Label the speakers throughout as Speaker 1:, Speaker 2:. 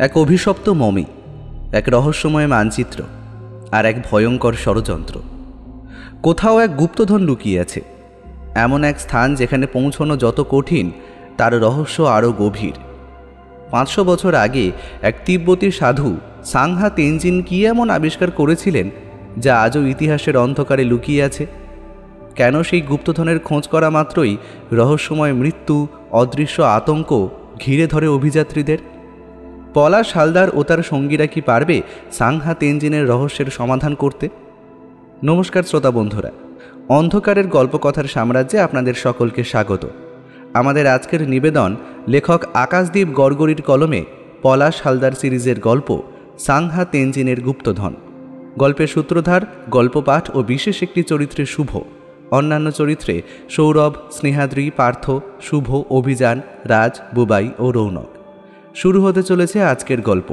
Speaker 1: এক অভিশপ্ত মমি, এক রহস্যময় মানচিত্র আর এক ভয়ঙ্কর ষড়যন্ত্র। কোথাও এক গুপ্তধন লুকিয়ে আছে, এমন এক স্থান যেখানে পৌঁছানো যত কঠিন তার রহস্য আরও গভীর। 500 বছর আগে এক তিব্বতী সাধু সাংহা তেনজিন কি এমন আবিষ্কার করেছিলেন যা আজও ইতিহাসের অন্ধকারে লুকিয়ে আছে? কেন সেই গুপ্তধনের খোঁজ করা মাত্রই রহস্যময় মৃত্যু, অদৃশ্য আতঙ্ক ঘিরে ধরে অভিযাত্রীদের? পলাশ হালদার ও তার সঙ্গীরা কি পারবে সাংহা তেনজিনের রহস্যের সমাধান করতে? নমস্কার শ্রোতা বন্ধুরা, অন্ধকারের গল্পকথার সাম্রাজ্যে আপনাদের সকলকে স্বাগত। আমাদের আজকের নিবেদন লেখক আকাশদীপ গড়গড়ির কলমে পলাশ হালদার সিরিজের গল্প সাংহা তেনজিনের গুপ্তধন। গল্পের সূত্রধার, গল্প পাঠ ও বিশেষ একটি চরিত্রে শুভ। অন্যান্য চরিত্রে সৌরভ, স্নেহাদ্রি, পার্থ, শুভ, অভিযান, রাজ, বুবাই ও রৌনক। শুরু হতে চলেছে আজকের গল্প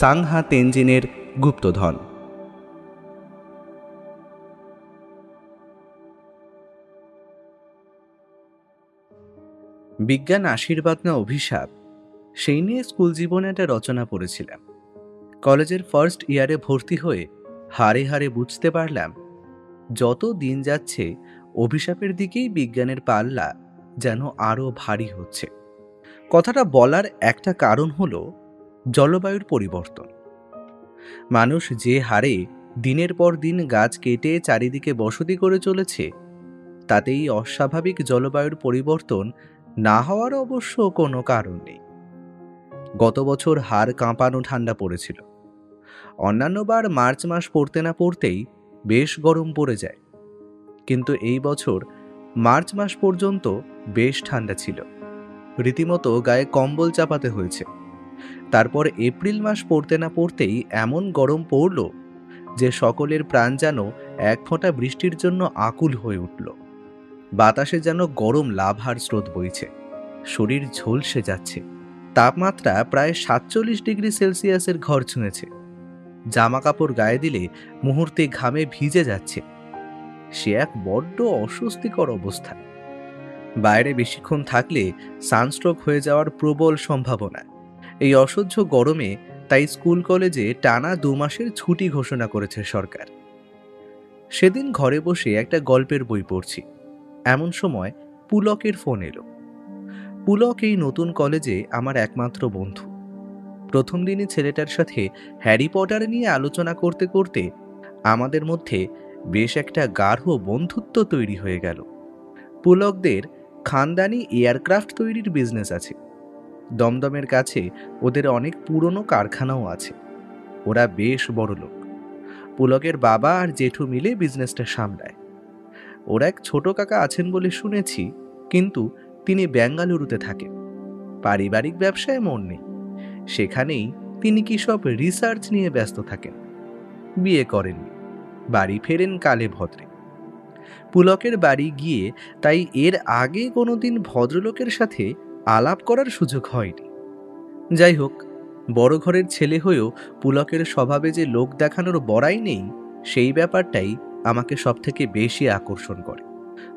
Speaker 1: সাংহা তেনজিনের গুপ্তধন। বিজ্ঞান আশীর্বাদ না অভিশাপ, সেই নিয়ে স্কুল জীবনে একটা রচনা পড়েছিলাম। কলেজের ফার্স্ট ইয়ারে ভর্তি হয়ে হারে হারে বুঝতে পারলাম, যত দিন যাচ্ছে অভিশাপের দিকেই বিজ্ঞানের পাল্লা যেন আরও ভারী হচ্ছে। কথাটা বলার একটা কারণ হলো জলবায়ুর পরিবর্তন। মানুষ যে হারে দিনের পর দিন গাছ কেটে চারিদিকে বসতি করে চলেছে, তাতেই অস্বাভাবিক জলবায়ুর পরিবর্তন না হওয়ার অবশ্য কোনো কারণ নেই। গত বছর হাড় কাঁপানো ঠান্ডা পড়েছিল। অন্যান্যবার মার্চ মাস পড়তে না পড়তেই বেশ গরম পড়ে যায়, কিন্তু এই বছর মার্চ মাস পর্যন্ত বেশ ঠান্ডা ছিল। রীতিমতো গায়ে কম্বল চাপাতে হয়েছে। তারপর এপ্রিল মাস পড়তে না পড়তেই এমন গরম পড়ল যে সকলের প্রাণ যেন এক ফোঁটা বৃষ্টির জন্য আকুল হয়ে উঠল। বাতাসে যেন গরম লাভার স্রোত বইছে, শরীর ঝলসে যাচ্ছে। তাপমাত্রা প্রায় 47 ডিগ্রি সেলসিয়াসের ঘর ছুঁয়েছে। জামা কাপড় গায়ে দিলে মুহূর্তে ঘামে ভিজে যাচ্ছে। সে এক বড্ড অস্বস্তিকর অবস্থা। বাইরে বেশিক্ষণ থাকলে সানস্ট্রোক হয়ে যাওয়ার প্রবল সম্ভাবনা। এই অসহ্য গরমে তাই স্কুল কলেজে টানা 2 মাসের ছুটি ঘোষণা করেছে সরকার। সেদিন ঘরে বসে একটা গল্পের বই পড়ছি, এমন সময় পুলকের ফোন এলো। পুলক এই নতুন কলেজে আমার একমাত্র বন্ধু। প্রথম দিনই ছেলেটার সাথে হ্যারি পটার নিয়ে আলোচনা করতে করতে আমাদের মধ্যে বেশ একটা গাঢ় বন্ধুত্ব তৈরি হয়ে গেল। পুলকদের খানদানি এয়ারক্রাফট তৈরির বিজনেস আছে। দমদমের কাছে ওদের অনেক পুরনো কারখানাও আছে। ওরা বেশ বড় লোক। পুলকের বাবা আর জেঠু মিলে বিজনেসটা সামলায়। ওর এক ছোট কাকা আছেন বলে শুনেছি, কিন্তু তিনি বেঙ্গালুরুতে থাকেন। পারিবারিক ব্যবসায় মন নেই, সেখানেই তিনি কি সব রিসার্চ নিয়ে ব্যস্ত থাকেন। বিয়ে করেননি, বাড়ি ফেরেন কালে ভদ্রে। পুলকের বাড়ি গিয়ে তাই এর আগে কোনোদিন ভদ্রলোকের সাথে আলাপ করার সুযোগ হয়নি। যাই হোক, বড় ঘরের ছেলে হয়েও পুলকের স্বভাবে যে লোক দেখানোর বড়াই নেই, সেই ব্যাপারটাই আমাকে সবথেকে বেশি আকর্ষণ করে।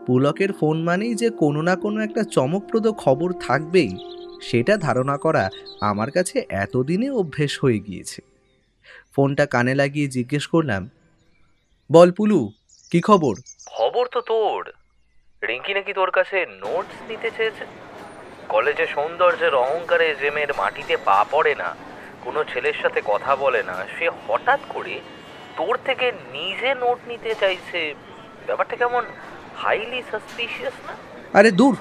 Speaker 1: পুলকের ফোন মানেই যে কোনো না কোনো একটা চমকপ্রদ খবর থাকবেই, সেটা ধারণা করা আমার কাছে এতদিনে অভ্যেস হয়ে গিয়েছে। ফোনটা কানে লাগিয়ে জিজ্ঞেস করলাম, বল পুলু, কি খবর?
Speaker 2: খবর তো তোর, রিঙ্কি নাকি তোর কাছে নোটস নিতে চেয়েছে। কলেজে সৌন্দর্যের অহংকারে যে মেয়ের মাটিতে পা পড়ে না, কোনো ছেলের সাথে কথা বলে না, সে হঠাৎ করে তোর থেকে নিজে নোট নিতে চাইছে। ব্যাপারটা কেমন হাইলি সাসপিশিয়াস না?
Speaker 1: আরে দূর,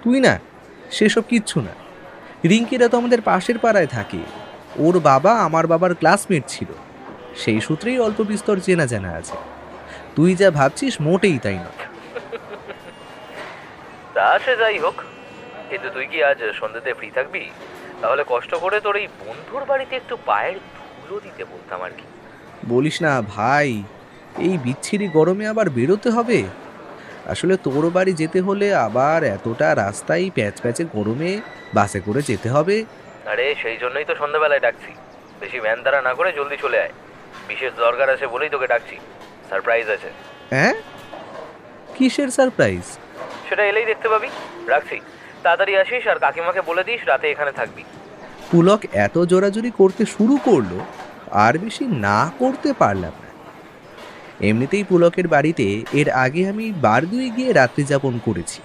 Speaker 1: তুই না, সেসব কিচ্ছু না। রিঙ্কিরা তো আমাদের পাশের পাড়ায় থাকে। ওর বাবা আমার বাবার ক্লাসমেট ছিল, সেই সূত্রেই অল্প বিস্তর চেনা জানা আছে। তুই যা ভাবছিস মোটেই তাই নয়।
Speaker 2: তা সে যাই হোক, কিন্তু তুই কি আজ সন্ধ্যেতে ফ্রি থাকবি? তাহলে কষ্ট করে তোর এই বন্ধুর বাড়িতে একটু পায়ের ধুলো দিতে বলতাম আর কি।
Speaker 1: বলিস না ভাই, এই বিচ্ছিরি গরমে আবার বেরোতে হবে। আসলে তোর বাড়ি যেতে হলে আবার এতটা রাস্তায় প্যাচ প্যাচে গরমে বাসে করে যেতে হবে।
Speaker 2: আরে সেই জন্যই তো সন্ধ্যাবেলায় ডাকছি, বেশি ভ্যান দ্বারা না করে জলদি চলে আয়। বিশেষ দরকার আছে বলেই তোকে ডাকছি, সারপ্রাইজ আছে।
Speaker 1: হ্যাঁ, কিসের সারপ্রাইজ?
Speaker 2: সেটা এলেই দেখতে পাবি। রাখছি, তাড়াতাড়ি আসিস আর কাকিমাকে বলে দিস রাতে এখানে থাকবি।
Speaker 1: পুলক এত জোরাজুরি করতে শুরু করলো, আর বেশি না করতে পারলাম না। এমনিতেই পুলকের বাড়িতে এর আগে আমি বার দুই গিয়ে রাত্রি যাপন করেছি,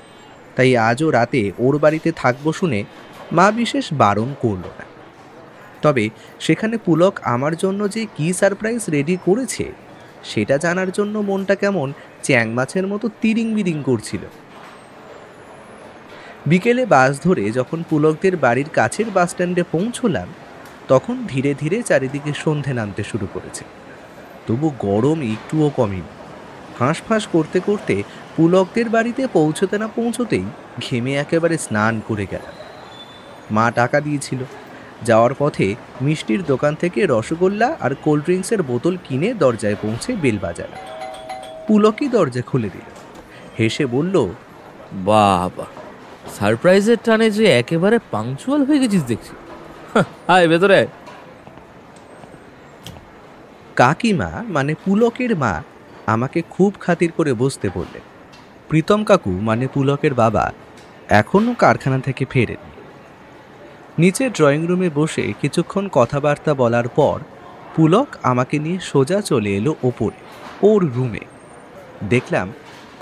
Speaker 1: তাই আজও রাতে ওর বাড়িতে থাকবো শুনে মা বিশেষ বারণ করল না। তবে সেখানে পুলক আমার জন্য যে কী সারপ্রাইজ রেডি করেছে সেটা জানার জন্য মনটা কেমন চ্যাং মাছের মতো তিরিং বিরিং করছিল। বিকেলে বাস ধরে যখন পুলকদের বাড়ির কাছের বাস স্ট্যান্ডে পৌঁছলাম, তখন ধীরে ধীরে চারিদিকে সন্ধে নামতে শুরু করেছে। তবু গরম একটুও কমেনি। হাঁসফাঁস করতে করতে পুলকদের বাড়িতে পৌঁছতে না পৌঁছতেই ঘেমে একেবারে স্নান করে গেলাম। মা টাকা দিয়েছিল। যাওয়ার পথে মিষ্টির দোকান থেকে রসগোল্লা আর কোল্ড ড্রিঙ্কসের বোতল কিনে দরজায় পৌঁছে বেল বাজালাম। পুলকই দরজা খুলে দিল, হেসে বলল,
Speaker 3: বাবা, সারপ্রাইজের টানে যে একেবারে পাংচুয়াল হয়ে গেছিস দেখছি। আয় ভেতরে।
Speaker 1: কাকিমা মানে পুলকের মা আমাকে খুব খাতির করে বসতে বললেন। প্রীতম কাকু মানে পুলকের বাবা এখনও কারখানা থেকে ফেরেননি। নিচে ড্রয়িং রুমে বসে কিছুক্ষণ কথাবার্তা বলার পর পুলক আমাকে নিয়ে সোজা চলে এলো ওপরে ওর রুমে। দেখলাম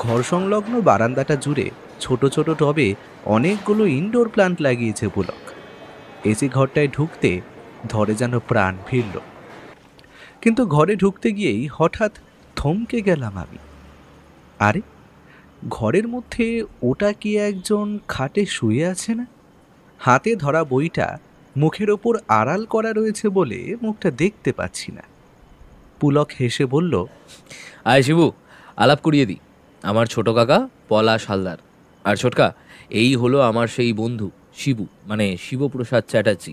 Speaker 1: ঘর সংলগ্ন বারান্দাটা জুড়ে ছোট ছোট টবে অনেকগুলো ইনডোর প্লান্ট লাগিয়েছে পুলক। এসি ঘরটায় ঢুকতে ধরে যেন প্রাণ ফিরল। কিন্তু ঘরে ঢুকতে গিয়েই হঠাৎ থমকে গেলাম আমি। আরে, ঘরের মধ্যে ওটা কি একজন খাটে শুয়ে আছে না? হাতে ধরা বইটা মুখের ওপর আড়াল করা রয়েছে বলে মুখটা দেখতে পাচ্ছি না। পুলক হেসে বলল,
Speaker 3: আয় শিবু, আলাপ করিয়ে দিই। আমার ছোট কাকা পলাশ হালদার। আর ছোটকা, এই হলো আমার সেই বন্ধু শিবু, মানে শিবপ্রসাদ চ্যাটার্জি,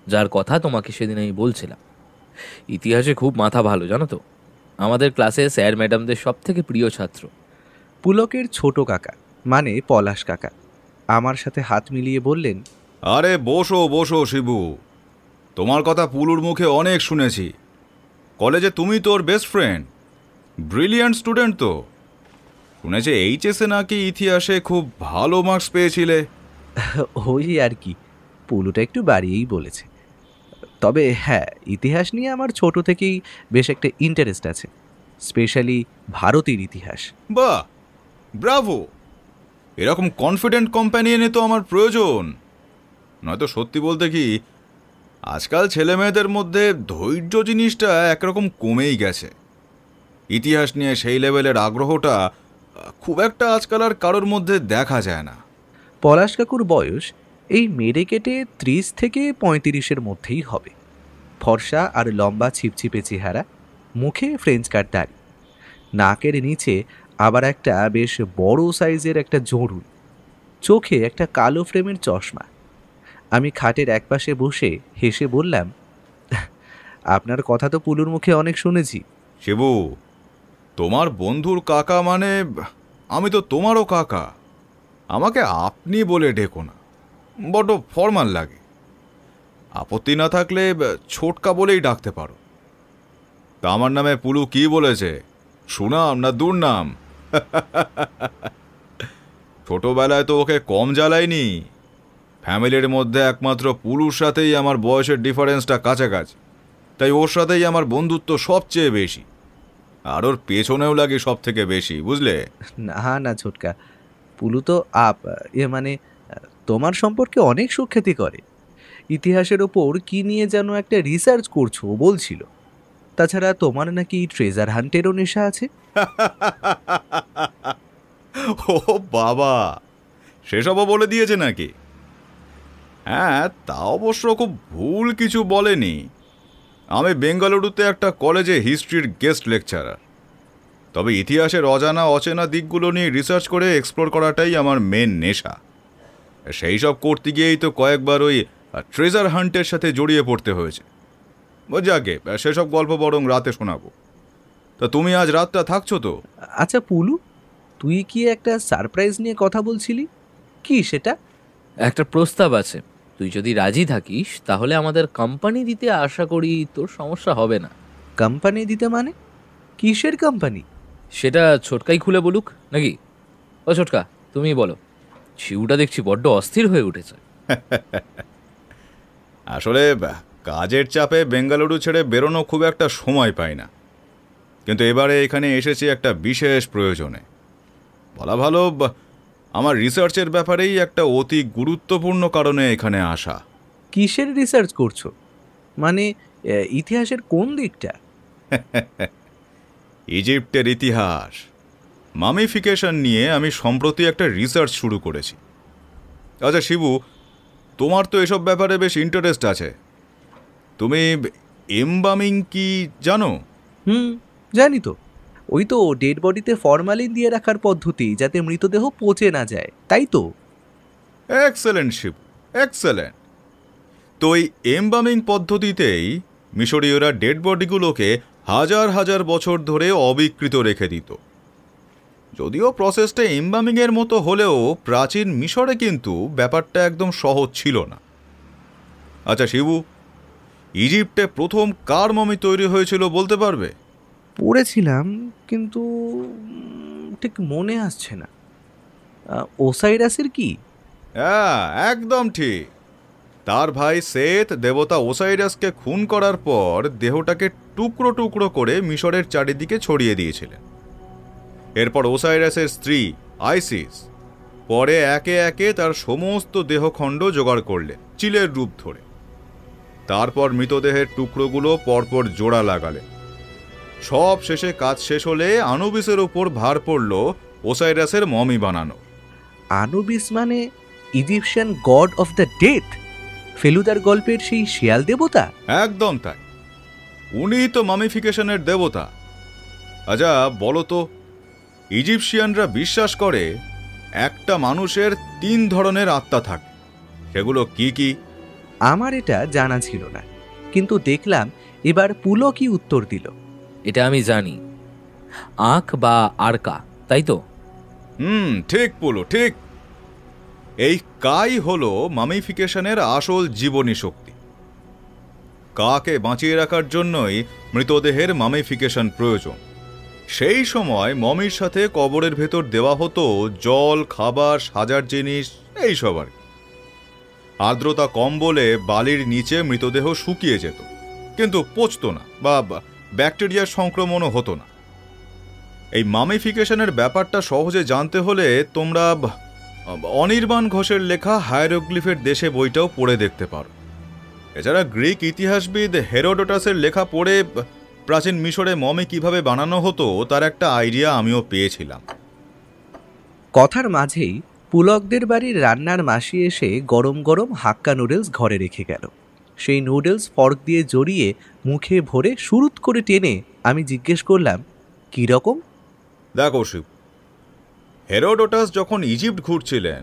Speaker 3: যার কথা তোমাকে সেদিন আমি বলছিলাম। ইতিহাসে খুব মাথা ভালো, জানো তো। আমাদের ক্লাসে স্যার ম্যাডামদের সব থেকে প্রিয় ছাত্র।
Speaker 1: পুলকের ছোট কাকা মানে পলাশ কাকা আমার সাথে হাত মিলিয়ে বললেন,
Speaker 4: আরে বসো বসো শিবু, তোমার কথা পুলুর মুখে অনেক শুনেছি। কলেজে তুমি তোর বেস্ট ফ্রেন্ড, ব্রিলিয়ান্ট স্টুডেন্ট তো। শুনেছি এইচএসে নাকি ইতিহাসে খুব ভালো মার্কস পেয়েছিলে।
Speaker 1: ওই আর কি, পুলুটা একটু বাড়িয়েই বলেছে। তবে হ্যাঁ, ইতিহাস নিয়ে আমার ছোট থেকেই বেশ একটা ইন্টারেস্ট আছে, স্পেশালি ভারতের ইতিহাস।
Speaker 4: বাহ, ব্রাভো! এরকম কনফিডেন্ট কোম্পানিয়নে তো আমার প্রয়োজন। নয়তো সত্যি বলতে কি, আজকাল ছেলে মেয়েদের মধ্যে ধৈর্য জিনিসটা একরকম কমেই গেছে। ইতিহাস নিয়ে সেই লেভেলের আগ্রহটা খুব একটা আজকাল আর কারোর মধ্যে দেখা যায় না।
Speaker 1: পলাশ কাকুর বয়স এই মেরে কেটে 30 থেকে 35-এর মধ্যেই হবে। ফর্সা আর লম্বা ছিপছিপে চেহারা, মুখে ফ্রেঞ্চ কাট দাড়ি, নাকের নিচে আবার একটা বেশ বড় সাইজের একটা জড়ুল, চোখে একটা কালো ফ্রেমের চশমা। আমি খাটের একপাশে বসে হেসে বললাম, আপনার কথা তো পুলুর মুখে অনেক শুনেছি।
Speaker 4: শিবু, তোমার বন্ধুর কাকা মানে আমি তো তোমারও কাকা। আমাকে আপনি বলে ডেকো না, বড্ড ফর্মাল লাগে। আপত্তি না থাকলে ছোটকা বলেই ডাকতে পারো। তা আমার নামে পুলু কি বলেছে, সুনাম না দুর্নাম? ছোটবেলায় তো ওকে কম জ্বালায়নি। ফ্যামিলির মধ্যে একমাত্র পুলুর সাথেই আমার বয়সের ডিফারেন্সটা কাছাকাছি, তাই ওর সাথেই আমার বন্ধুত্ব সবচেয়ে বেশি। আর ওর পেছনেও লাগে সব থেকে বেশি, বুঝলে?
Speaker 1: না না ছোটকা, পুলু তো মানে তোমার সম্পর্কে অনেক সুখ্যাতি করে। ইতিহাসের ওপর কি নিয়ে যেন একটা রিসার্চ করছো বলছিল। তাছাড়া তোমার নাকি ট্রেজার হান্টেরও নেশা আছে।
Speaker 4: ও বাবা, সেসবও বলে দিয়েছে নাকি? হ্যাঁ, তা অবশ্য খুব ভুল কিছু বলেনি। আমি বেঙ্গালুরুতে একটা কলেজে হিস্ট্রির গেস্ট লেকচারার। তবে ইতিহাসের অজানা অচেনা দিকগুলো নিয়ে রিসার্চ করে এক্সপ্লোর করাটাই আমার মেন নেশা। সেই সব করতে গিয়েই তো কয়েকবার ওই ট্রেজার হান্টের সাথে জড়িয়ে পড়তে হয়েছে। যাকে সেসব গল্প বরং রাতে শোনাবো। তা তুমি আজ রাতটা থাকছো তো?
Speaker 1: আচ্ছা পুলু, তুই কি একটা সারপ্রাইজ নিয়ে কথা বলছিলি, কি সেটা?
Speaker 3: একটা প্রস্তাব আছে। তুই যদি রাজি থাকিস তাহলে আমাদের কোম্পানি দিতে আশা করি তোর সমস্যা হবে না।
Speaker 1: কোম্পানি দিতে মানে? কিসের কোম্পানি?
Speaker 3: সেটা ছোটকাই খুলে বলুক নাকি? ও ছোটকা, তুমি বলো। শিউটা দেখছি বড্ড অস্থির হয়ে উঠেছে।
Speaker 4: আসলে কাজের চাপে বেঙ্গালুরু ছেড়ে বেরোনো খুব একটা সময় পাই না, কিন্তু এবারে এখানে এসেছি একটা বিশেষ প্রয়োজনে। বলা ভালো, আমার রিসার্চের ব্যাপারেই একটা অতি গুরুত্বপূর্ণ কারণে এখানে আসা।
Speaker 1: কিসের রিসার্চ করছো? মানে ইতিহাসের কোন দিকটা?
Speaker 4: ইজিপ্টের ইতিহাস, মামিফিকেশন নিয়ে আমি সম্প্রতি একটা রিসার্চ শুরু করেছি। আচ্ছা শিবু, তোমার তো এসব ব্যাপারে বেশ ইন্টারেস্ট আছে। তুমি এমবামিং কি জানো?
Speaker 1: জানি তো। ওই তো ডেড বডিতে ফরমালিন দিয়ে রাখার পদ্ধতি, যাতে মৃতদেহ পচে না যায়, তাই তো?
Speaker 4: Excellent Shibu, excellent. তো এই এমবামিং পদ্ধতিতেই মিশরীয়রা ডেড বডিগুলোকে হাজার হাজার বছর ধরে অবিকৃত রেখে দিত। যদিও প্রসেসটা এমবামিংয়ের মতো হলেও প্রাচীন মিশরে কিন্তু ব্যাপারটা একদম সহজ ছিল না। আচ্ছা শিবু, ইজিপ্টে প্রথম কার মমি তৈরি হয়েছিল বলতে পারবে?
Speaker 1: পড়েছিলাম, কিন্তু ঠিক মনে আসছে না। ওসাইরাসের কি?
Speaker 4: হ্যাঁ, একদম ঠিক। তার ভাই সেত দেবতা ওসাইরাসকে খুন করার পর দেহটাকে টুকরো টুকরো করে মিশরের চারিদিকে ছড়িয়ে দিয়েছিলেন। এরপর ওসাইরাসের স্ত্রী আইসিস পরে একে একে তার সমস্ত দেহখণ্ড জোগাড় করলেন চিলের রূপ ধরে। তারপর মৃতদেহের টুকরোগুলো পরপর জোড়া লাগালেন। সব শেষে কাজ শেষ হলে আনুবিসের উপর ভার পড়ল ওসাইরাসের মমি বানানো।
Speaker 1: আনুবিস মানে Egyptian god of the death, ফেলুদার গল্পের সেই শিয়াল দেবতা?
Speaker 4: একদম তাই, উনিই তো মামিফিকেশনের দেবতা। আচ্ছা বলো তো, ইজিপশিয়ানরা বিশ্বাস করে একটা মানুষের 3 ধরনের আত্মা থাকে, সেগুলো কি কি?
Speaker 1: আমার এটা জানা ছিল না, কিন্তু দেখলাম এবার পুলো কি উত্তর দিল।
Speaker 3: এটা আমি জানি, আঁখ বা আরকা, তাই তো?
Speaker 4: ঠিক পুলো, ঠিক। এই কাই হলো মামিফিকেশনের আসল জীবনী শক্তি। কাকে বাঁচিয়ে রাখার জন্যই মৃতদেহের মামিফিকেশন প্রয়োজন। সেই সময় মমির সাথে কবরের ভেতর দেওয়া হতো জল, খাবার, সাজার জিনিস, এইসব আর কি। আর্দ্রতা কম বলে বালির নিচে মৃতদেহ শুকিয়ে যেত, কিন্তু পচত না বা ব্যাকটেরিয়ার সংক্রমণও হতো না। এই মামিফিকেশনের ব্যাপারটা সহজে জানতে হলে তোমরা অনির্বাণ ঘোষের লেখা হায়ারোগ্লিফের দেশে বইটাও পড়ে দেখতে পারো। এছাড়া গ্রিক ইতিহাসবিদ হেরোডোটাসের লেখা পড়ে প্রাচীন মিশরে মমি কিভাবে বানানো হতো তার একটা আইডিয়া আমিও পেয়েছিলাম।
Speaker 1: কথার মাঝেই পুলকদের বাড়ির রান্নার মাসি এসে গরম গরম হাক্কা নুডলস ঘরে রেখে গেল। সেই নুডলস ফর্ক দিয়ে জড়িয়ে মুখে ভরে সুরুত করে টেনে আমি জিজ্ঞেস করলাম, কী রকম?
Speaker 4: দেখো শিব, হেরোডোটাস যখন ইজিপ্ট ঘুরছিলেন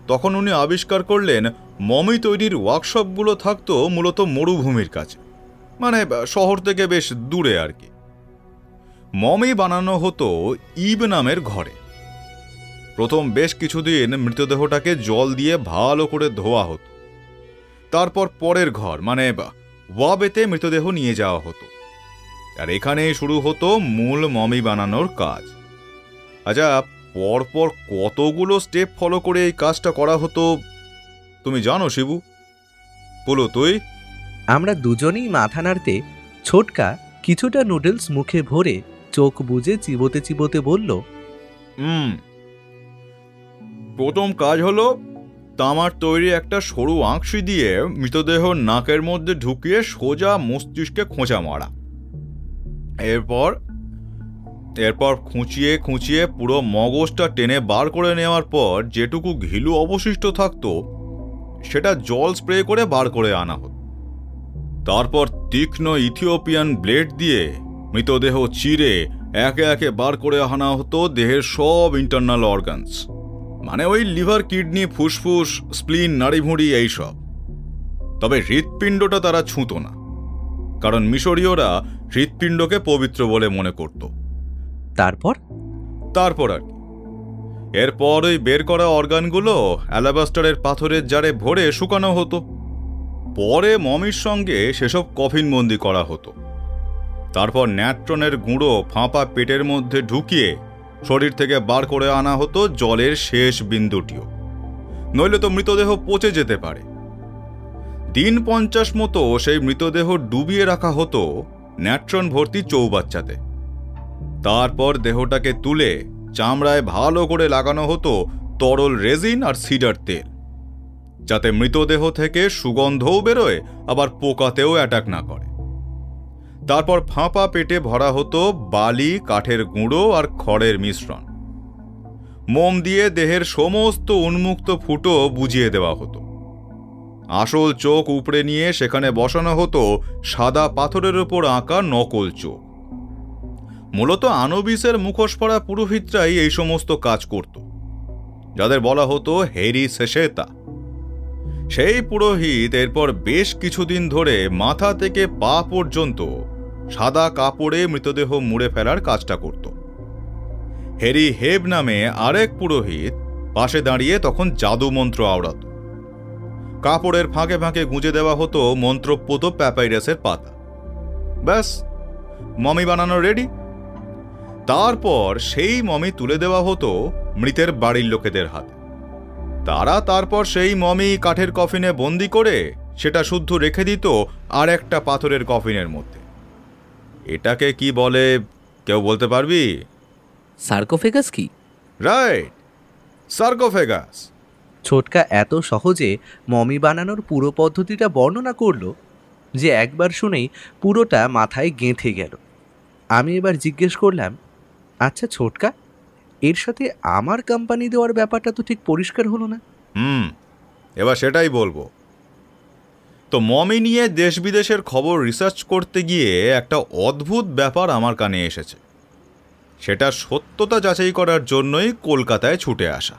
Speaker 4: তখন উনি আবিষ্কার করলেন মমি তৈরির ওয়ার্কশপগুলো থাকতো মূলত মরুভূমির কাছে, মানে শহর থেকে বেশ দূরে আর কি। মমি বানানো হতো ইব নামের ঘরে। প্রথম বেশ কিছুদিন মৃতদেহটাকে জল দিয়ে ভালো করে ধোয়া হতো। তারপর পরের ঘর মানে ওয়াবেতে মৃতদেহ নিয়ে যাওয়া হতো, আর এখানেই শুরু হতো মূল মমি বানানোর কাজ। আচ্ছা, পরপর কতগুলো স্টেপ ফলো করে এই কাজটা করা হতো তুমি জানো শিবু? বলো তুই।
Speaker 1: আমরা দুজনেই মাথা নাড়তে ছোটকা কিছুটা নুডলস মুখে ভরে চোখ বুজে চিবোতে চিবোতে বলল,
Speaker 4: প্রথম কাজ হলো তামার তৈরি একটা সরু আঁকশি দিয়ে মৃতদেহ নাকের মধ্যে ঢুকিয়ে সোজা মস্তিষ্কে খোঁচা মারা। এরপর খুঁচিয়ে খুঁচিয়ে পুরো মগজটা টেনে বার করে নেওয়ার পর যেটুকু ঘিলু অবশিষ্ট থাকতো সেটা জল স্প্রে করে বার করে আনা হতো। তারপর তীক্ষ্ণ ইথিওপিয়ান ব্লেড দিয়ে মৃতদেহ চিরে একে একে বার করে আনা হতো দেহের সব ইন্টারনাল অর্গানস, মানে ওই লিভার, কিডনি, ফুসফুস, স্প্লিন, নাড়িভুঁড়ি এইসব। তবে হৃৎপিণ্ডটা তারা ছুঁতো না, কারণ মিশরীয়রা হৃৎপিণ্ডকে পবিত্র বলে মনে করত। তারপর আর কি, এরপর ওই বের করা অর্গানগুলো অ্যালাবাস্টারের পাথরের জারে ভরে শুকানো হতো। পরে মমির সঙ্গে সেসব কফিনবন্দি করা হতো। তারপর ন্যাট্রনের গুঁড়ো ফাঁপা পেটের মধ্যে ঢুকিয়ে শরীর থেকে বার করে আনা হতো জলের শেষ বিন্দুটিও, নইলে তো মৃতদেহ পচে যেতে পারে। দিন 50 মতো সেই মৃতদেহ ডুবিয়ে রাখা হতো ন্যাট্রন ভর্তি চৌবাচ্চাতে। তারপর দেহটাকে তুলে চামড়ায় ভালো করে লাগানো হতো তরল রেজিন আর সিডার তেল, যাতে মৃতদেহ থেকে সুগন্ধও বেরোয়, আবার পোকাতেও অ্যাটাক না করে। তারপর ফাঁপা পেটে ভরা হতো বালি, কাঠের গুঁড়ো আর খড়ের মিশ্রণ। মোম দিয়ে দেহের সমস্ত উন্মুক্ত ফুটো বুঝিয়ে দেওয়া হতো। আসল চোখ উপড়ে নিয়ে সেখানে বসানো হতো সাদা পাথরের উপর আঁকা নকল চোখ। মূলত আনুবিসের মুখোশ পরা পুরোহিতরাই এই সমস্ত কাজ করত, যাদের বলা হতো হেরি সেশেতা। সেই পুরোহিত এরপর বেশ কিছুদিন ধরে মাথা থেকে পা পর্যন্ত সাদা কাপড়ে মৃতদেহ মুড়ে ফেলার কাজটা করত। হেরি হেব নামে আরেক পুরোহিত পাশে দাঁড়িয়ে তখন জাদু মন্ত্র আওড়াত। কাপড়ের ফাঁকে ফাঁকে গুঁজে দেওয়া হতো মন্ত্রপ্রত প্যাপাইরাসের পাতা। ব্যাস, মমি বানানো রেডি। তারপর সেই মমি তুলে দেওয়া হতো মৃতের বাড়ির লোকেদের হাতে। তারা তারপর সেই মমি কাঠের কফিনে বন্দি করে সেটা শুদ্ধ রেখে দিত আর একটা পাথরের কফিনের মধ্যে। এটাকে কি বলে কেউ বলতে পারবি?
Speaker 3: সার্কোফেগাস কি?
Speaker 4: রাইট, সার্কোফেগাস।
Speaker 1: ছোটকা এত সহজে মমি বানানোর পুরো পদ্ধতিটা বর্ণনা করলো যে একবার শুনেই পুরোটা মাথায় গেঁথে গেল। আমি এবার জিজ্ঞেস করলাম, আচ্ছা ছোটকা, এর সাথে আমার কোম্পানি দেওয়ার ব্যাপারটা তো ঠিক পরিষ্কার হলো না।
Speaker 4: এবার সেটাই বলবো। তো মমি নিয়ে দেশ বিদেশের খবর রিসার্চ করতে গিয়ে একটা অদ্ভুত ব্যাপার আমার কানে এসেছে। সেটা সত্যতা যাচাই করার জন্যই কলকাতায় ছুটে আসা।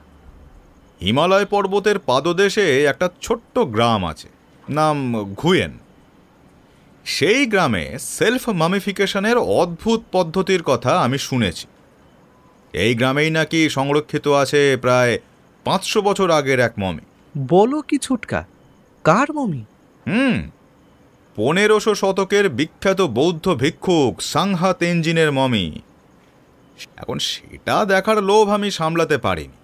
Speaker 4: হিমালয় পর্বতের পাদদেশে একটা ছোট্ট গ্রাম আছে, নাম ঘুয়েন। সেই গ্রামে সেলফ মামিফিকেশনের অদ্ভুত পদ্ধতির কথা আমি শুনেছি। এই গ্রামেই নাকি সংরক্ষিত আছে প্রায় 500 বছর আগের এক মমি।
Speaker 1: বলো কি ছোটকা, কার মমি?
Speaker 4: 1500 শতকের বিখ্যাত বৌদ্ধ ভিক্ষুক সাংহা তেনজিনের মমি। এখন সেটা দেখার লোভ আমি সামলাতে পারিনি।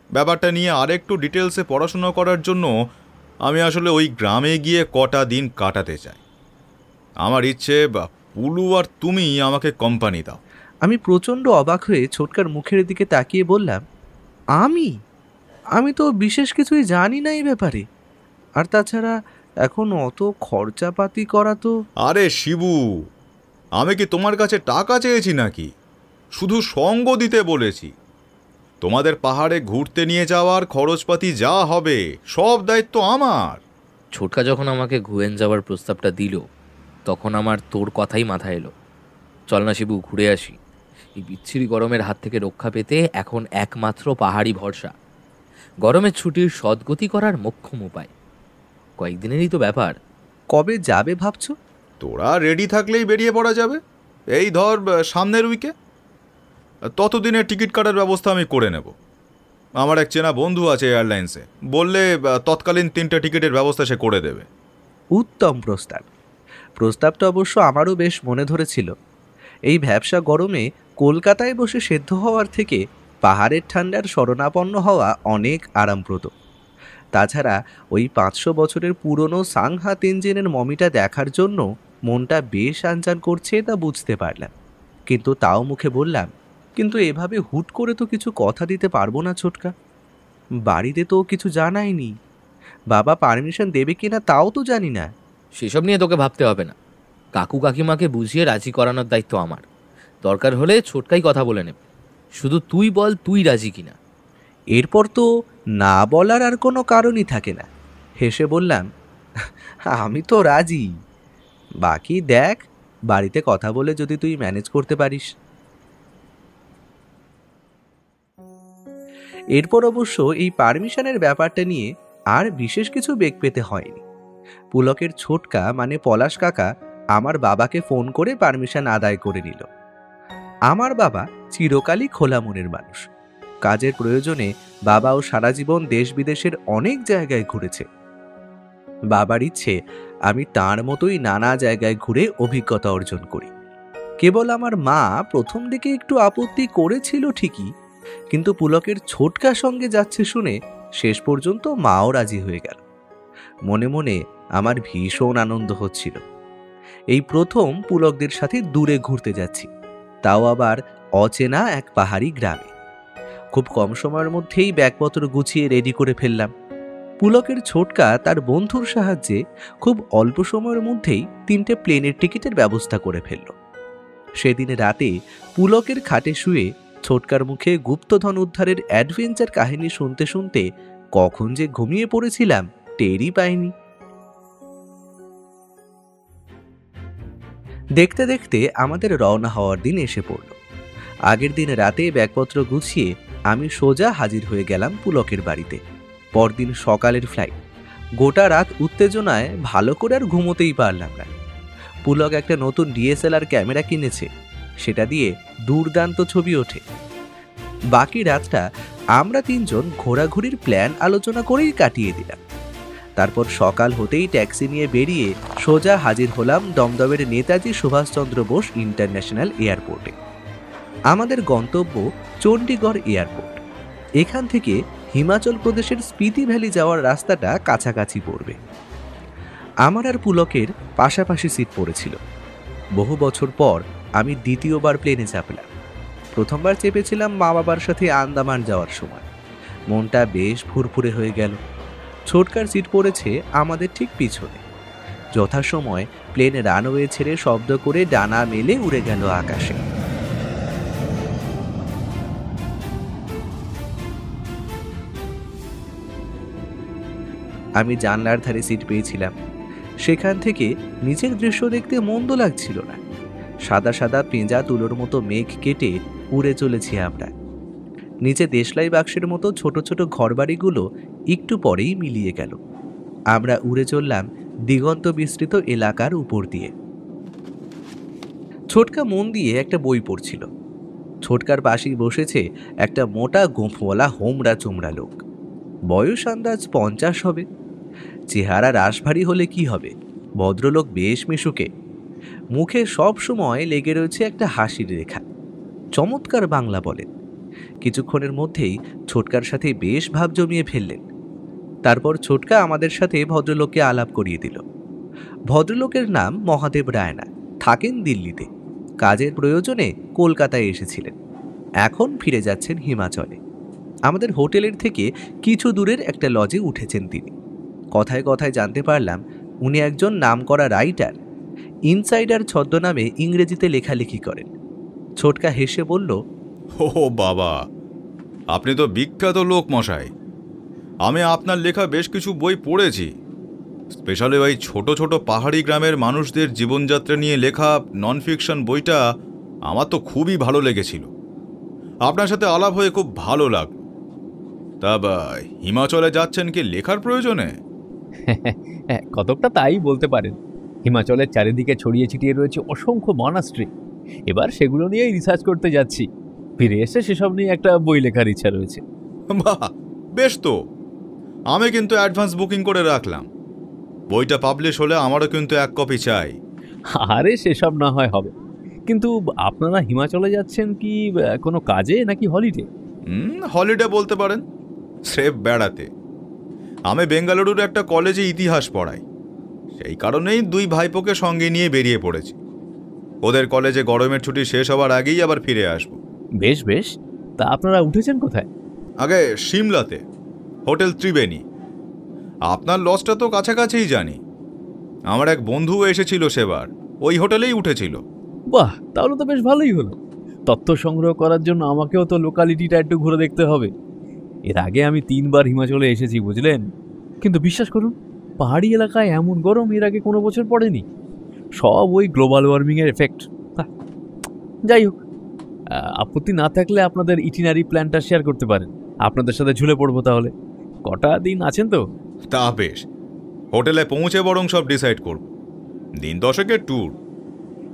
Speaker 4: ব্যাপারটা নিয়ে আরেকটু ডিটেলসে পড়াশোনা করার জন্য আমি আসলে ওই গ্রামে গিয়ে কটা দিন কাটাতে চাই। আমার ইচ্ছে পুলু আর তুমি আমাকে কোম্পানি দাও।
Speaker 1: আমি প্রচণ্ড অবাক হয়ে ছোটকার মুখের দিকে তাকিয়ে বললাম, আমি তো বিশেষ কিছুই জানি না এই ব্যাপারে। আর তাছাড়া এখন অত খরচাপাতি করা তো।
Speaker 4: আরে শিবু, আমি কি তোমার কাছে টাকা চেয়েছি নাকি? শুধু সঙ্গ দিতে বলেছি। তোমাদের পাহাড়ে ঘুরতে নিয়ে যাওয়ার খরচপাতি যা হবে সব দায়িত্ব আমার।
Speaker 3: ছোটকা যখন আমাকে ঘুয়েন যাওয়ার প্রস্তাবটা দিল, তখন আমার তোর কথাই মাথায় এলো। চল না শিবু, ঘুরে আসি। এই বিচ্ছিরি গরমের হাত থেকে রক্ষা পেতে এখন একমাত্র পাহাড়ি ভরসা। গরমের ছুটির সদ্গতি করার মোক্ষম উপায়। কয়েকদিনেরই তো ব্যাপার।
Speaker 1: কবে যাবে ভাবছো?
Speaker 4: তোরা রেডি থাকলেই বেরিয়ে পড়া যাবে। এই ধর সামনের উইকে। ততদিনে টিকিট কাটার ব্যবস্থা আমি করে নেব। আমার এক চেনা বন্ধু আছে এয়ারলাইন্সে, বললে তৎকালীন 3টে টিকিটের ব্যবস্থা সে করে দেবে।
Speaker 1: উত্তম প্রস্তাবটা অবশ্য আমারও বেশ মনে ধরেছিল। এই ভ্যাপসা গরমে কলকাতায় বসে সেদ্ধ হওয়ার থেকে পাহাড়ের ঠান্ডার শরণাপন্ন হওয়া অনেক আরামপ্রদ। তাছাড়া ওই 500 বছরের পুরনো সাংহা তেনজিনের মমিটা দেখার জন্য মনটা বেশ আনচান করছে, তা বুঝতে পারলাম। কিন্তু তাও মুখে বললাম, কিন্তু এভাবে হুট করে তো কিছু কথা দিতে পারবো না ছোটকা। বাড়িতে তো কিছু জানায়নি, বাবা পারমিশন দেবে কিনা তাও তো জানি না।
Speaker 3: সেসব নিয়ে তোকে ভাবতে হবে না। কাকু কাকিমাকে বুঝিয়ে রাজি করানোর দায়িত্ব আমার। দরকার হলে ছোটকাই কথা বলে নেবে। শুধু তুই বল, তুই রাজি কিনা।
Speaker 1: এরপর তো না বলার আর কোনো কারণই থাকে না। হেসে বললাম, আমি তো রাজি। বাকি দেখ, বাড়িতে কথা বলে যদি তুই ম্যানেজ করতে পারিস। এরপর অবশ্য এই পারমিশনের ব্যাপারটা নিয়ে আর বিশেষ কিছু বেগ পেতে হয়নি। পুলকের ছোটকা মানে পলাশ কাকা আমার বাবাকে ফোন করে পারমিশন আদায় করে নিল। আমার বাবা চিরকালই খোলা মনের মানুষ। কাজের প্রয়োজনে বাবাও সারা জীবন দেশ বিদেশের অনেক জায়গায় ঘুরেছে। বাবার ইচ্ছে আমি তার মতোই নানা জায়গায় ঘুরে অভিজ্ঞতা অর্জন করি। কেবল আমার মা প্রথম দিকে একটু আপত্তি করেছিল ঠিকই, কিন্তু পুলকের ছোটকার সঙ্গে যাচ্ছে শুনে শেষ পর্যন্ত মাও রাজি হয়ে গেল। মনে মনে আমার ভীষণ আনন্দ হচ্ছিল। এই প্রথম পুলকদের সাথে দূরে ঘুরতে যাচ্ছি, তাও আবার অচেনা এক পাহাড়ি গ্রামে। খুব কম সময়ের মধ্যেই ব্যাগপত্র গুছিয়ে রেডি করে ফেললাম। পুলকের ছোটকা তার বন্ধুর সাহায্যে খুব অল্প সময়ের মধ্যেই 3টে প্লেনের টিকিটের ব্যবস্থা করে ফেলল। সেদিন রাতে পুলকের খাটে শুয়ে ছোটকার মুখে গুপ্তধন উদ্ধারের অ্যাডভেঞ্চার কাহিনী শুনতে শুনতে কখন যে ঘুমিয়ে পড়েছিলাম টেরই পাইনি। দেখতে দেখতে আমাদের রওনা হওয়ার দিন এসে পড়ল। আগের দিন রাতে ব্যাগপত্র গুছিয়ে আমি সোজা হাজির হয়ে গেলাম পুলকের বাড়িতে। পরদিন সকালের ফ্লাইট। গোটা রাত উত্তেজনায় ভালো করে আর ঘুমোতেই পারলাম না। পুলক একটা নতুন DSLR ক্যামেরা কিনেছে, সেটা দিয়ে দুর্দান্ত ছবি ওঠে। বাকি রাতটা আমরা 3 জন ঘোরাঘুরির প্ল্যান আলোচনা করেই কাটিয়ে দিলাম। তারপর সকাল হতেই ট্যাক্সি নিয়ে বেরিয়ে সোজা হাজির হলাম দমদমের নেতাজি সুভাষচন্দ্র বোস ইন্টারন্যাশনাল এয়ারপোর্টে। আমাদের গন্তব্য চণ্ডীগড় এয়ারপোর্ট। এখান থেকে হিমাচল প্রদেশের স্পিতি ভ্যালি যাওয়ার রাস্তাটা কাছাকাছি পড়বে। আমার আর পুলকের পাশাপাশি সিট পড়েছিল। বহু বছর পর আমি দ্বিতীয়বার প্লেনে চাপলাম। প্রথমবার চেপেছিলাম মা বাবার সাথে আন্দামান যাওয়ার সময়। মনটা বেশ ফুরফুরে হয়ে গেল। ছোটকার সিট পড়েছে আমাদের ঠিক পিছনে। যথাসময় প্লেন রানওয়ে ছেড়ে শব্দ করে ডানা মেলে উড়ে গেল আকাশে। আমি জানলার ধারে সিট পেয়েছিলাম। সেখান থেকে নিচের দৃশ্য দেখতে মন্দ লাগছিল না। সাদা সাদা পেঁজা তুলোর মতো মেঘ কেটে উড়ে চলেছি আমরা। নিচে দেশলাই বাক্সের মতো ছোট ছোট ঘরবাড়িগুলো একটু পরেই মিলিয়ে গেল। আমরা উড়ে চললাম দিগন্ত বিস্তৃত এলাকার উপর দিয়ে। ছোটকা মন দিয়ে একটা বই পড়ছিল। ছোটকার পাশেই বসেছে একটা মোটা গোঁফওয়ালা হোমরা চোমরা লোক। বয়স আন্দাজ 50 হবে। চেহারা রাশভারী হলে কি হবে, ভদ্রলোক বেশ মিশুকে। মুখে সব সময় লেগে রয়েছে একটা হাসির রেখা। চমৎকার বাংলা বলেন। কিছুক্ষণের মধ্যেই ছোটকার সাথে বেশ ভাব জমিয়ে ফেললেন। তারপর ছোটকা আমাদের সাথে ভদ্রলোককে আলাপ করিয়ে দিল। ভদ্রলোকের নাম মহাদেব রায়না, থাকেন দিল্লিতে। কাজের প্রয়োজনে কলকাতায় এসেছিলেন, এখন ফিরে যাচ্ছেন হিমাচলে। আমাদের হোটেলের থেকে কিছু দূরের একটা লজে উঠেছেন তিনি। কথায় কথায় জানতে পারলাম উনি একজন নামকরা রাইটার। ইনসাইডার ছদ্মনামে ইংরেজিতে লেখালেখি করেন। ছোটকা হেসে বলল,
Speaker 4: ও বাবা, আপনি তো বিখ্যাত লোক মশাই। আমি আপনার লেখা বেশ কিছু বই পড়েছি। স্পেশালি ওই ছোট ছোট পাহাড়ি গ্রামের মানুষদের জীবনযাত্রা নিয়ে লেখা নন ফিকশন বইটা আমার তো খুবই ভালো লেগেছিল। আপনার সাথে আলাপ হয়ে খুব ভালো লাগলো। তা হিমাচলে যাচ্ছেন কি লেখার প্রয়োজনে?
Speaker 5: কতকটা তাই বলতে পারেন। হিমাচলের চারিদিকে ছড়িয়ে ছিটিয়ে রয়েছে অসংখ্য মনাস্ট্রি। এবার সেগুলো নিয়েই রিসার্চ করতে যাচ্ছি। ফিরে এসে সেসব নিয়ে একটা বই লেখার ইচ্ছা রয়েছে।
Speaker 4: বাহ, বেশ তো। আমি কিন্তু অ্যাডভান্স বুকিং করে রাখলাম। বইটা পাবলিশ হলে আমারও কিন্তু 1 কপি চাই।
Speaker 5: আরে সেসব না হয় হবে, কিন্তু আপনারা হিমাচলে যাচ্ছেন কি কোনো কাজে নাকি হলিডে?
Speaker 4: হলিডে বলতে পারেন, স্রেফ বেড়াতে। আমি বেঙ্গালুরুর একটা কলেজে ইতিহাস পড়াই। সেই কারণেই 2 ভাইপোকে সঙ্গে নিয়ে বেরিয়ে পড়েছি। ওদের কলেজে গরমের ছুটি শেষ হওয়ার আগেই আবার ফিরে আসবো।
Speaker 5: বেশ বেশ, তা আপনারা উঠেছেন কোথায়?
Speaker 4: আগে সিমলাতে, হোটেল ত্রিবেণী। আপনার লজটা তো কাছাকাছিই জানি। আমার এক বন্ধু এসেছিল সেবার, ওই হোটেলেই উঠেছিল।
Speaker 5: বাহ, তাহলে তো বেশ ভালোই হলো। তথ্য সংগ্রহ করার জন্য আমাকেও তো লোকালিটিটা একটু ঘুরে দেখতে হবে। এর আগে আমি 3 বার হিমাচলে এসেছি বুঝলেন, কিন্তু বিশ্বাস করুন পাহাড়ি এলাকায় এমন গরম এর আগে কোনো বছর পড়েনি। সব ওই গ্লোবাল ওয়ার্মিংয়ের এফেক্ট। যাই হোক, আপত্তি না থাকলে আপনাদের ইটিনারি প্ল্যানটা শেয়ার করতে পারেন। আপনাদের সাথে ঝুলে পড়বো তাহলে। কটা দিন আছেন তো?
Speaker 4: তা বেশ, হোটেলে পৌঁছে বরং সব ডিসাইড করব। দিন 10-এর ট্যুর,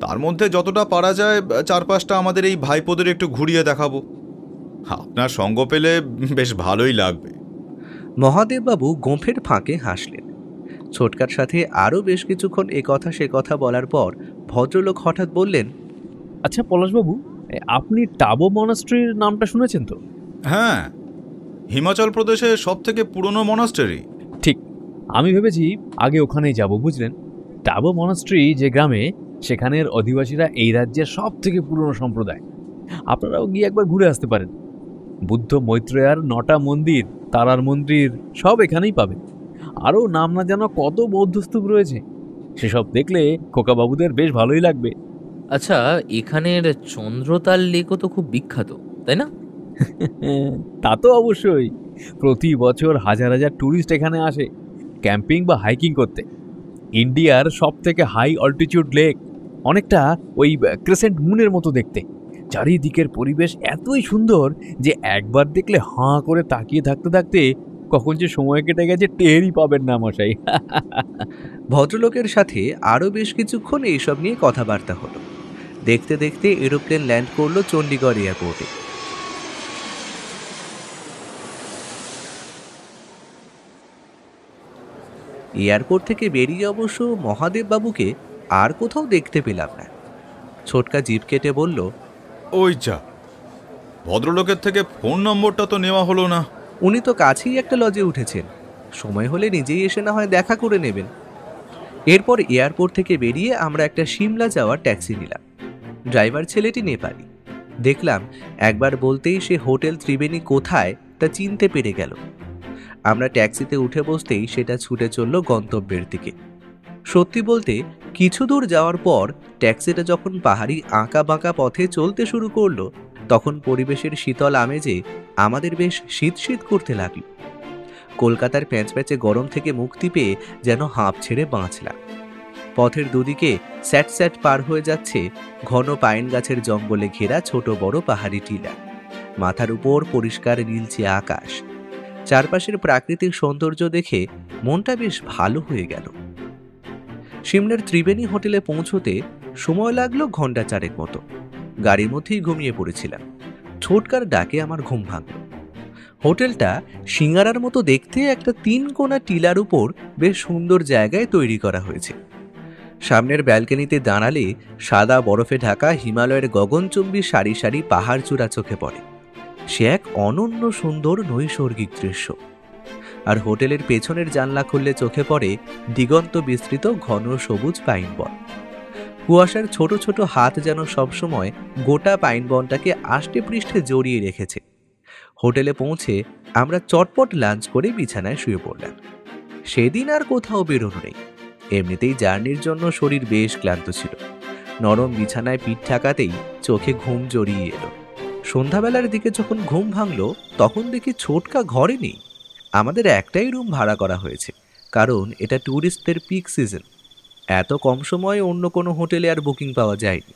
Speaker 4: তার মধ্যে যতটা পারা যায় 4-5টা আমাদের এই ভাইপোদের একটু ঘুরিয়ে দেখাবো। আপনার সঙ্গ পেলে বেশ ভালোই লাগবে।
Speaker 1: মহাদেববাবু গোঁফের ফাঁকে হাসলেন। ছোটকার সাথে আরও বেশ কিছুক্ষণ এ কথা সে কথা বলার পর ভদ্রলোক হঠাৎ বললেন,
Speaker 5: আচ্ছা পলাশবাবু, আপনি টাবো মনাস্ট্রির নামটা শুনেছেন তো?
Speaker 4: হ্যাঁ, হিমাচল প্রদেশের সব থেকে পুরনো মনাস্টারি।
Speaker 5: ঠিক, আমি ভেবেছি আগে ওখানেই যাব, বুঝলেন। টাবো মনাস্ট্রি যে গ্রামে, সেখানের অধিবাসীরা এই রাজ্যের সব থেকে পুরনো সম্প্রদায়। আপনারাও গিয়ে একবার ঘুরে আসতে পারেন। বুদ্ধ মৈত্রেয়ার 9টা মন্দির, তারার মন্দির সব এখানেই পাবেন। আরও নাম না জানা কত বৌদ্ধস্তূপ রয়েছে, সেসব দেখলে খোকাবাবুদের বেশ ভালোই লাগবে।
Speaker 3: আচ্ছা, এখানের চন্দ্রতাল লেকও তো খুব বিখ্যাত, তাই না?
Speaker 5: তা তো অবশ্যই। প্রতি বছর হাজার হাজার ট্যুরিস্ট এখানে আসে ক্যাম্পিং বা হাইকিং করতে। ইন্ডিয়ার সব থেকে হাই অল্টিটিউড লেক, অনেকটা ওই ক্রেসেন্ট মুনের মতো দেখতে। চারিদিকের পরিবেশ এতই সুন্দর যে একবার দেখলে হাঁ করে তাকিয়ে থাকতে থাকতে কখন যে সময় কেটে গেছে টেরই পাবেন না মশাই।
Speaker 1: ভদ্রলোকের সাথে আরও বেশ কিছুক্ষণ এইসব নিয়ে কথাবার্তা হলো। দেখতে দেখতে এরোপ্লেন ল্যান্ড করলো চণ্ডীগড় এয়ারপোর্টে। এয়ারপোর্ট থেকে বেরিয়ে অবশ্য মহাদেব বাবুকে আর কোথাও দেখতে পেলাম না। ছোটকা জিভ কেটে বলল,
Speaker 4: ওই যা, ভদ্রলোকের থেকে ফোন নম্বরটা তো নেওয়া হলো না।
Speaker 1: উনি তো কাছেই একটা লজে উঠেছেন, সময় হলে নিজেই এসে না হয় দেখা করে নেবেন। এরপর এয়ারপোর্ট থেকে বেরিয়ে আমরা একটা সিমলা যাওয়ার ট্যাক্সি নিলাম। ড্রাইভার ছেলেটি নেপালি। দেখলাম একবার বলতেই সে হোটেল ত্রিবেণী কোথায় তা চিনতে পেরে গেল। আমরা ট্যাক্সিতে উঠে বসতেই সেটা ছুটে চলল গন্তব্যের দিকে। সত্যি বলতে কিছু দূর যাওয়ার পর ট্যাক্সিটা যখন পাহাড়ি আঁকা বাঁকা পথে চলতে শুরু করলো, তখন পরিবেশের শীতল আমেজে আমাদের বেশ শীত শীত করতে লাগলো। কলকাতার প্যাঁচপ্যাঁচে গরম থেকে মুক্তি পেয়ে যেন হাঁপ ছেড়ে বাঁচলাম। পথের দুদিকে স্যাট স্যাট পার হয়ে যাচ্ছে ঘন পাইন গাছের জঙ্গলে ঘেরা ছোট বড় পাহাড়ি টিলা। মাথার উপর পরিষ্কার নীলচে আকাশ। চারপাশের প্রাকৃতিক সৌন্দর্য দেখে মনটা বেশ ভালো হয়ে গেল। সিমলার ত্রিবেণী হোটেলে পৌঁছতে সময় লাগলো ঘন্টা 4 মতো। গাড়ির মধ্যেই ঘুমিয়ে পড়েছিলাম। ছোটকার ডাকে আমার ঘুম ভাঙল। হোটেলটা সিঙ্গারার মতো দেখতে একটা 3 কোণা টিলার উপর বেশ সুন্দর জায়গায় তৈরি করা হয়েছে। সামনের ব্যালকনিতে দাঁড়ালে সাদা বরফে ঢাকা হিমালয়ের গগনচুম্বী সারি সারি পাহাড় চূড়া চোখে পড়ে। সে এক অনন্য সুন্দর নৈসর্গিক দৃশ্য। আর হোটেলের পেছনের জানলা খুললে চোখে পড়ে দিগন্ত বিস্তৃত ঘন সবুজ পাইন বন। কুয়াশার ছোট ছোট হাত যেন সবসময় গোটা পাইন বনটাকে আষ্টে পৃষ্ঠে জড়িয়ে রেখেছে। হোটেলে পৌঁছে আমরা চটপট লাঞ্চ করে বিছানায় শুয়ে পড়লাম। সেদিন আর কোথাও বেরোনো নেই। এমনিতেই জার্নির জন্য শরীর বেশ ক্লান্ত ছিল। নরম বিছানায় পিঠ ঠেকাতেই চোখে ঘুম জড়িয়ে এলো। সন্ধ্যাবেলার দিকে যখন ঘুম ভাঙলো, তখন দেখি ছোটকা ঘরে নেই। আমাদের একটাই রুম ভাড়া করা হয়েছে, কারণ এটা ট্যুরিস্টদের পিক সিজন। এত কম সময়ে অন্য কোনো হোটেলে আর বুকিং পাওয়া যায়নি।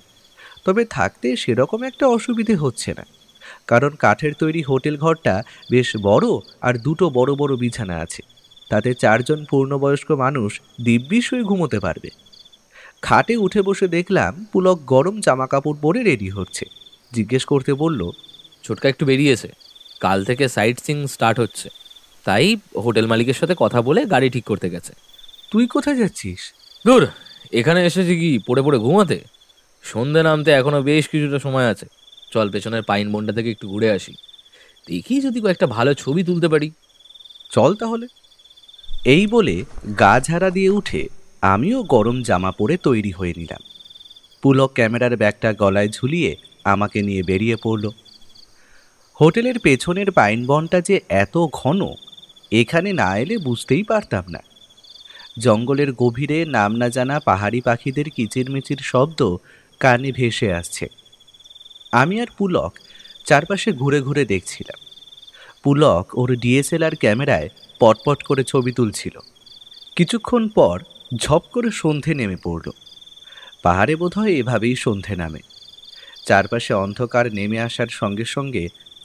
Speaker 1: তবে থাকতে সেরকম একটা অসুবিধে হচ্ছে না, কারণ কাঠের তৈরি হোটেল ঘরটা বেশ বড় আর 2টো বড় বড় বিছানা আছে। তাতে 4 জন পূর্ণবয়স্ক মানুষ দিব্যি শুয়ে ঘুমোতে পারবে। খাটে উঠে বসে দেখলাম পুলক গরম জামা কাপড় পরে রেডি হচ্ছে। জিজ্ঞেস করতে বলল,
Speaker 3: ছোটকা একটু বেরিয়েছে, কাল থেকে সাইট সিং স্টার্ট হচ্ছে, তাই হোটেল মালিকের সাথে কথা বলে গাড়ি ঠিক করতে গেছে।
Speaker 1: তুই কোথায় যাচ্ছিস?
Speaker 3: দূর, এখানে এসেছি কি পড়ে পড়ে ঘুমাতে? সন্ধে নামতে এখনো বেশ কিছুটা সময় আছে। চল পেছনের পাইন বনটা থেকে একটু ঘুরে আসি, দেখি যদি কয়েকটা ভালো ছবি তুলতে পারি।
Speaker 1: চল তাহলে। এই বলে গা ঝাড়া দিয়ে উঠে আমিও গরম জামা পরে তৈরি হয়ে নিলাম। পুলক ক্যামেরার ব্যাগটা গলায় ঝুলিয়ে আমাকে নিয়ে বেরিয়ে পড়ল। হোটেলের পেছনের পাইন বনটা যে এত ঘন, এখানে না এলে বুঝতেই পারতাম না। জঙ্গলের গভীরে নাম না জানা পাহাড়ি পাখিদের কিচিরমিচির শব্দ কানে ভেসে আসছে। আমি আর পুলক চারপাশে ঘুরে ঘুরে দেখছিলাম। পুলক ওর ডিএসএলআর ক্যামেরায় পটপট করে ছবি তুলছিল। কিছুক্ষণ পর ঝপ করে সন্ধে নেমে পড়ল। পাহাড়ে বোধহয় এভাবেই সন্ধে নামে। চারপাশে অন্ধকার নেমে আসার সঙ্গে সঙ্গে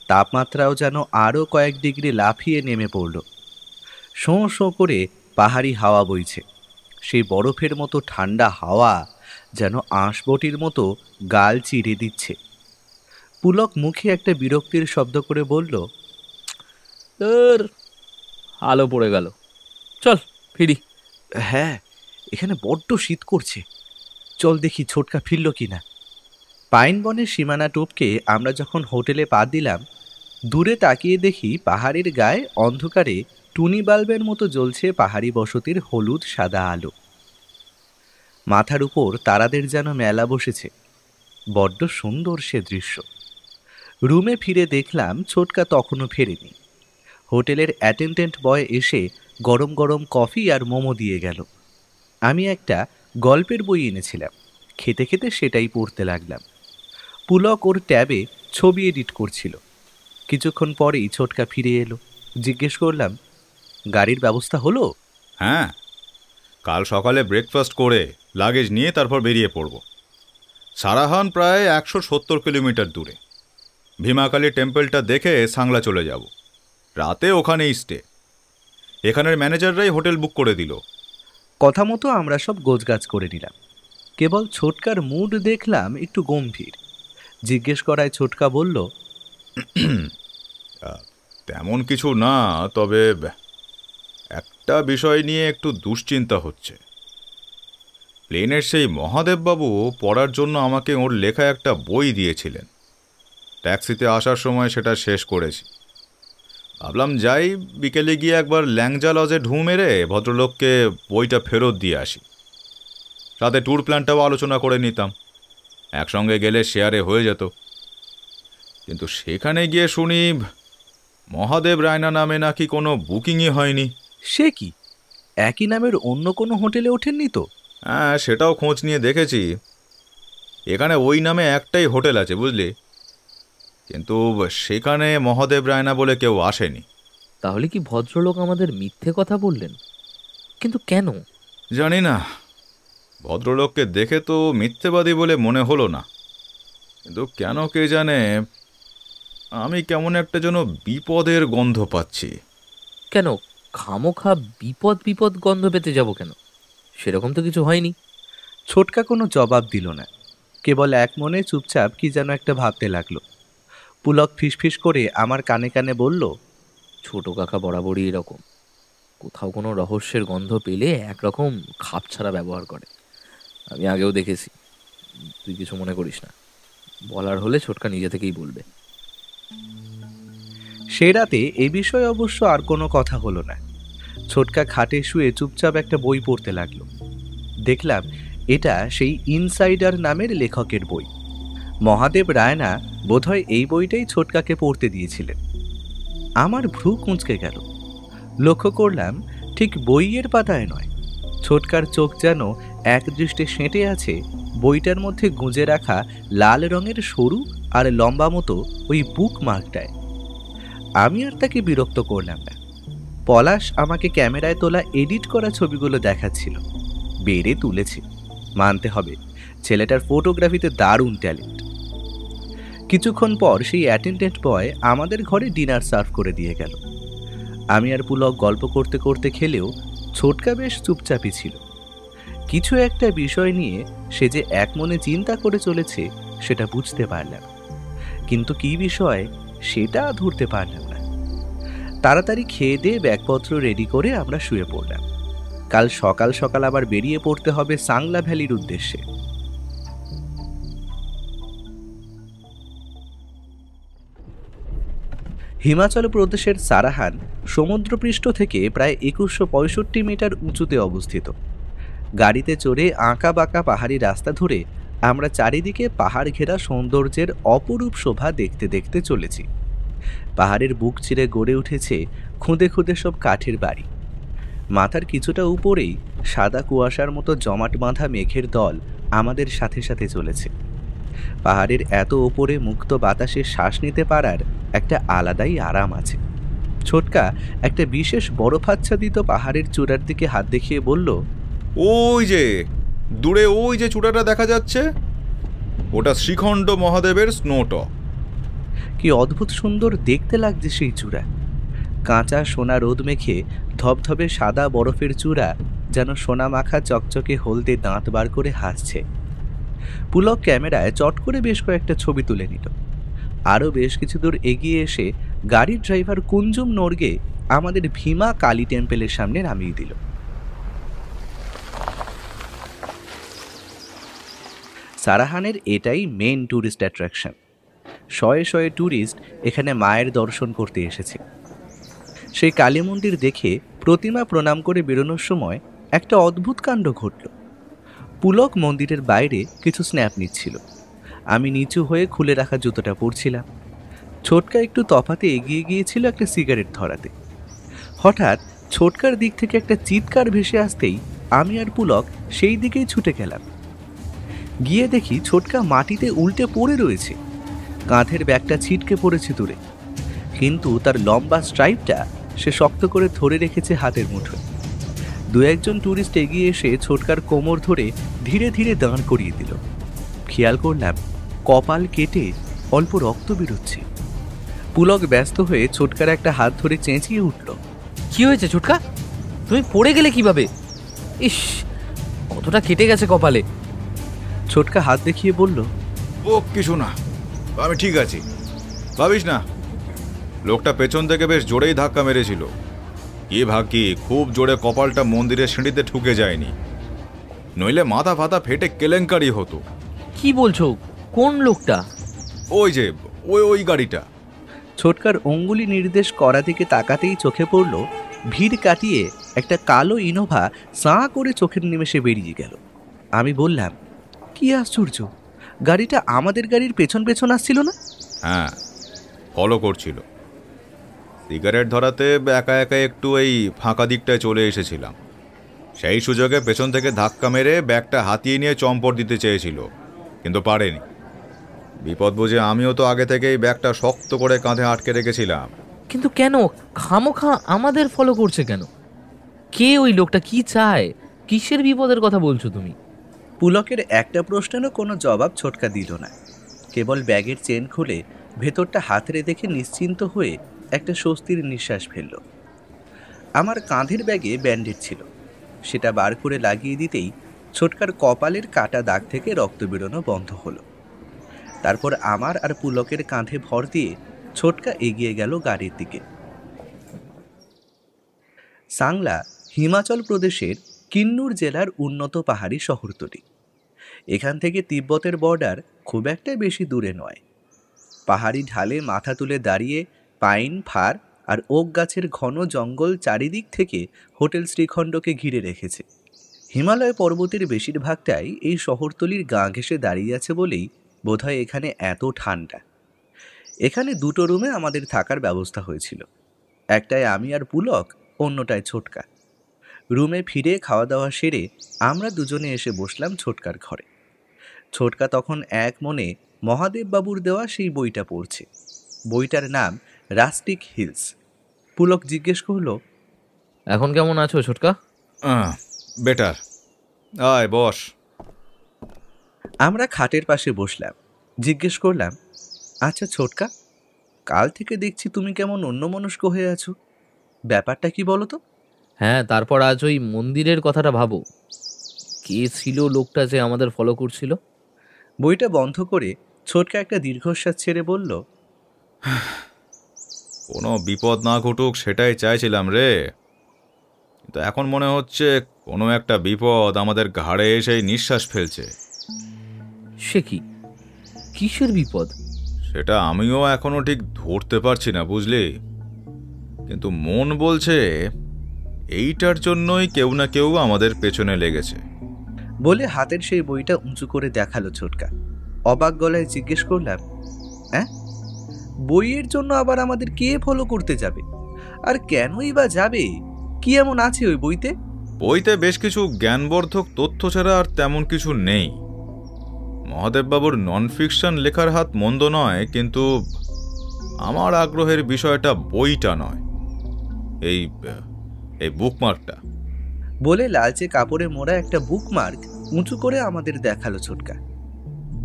Speaker 1: তাপমাত্রাও যেন আরও কয়েক ডিগ্রি লাফিয়ে নেমে পড়ল। শোঁ শোঁ করে পাহাড়ি হাওয়া বইছে। সেই বরফের মতো ঠান্ডা হাওয়া যেন আঁশবটির মতো গাল চিরে দিচ্ছে। পুলক মুখে একটা বিরক্তির শব্দ করে বলল,
Speaker 3: আলো পড়ে গেল, চল ফিরি।
Speaker 1: হ্যাঁ, এখানে বড্ড শীত করছে, চল দেখি ছোটকা ফিরল কিনা। পাইন বনের সীমানা টপকে আমরা যখন হোটেলে পা দিলাম, দূরে তাকিয়ে দেখি পাহাড়ের গায়ে অন্ধকারে টুনি বাল্বের মতো জ্বলছে পাহাড়ি বসতির হলুদ সাদা আলো। মাথার উপর তারাদের যেন মেলা বসেছে। বড্ড সুন্দর সে দৃশ্য। রুমে ফিরে দেখলাম ছোটকা তখনও ফেরেনি। হোটেলের অ্যাটেন্ডেন্ট বয় এসে গরম গরম কফি আর মোমো দিয়ে গেল। আমি একটা গল্পের বই এনেছিলাম, খেতে খেতে সেটাই পড়তে লাগলাম। পুলক ওর ট্যাবে ছবি এডিট করছিল। কিছুক্ষণ পরেই ছোটকা ফিরে এলো। জিজ্ঞেস করলাম, গাড়ির ব্যবস্থা হলো?
Speaker 4: হ্যাঁ, কাল সকালে ব্রেকফাস্ট করে লাগেজ নিয়ে তারপর বেরিয়ে পড়ব। সারাহান প্রায় 170 কিলোমিটার দূরে। ভীমাকালী টেম্পলটা দেখে সাংলা চলে যাব। রাতে ওখানেই স্টে। এখানের ম্যানেজাররাই হোটেল বুক করে দিল।
Speaker 1: কথা মতো আমরা সব গোছগাছ করে নিলাম। কেবল ছোটকার মুড দেখলাম একটু গম্ভীর। জিজ্ঞেস করায় ছোটকা বলল,
Speaker 4: তেমন কিছু না, তবে একটা বিষয় নিয়ে একটু দুশ্চিন্তা হচ্ছে। প্লেনের সেই মহাদেববাবু পড়ার জন্য আমাকে ওর লেখা একটা বই দিয়েছিলেন। ট্যাক্সিতে আসার সময় সেটা শেষ করেছি। ভাবলাম যাই, বিকেলে গিয়ে একবার ল্যাংজা লজে ঢু মেরে ভদ্রলোককে বইটা ফেরত দিয়ে আসি। সাথে ট্যুর প্ল্যানটাও আলোচনা করে নিতাম, একসঙ্গে গেলে শেয়ারে হয়ে যেত। কিন্তু সেখানে গিয়ে শুনি মহাদেব রায়না নামে নাকি কোনো বুকিংই হয়নি।
Speaker 1: সে কি, একই নামের অন্য কোনো হোটেলে ওঠেননি তো?
Speaker 4: হ্যাঁ, সেটাও খোঁজ নিয়ে দেখেছি। এখানে ওই নামে একটাই হোটেল আছে, বুঝলি, কিন্তু সেখানে মহাদেব রায়না বলে কেউ আসেনি।
Speaker 3: তাহলে কি ভদ্রলোক আমাদের মিথ্যে কথা বললেন? কিন্তু কেন?
Speaker 4: জানি না, ভদ্রলোককে দেখে তো মিথ্যেবাদী বলে মনে হলো না, কিন্তু কেন কে জানে আমি কেমন একটা যেন বিপদের গন্ধ পাচ্ছি।
Speaker 3: কেন খামোখা বিপদ বিপদ গন্ধ পেতে যাব কেন? সেরকম তো কিছু হয়নি।
Speaker 1: ছোটকা কোনো জবাব দিল না, কেবল এক মনে চুপচাপ কি যেন একটা ভাবতে লাগলো। পুলক ফিসফিস করে আমার কানে কানে বলল,
Speaker 3: ছোট কাকা বরাবরই এরকম, কোথাও কোনো রহস্যের গন্ধ পেলে একরকম খাপ ছাড়া ব্যবহার করে। আমি আগেও দেখেছি। তুই কিছু মনে করিস না, বলার হলে ছোটকা নিজে থেকেই বলবে।
Speaker 1: সে রাতে এ বিষয়ে অবশ্য আর কোনো কথা হলো না। ছোটকা খাটে শুয়ে চুপচাপ একটা বই পড়তে লাগলো। দেখলাম এটা সেই ইনসাইডার নামের লেখকের বই। মহাদেব রায়না বোধহয় এই বইটাই ছোটকাকে পড়তে দিয়েছিলেন। আমার ভ্রু কুঁচকে গেল। লক্ষ্য করলাম ঠিক বইয়ের পাতায় নয়, ছোটকার চোখ যেন একদৃষ্টে সেঁটে আছে বইটার মধ্যে গুঁজে রাখা লাল রঙের সরু আর লম্বা মতো ওই বুক মার্কটায়। আমি আর তাকে বিরক্ত করলাম না। পলাশ আমাকে ক্যামেরায় তোলা এডিট করা ছবিগুলো দেখাচ্ছিল। বেড়ে তুলেছে, মানতে হবে, ছেলেটার ফটোগ্রাফিতে দারুণ ট্যালেন্ট। কিছুক্ষণ পর সেই অ্যাটেন্ডেন্ট বয় আমাদের ঘরে ডিনার সার্ভ করে দিয়ে গেল। আমি আর পুলক গল্প করতে করতে খেলেও ছোটকা বেশ চুপচাপই ছিল। কিছু একটা বিষয় নিয়ে সে যে এক মনে চিন্তা করে চলেছে সেটা বুঝতে পারলাম, কিন্তু কি বিষয় সেটা ধরতে পারলাম না। তাড়াতাড়ি খেয়ে দিয়ে ব্যাগপত্র রেডি করে আমরা শুয়ে পড়লাম। কাল সকাল সকাল আবার বেরিয়ে পড়তে হবে সাংলা ভ্যালির উদ্দেশ্যে। হিমাচল প্রদেশের সারাহান সমুদ্রপৃষ্ঠ থেকে প্রায় 2165 মিটার উঁচুতে অবস্থিত। গাড়িতে চড়ে আঁকা বাঁকা পাহাড়ি রাস্তা ধরে আমরা চারিদিকে পাহাড় ঘেরা সৌন্দর্যের অপরূপ শোভা দেখতে দেখতে চলেছি। পাহাড়ের বুক চিরে গড়ে উঠেছে খুদে খুদে সব কাঠের বাড়ি। মাথার কিছুটা উপরেই সাদা কুয়াশার মতো জমাট বাঁধা মেঘের দল আমাদের সাথে সাথে চলেছে। পাহাড়ের এত ওপরে মুক্ত বাতাসে শ্বাস নিতে পারার একটা আলাদাই আরাম আছে। ছোটকা একটা বিশেষ বরফাচ্ছাদিত পাহাড়ের চূড়ার দিকে হাত দেখিয়ে বলল,
Speaker 4: ওই যে দূরে ওই যে চূড়াটা দেখা যাচ্ছে, ওটা শ্রীখণ্ড মহাদেবের স্নোটপ।
Speaker 1: কি অদ্ভুত সুন্দর দেখতে লাগছে সেই চূড়া। কাঁচা সোনা রোদ মেখে ধবধবে সাদা বরফের চূড়া যেন সোনা মাখা চকচকে হলদে দাঁত বার করে হাসছে। পুলক ক্যামেরায় চট করে বেশ কয়েকটা ছবি তুলে নিল। আরও বেশ কিছু দূর এগিয়ে এসে গাড়ির ড্রাইভার কুঞ্জুম নর্গে আমাদের ভীমা কালী টেম্পলের সামনে নামিয়ে দিল। সারাহানের এটাই মেন ট্যুরিস্ট অ্যাট্রাকশন। শয়ে শয়ে ট্যুরিস্ট এখানে মায়ের দর্শন করতে এসেছে। সেই কালী মন্দির দেখে প্রতিমা প্রণাম করে বেরোনোর সময় একটা অদ্ভুত কাণ্ড ঘটল। পুলক মন্দিরের বাইরে কিছু স্ন্যাপ নিচ্ছিল। আমি নিচু হয়ে খুলে রাখা জুতোটা পরছিলাম। ছোটকা একটু তফাতে এগিয়ে গিয়েছিল একটা সিগারেট ধরাতে। হঠাৎ ছোটকার দিক থেকে একটা চিৎকার ভেসে আসতেই আমি আর পুলক সেই দিকেই ছুটে গেলাম। গিয়ে দেখি ছোটকা মাটিতে উল্টে পড়ে রয়েছে। কাঁধের ব্যাগটা ছিটকে পড়েছে দূরে, কিন্তু তার লম্বা স্ট্রাইপটা সে শক্ত করে ধরে রেখেছে হাতের মুঠোয়। দু একজন ট্যুরিস্ট এগিয়ে এসে ছোটকার কোমর ধরে ধীরে ধীরে দাঁড় করিয়ে দিল। খেয়াল করলাম কপাল কেটে অল্প রক্ত বেরোচ্ছে। পুলক ব্যস্ত হয়ে ছোটকার একটা হাত ধরে চেঁচিয়ে উঠল,
Speaker 3: কি হয়েছে ছোটকা? তুমি পড়ে গেলে কিভাবে? ইস, কতটা কেটে গেছে কপালে।
Speaker 1: ছোটকা হাত দেখিয়ে বলল,
Speaker 4: ও কিছু না, আমি ঠিক আছি, ভাবিস না। লোকটা পেছন থেকে বেশ জোরেই ধাক্কা মেরেছিল। কি ভাগ্যি খুব জোরে কপালটা মন্দিরের সিঁড়িতে ঠুকে যায়নি, নইলে মাথা ফাতা ফেটে কেলেঙ্কারি হতো।
Speaker 3: কি বলছো? কোন লোকটা?
Speaker 4: ওই যে ওই গাড়িটা।
Speaker 1: ছোটকার অঙ্গুলি নির্দেশ করা দিকে তাকাতেই চোখে পড়ল ভিড় কাটিয়ে একটা কালো ইনোভা সাঁ করে চোখের নিমেষে বেরিয়ে গেল। আমি বললাম, কি আশ্চর্য, গাড়িটা আমাদের গাড়ির পেছন পেছন আসছিল না?
Speaker 4: হ্যাঁ, ফলো করছিল। সিগারেট ধরাতে একা একা একটু এই ফাঁকা দিকটায় চলে এসেছিলাম। সেই সুযোগে পেছন থেকে ধাক্কা মেরে ব্যাগটা হাতিয়ে নিয়ে চম্পট দিতে চেয়েছিল, কিন্তু পারেনি। বিপদ বুঝে আমিও তো আগে থেকেই ব্যাগটা শক্ত করে কাঁধে আটকে রেখেছিলাম।
Speaker 3: কিন্তু কেন খামোখা আমাদের ফলো করছে কেন? কে ওই লোকটা? কি চায়? কিসের বিপদের কথা বলছো তুমি?
Speaker 1: পুলকের একটা প্রশ্নেরও কোনো জবাব ছোটকা দিল না। কেবল ব্যাগের চেন খুলে ভেতরটা হাতড়ে দেখে নিশ্চিন্ত হয়ে একটা স্বস্তির নিঃশ্বাস ফেলল। আমার কাঁধের ব্যাগে ব্যান্ডেজ ছিল, সেটা বার করে লাগিয়ে দিতেই ছোটকার কপালের কাটা দাগ থেকে রক্ত বেরোনো বন্ধ হলো। তারপর আমার আর পুলকের কাঁধে ভর দিয়ে ছোটকা এগিয়ে গেল গাড়ির দিকে। সাংলা হিমাচল প্রদেশের কিন্নুর জেলার উন্নত পাহাড়ি শহরতলি। এখান থেকে তিব্বতের বর্ডার খুব একটা বেশি দূরে নয়। পাহাড়ি ঢালে মাথা তুলে দাঁড়িয়ে পাইন, ফার আর ওক গাছের ঘন জঙ্গল চারিদিক থেকে হোটেল শ্রীখণ্ডকে ঘিরে রেখেছে। হিমালয় পর্বতের বেশিরভাগটাই এই শহরতলির গা ঘেঁষে দাঁড়িয়ে আছে বলেই বোধহয় এখানে এত ঠান্ডা। এখানে দুটো রুমে আমাদের থাকার ব্যবস্থা হয়েছিল, একটায় আমি আর পুলক, অন্যটায় ছোটকা। রুমে ফিরে খাওয়া দাওয়া সেরে আমরা দুজনে এসে বসলাম ছোটকার ঘরে। ছোটকা তখন এক মনে মহাদেব বাবুর দেওয়া সেই বইটা পড়ছে। বইটার নাম রাস্টিক হিলস। পুলক জিজ্ঞেস করলো,
Speaker 3: এখন কেমন আছো ছোটকা?
Speaker 4: বেটার, আয় বস।
Speaker 1: আমরা খাটের পাশে বসলাম। জিজ্ঞেস করলাম, আচ্ছা ছোটকা, কাল থেকে দেখছি তুমি কেমন অন্যমনস্ক হয়ে আছো, ব্যাপারটা কি বলো তো?
Speaker 3: হ্যাঁ, তারপর আজ ওই মন্দিরের কথাটা ভাবো। কে ছিল লোকটা যে আমাদের ফলো করছিল?
Speaker 1: বইটা বন্ধ করে ছোটকা একটা দীর্ঘশ্বাস ছেড়ে বলল,
Speaker 4: কোনো বিপদ না ঘটুক সেটাই চাইছিলাম রে, কিন্তু এখন মনে হচ্ছে কোনো একটা বিপদ আমাদের ঘাড়ে এসেই নিঃশ্বাস ফেলছে।
Speaker 3: সে কি? কিসের বিপদ?
Speaker 4: সেটা আমিও এখনো ঠিক ধরতে পারছি না, বুঝলি, কিন্তু মন বলছে এইটার জন্যই কেউ না কেউ আমাদের পেছনে লেগেছে।
Speaker 1: বলে হাতের সেই বইটা উঁচু করে দেখালো ছোটকা। অবাক গলায় জিজ্ঞেস করলাম, হ্যাঁ, বইয়ের জন্য আবার আমাদের কে ফলো করতে যাবে? আর কেনই বা যাবে? কি এমন আছে ওই বইতে?
Speaker 4: বইতে বেশ কিছু জ্ঞানবর্ধক তথ্য ছাড়া আর তেমন কিছু নেই। মহাদেববাবুর নন ফিকশন লেখার হাত মন্দ নয়, কিন্তু আমার আগ্রহের বিষয়টা বইটা নয়, এই বুকমার্কটা।
Speaker 1: বলে লালচে কাপড়ে মোড়া একটা বুকমার্ক উঁচু করে আমাদের দেখালো ছোটকা।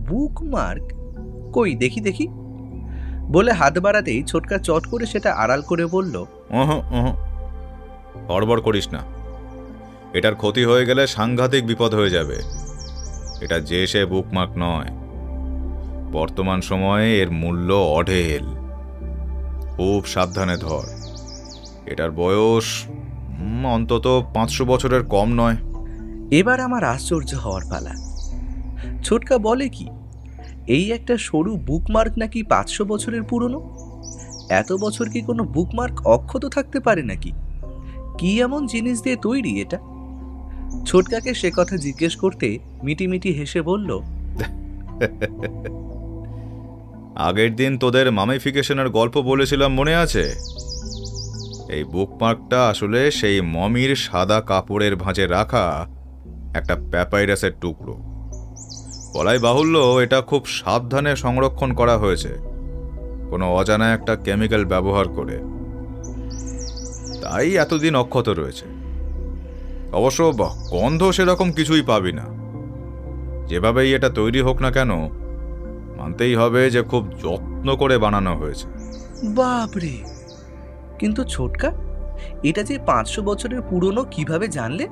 Speaker 1: বুকমার্ক? কই দেখি দেখি। বলে হাত বাড়াতেই ছোটকা চট করে সেটা আড়াল করে বলল,
Speaker 4: হড়বড় করিস না, এটার ক্ষতি হয়ে গেলে সাংঘাতিক বিপদ হয়ে যাবে। এটা যে সে বুকমার্ক নয়, বর্তমান সময়ে এর মূল্য অঢেল। খুব সাবধানে ধর, এটার বয়স অন্তত 500 বছরের কম নয়।
Speaker 1: এবার আমার আশ্চর্য হওয়ার পালা। ছোটকা বলে কি, এই একটা সরু বুকমার্ক নাকি 500 বছরের পুরনো? এত বছর কি কোনো বুকমার্ক অক্ষত থাকতে পারে নাকি? কি এমন জিনিস দিয়ে তৈরি এটা? ছোটকাকে সে কথা জিজ্ঞেস করতে মিটিমিটি হেসে বলল,
Speaker 4: আগের দিন তোদের মামিফিকেশনের গল্প বলেছিলাম, মনে আছে? এই বুকমার্কটা আসলে সেই মমির সাদা কাপড়ের ভাঁজে রাখা একটা প্যাপাইরাসের টুকরো। বলাই বাহুল্য, এটা খুব সাবধানে সংরক্ষণ করা হয়েছে কোনো অজানা একটা কেমিক্যাল ব্যবহার করে, তাই এতদিন অক্ষত রয়েছে। অবশ্য গন্ধ সেরকম কিছুই পাবি না। যেভাবেই এটা তৈরি হোক না কেন, মানতেই হবে যে খুব যত্ন করে বানানো হয়েছে।
Speaker 1: বাপরে! কিন্তু ছোটকা, এটা যে 500 বছরের পুরনো কিভাবে জানলে?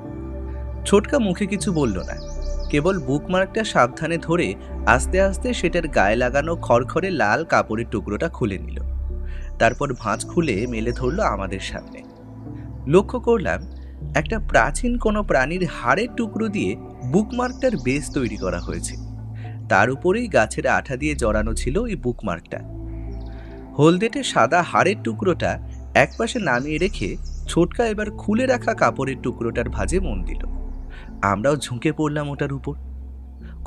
Speaker 1: ছোটকা মুখে কিছু বলল না, কেবল বুকমার্কটা সাবধানে ধরে আস্তে আস্তে সেটার গায়ে লাগানো খড়খড়ে লাল কাপড়ের টুকরোটা খুলে নিল। তারপর ভাঁজ খুলে মেলে ধরলো আমাদের সামনে। লক্ষ্য করলাম একটা প্রাচীন কোনো প্রাণীর হাড়ের টুকরো দিয়ে বুকমার্কটার বেস তৈরি করা হয়েছে। তার উপরেই গাছের আঠা দিয়ে জড়ানো ছিল এই বুকমার্কটা। হলদেটে সাদা হাড়ের টুকরোটা একপাশে নামিয়ে রেখে ছোটকা এবার খুলে রাখা কাপড়ের টুকরোটার ভাঁজে মন দিল। আমরাও ঝুঁকে পড়লাম ওটার উপর।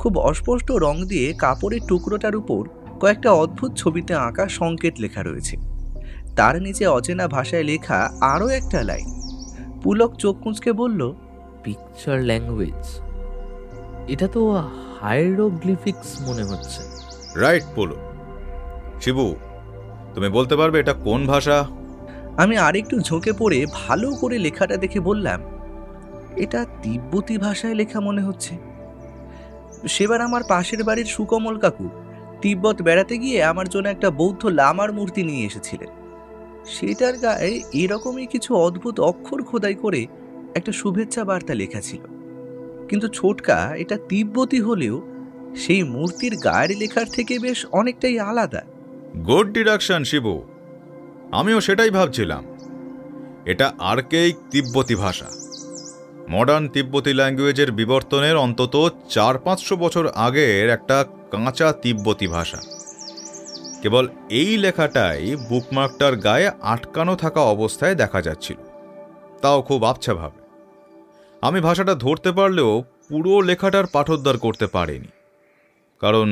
Speaker 1: খুব অস্পষ্ট রং দিয়ে কাপড়ের টুকরোটার উপর কয়েকটা অদ্ভুত ছবিতে আঁকা সংকেত লেখা রয়েছে। তার নিচে অচেনা ভাষায় লেখা আরও একটা লাইন। পুলক চোখ মুচকে বলল,
Speaker 3: পিকচার ল্যাঙ্গুয়েজ? এটা তো হাইরোগ্লিফিক্স মনে হচ্ছে।
Speaker 4: রাইট পুলক। শিবু, তুমি বলতে পারবে এটা কোন ভাষা?
Speaker 1: আমি আরেকটু ঝুঁকে পড়ে ভালো করে লেখাটা দেখে বললাম, এটা তিব্বতী ভাষায় লেখা মনে হচ্ছে। সেবার আমার পাশের বাড়ির সুকমল কাকু তিব্বত বেড়াতে গিয়ে আমার জন্য একটা বৌদ্ধ লামার মূর্তি নিয়ে এসেছিলেন। সেটার গায়ে এরকমই কিছু অদ্ভুত অক্ষর খোদাই করে একটা শুভেচ্ছা বার্তা লেখা ছিল। কিন্তু ছোটকা, এটা তিব্বতী হলেও সেই মূর্তির গায়ের লেখার থেকে বেশ অনেকটাই আলাদা।
Speaker 4: গুড ডিডাকশন শিবু, আমিও সেটাই ভাবছিলাম। এটা আর্কেইক তিব্বতী ভাষা। মডার্ন তিব্বতী ল্যাঙ্গুয়েজের বিবর্তনের অন্তত 400-500 বছর আগের একটা কাঁচা তিব্বতী ভাষা। কেবল এই লেখাটাই বুকমার্কটার গায়ে আটকানো থাকা অবস্থায় দেখা যাচ্ছিল, তাও খুব আবছাভাবে। আমি ভাষাটা ধরতে পারলেও পুরো লেখাটার পাঠোদ্ধার করতে পারিনি, কারণ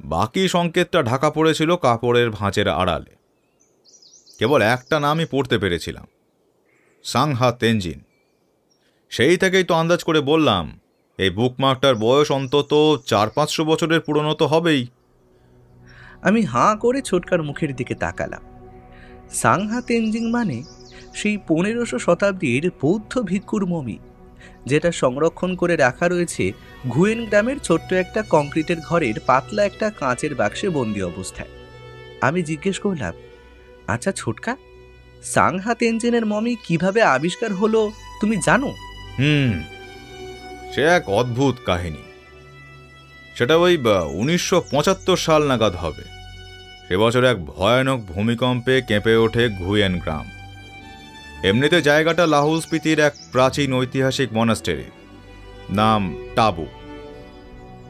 Speaker 4: বাকি সংকেতটা ঢাকা পড়েছিল কাপড়ের ভাঁজের আড়ালে। কেবল একটা নামই পড়তে পেরেছিলাম, সাংহা তেনজিন। সেই থেকেই তো আন্দাজ করে বললাম এই বুকমার্কটার বয়স অন্তত 400-500 বছরের পুরনো তো হবেই।
Speaker 1: আমি হাঁ করে ছোটকার মুখের দিকে তাকালাম। সাংহা তেনজিং মানে সেই 1500 শতাব্দীর বৌদ্ধ ভিক্ষুর মমি, যেটা সংরক্ষণ করে রাখা রয়েছে ঘুয়েন গ্রামের ছোট্ট একটা কংক্রিটের ঘরের পাতলা একটা কাঁচের বাক্সে বন্দি অবস্থায়। আমি জিজ্ঞেস করলাম, আচ্ছা ছোটকা, সাংহা তেনজিনের মমি কিভাবে আবিষ্কার হলো তুমি জানো?
Speaker 4: সে এক অদ্ভুত কাহিনী। সেটা ওই 1975 সাল নাগাদ হবে। সে বছর এক ভয়ানক ভূমিকম্পে কেঁপে ওঠে ঘুয়েন গ্রাম। এমনিতে জায়গাটা লাহুল স্পিতির এক প্রাচীন ঐতিহাসিক মনাস্টেরি, নাম টাবু।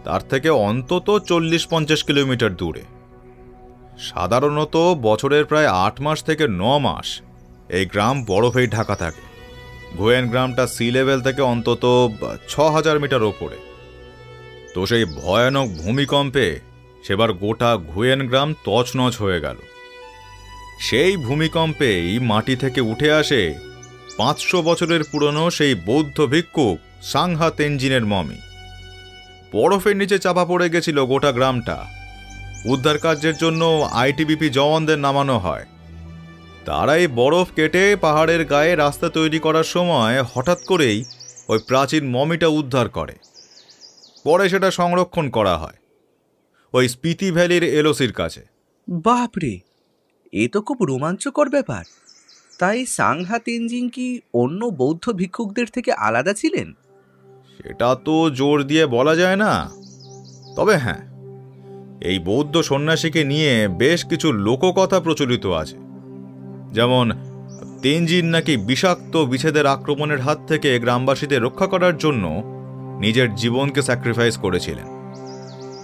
Speaker 4: তার থেকে অন্তত 40-50 কিলোমিটার দূরে। সাধারণত বছরের প্রায় 8 মাস থেকে 9 মাস এই গ্রাম বরফেই ঢাকা থাকে। ঘুয়েন গ্রামটা সি লেভেল থেকে অন্তত 6000 মিটার ওপরে। তো সেই ভয়ানক ভূমিকম্পে সেবার গোটা ঘুয়েন গ্রাম তছনছ হয়ে গেল। সেই ভূমিকম্পেই মাটি থেকে উঠে আসে 500 বছরের পুরনো সেই বৌদ্ধ ভিক্ষুক সাংহা তেনজিনের মমি। বরফের নিচে চাপা পড়ে গেছিল গোটা গ্রামটা। উদ্ধার কার্যের জন্য আইটিবিপি জওয়ানদের নামানো হয়। তারাই বরফ কেটে পাহাড়ের গায়ে রাস্তা তৈরি করার সময় হঠাৎ করেই ওই প্রাচীন মমিটা উদ্ধার করে। পরে সেটা সংরক্ষণ করা হয় ওই স্পিতি ভ্যালির এলওসির কাছে।
Speaker 1: বাপরে, এ তো খুব রোমাঞ্চকর ব্যাপার। তাই সাংহা তেনজিং কি অন্য বৌদ্ধ ভিক্ষুকদের থেকে আলাদা ছিলেন?
Speaker 4: সেটা তো জোর দিয়ে বলা যায় না, তবে হ্যাঁ, এই বৌদ্ধ সন্ন্যাসীকে নিয়ে বেশ কিছু লোককথা প্রচলিত আছে। যেমন তেনজিন নাকি বিষাক্ত বিছেদের আক্রমণের হাত থেকে গ্রামবাসীদের রক্ষা করার জন্য নিজের জীবনকে স্যাক্রিফাইস করেছিলেন।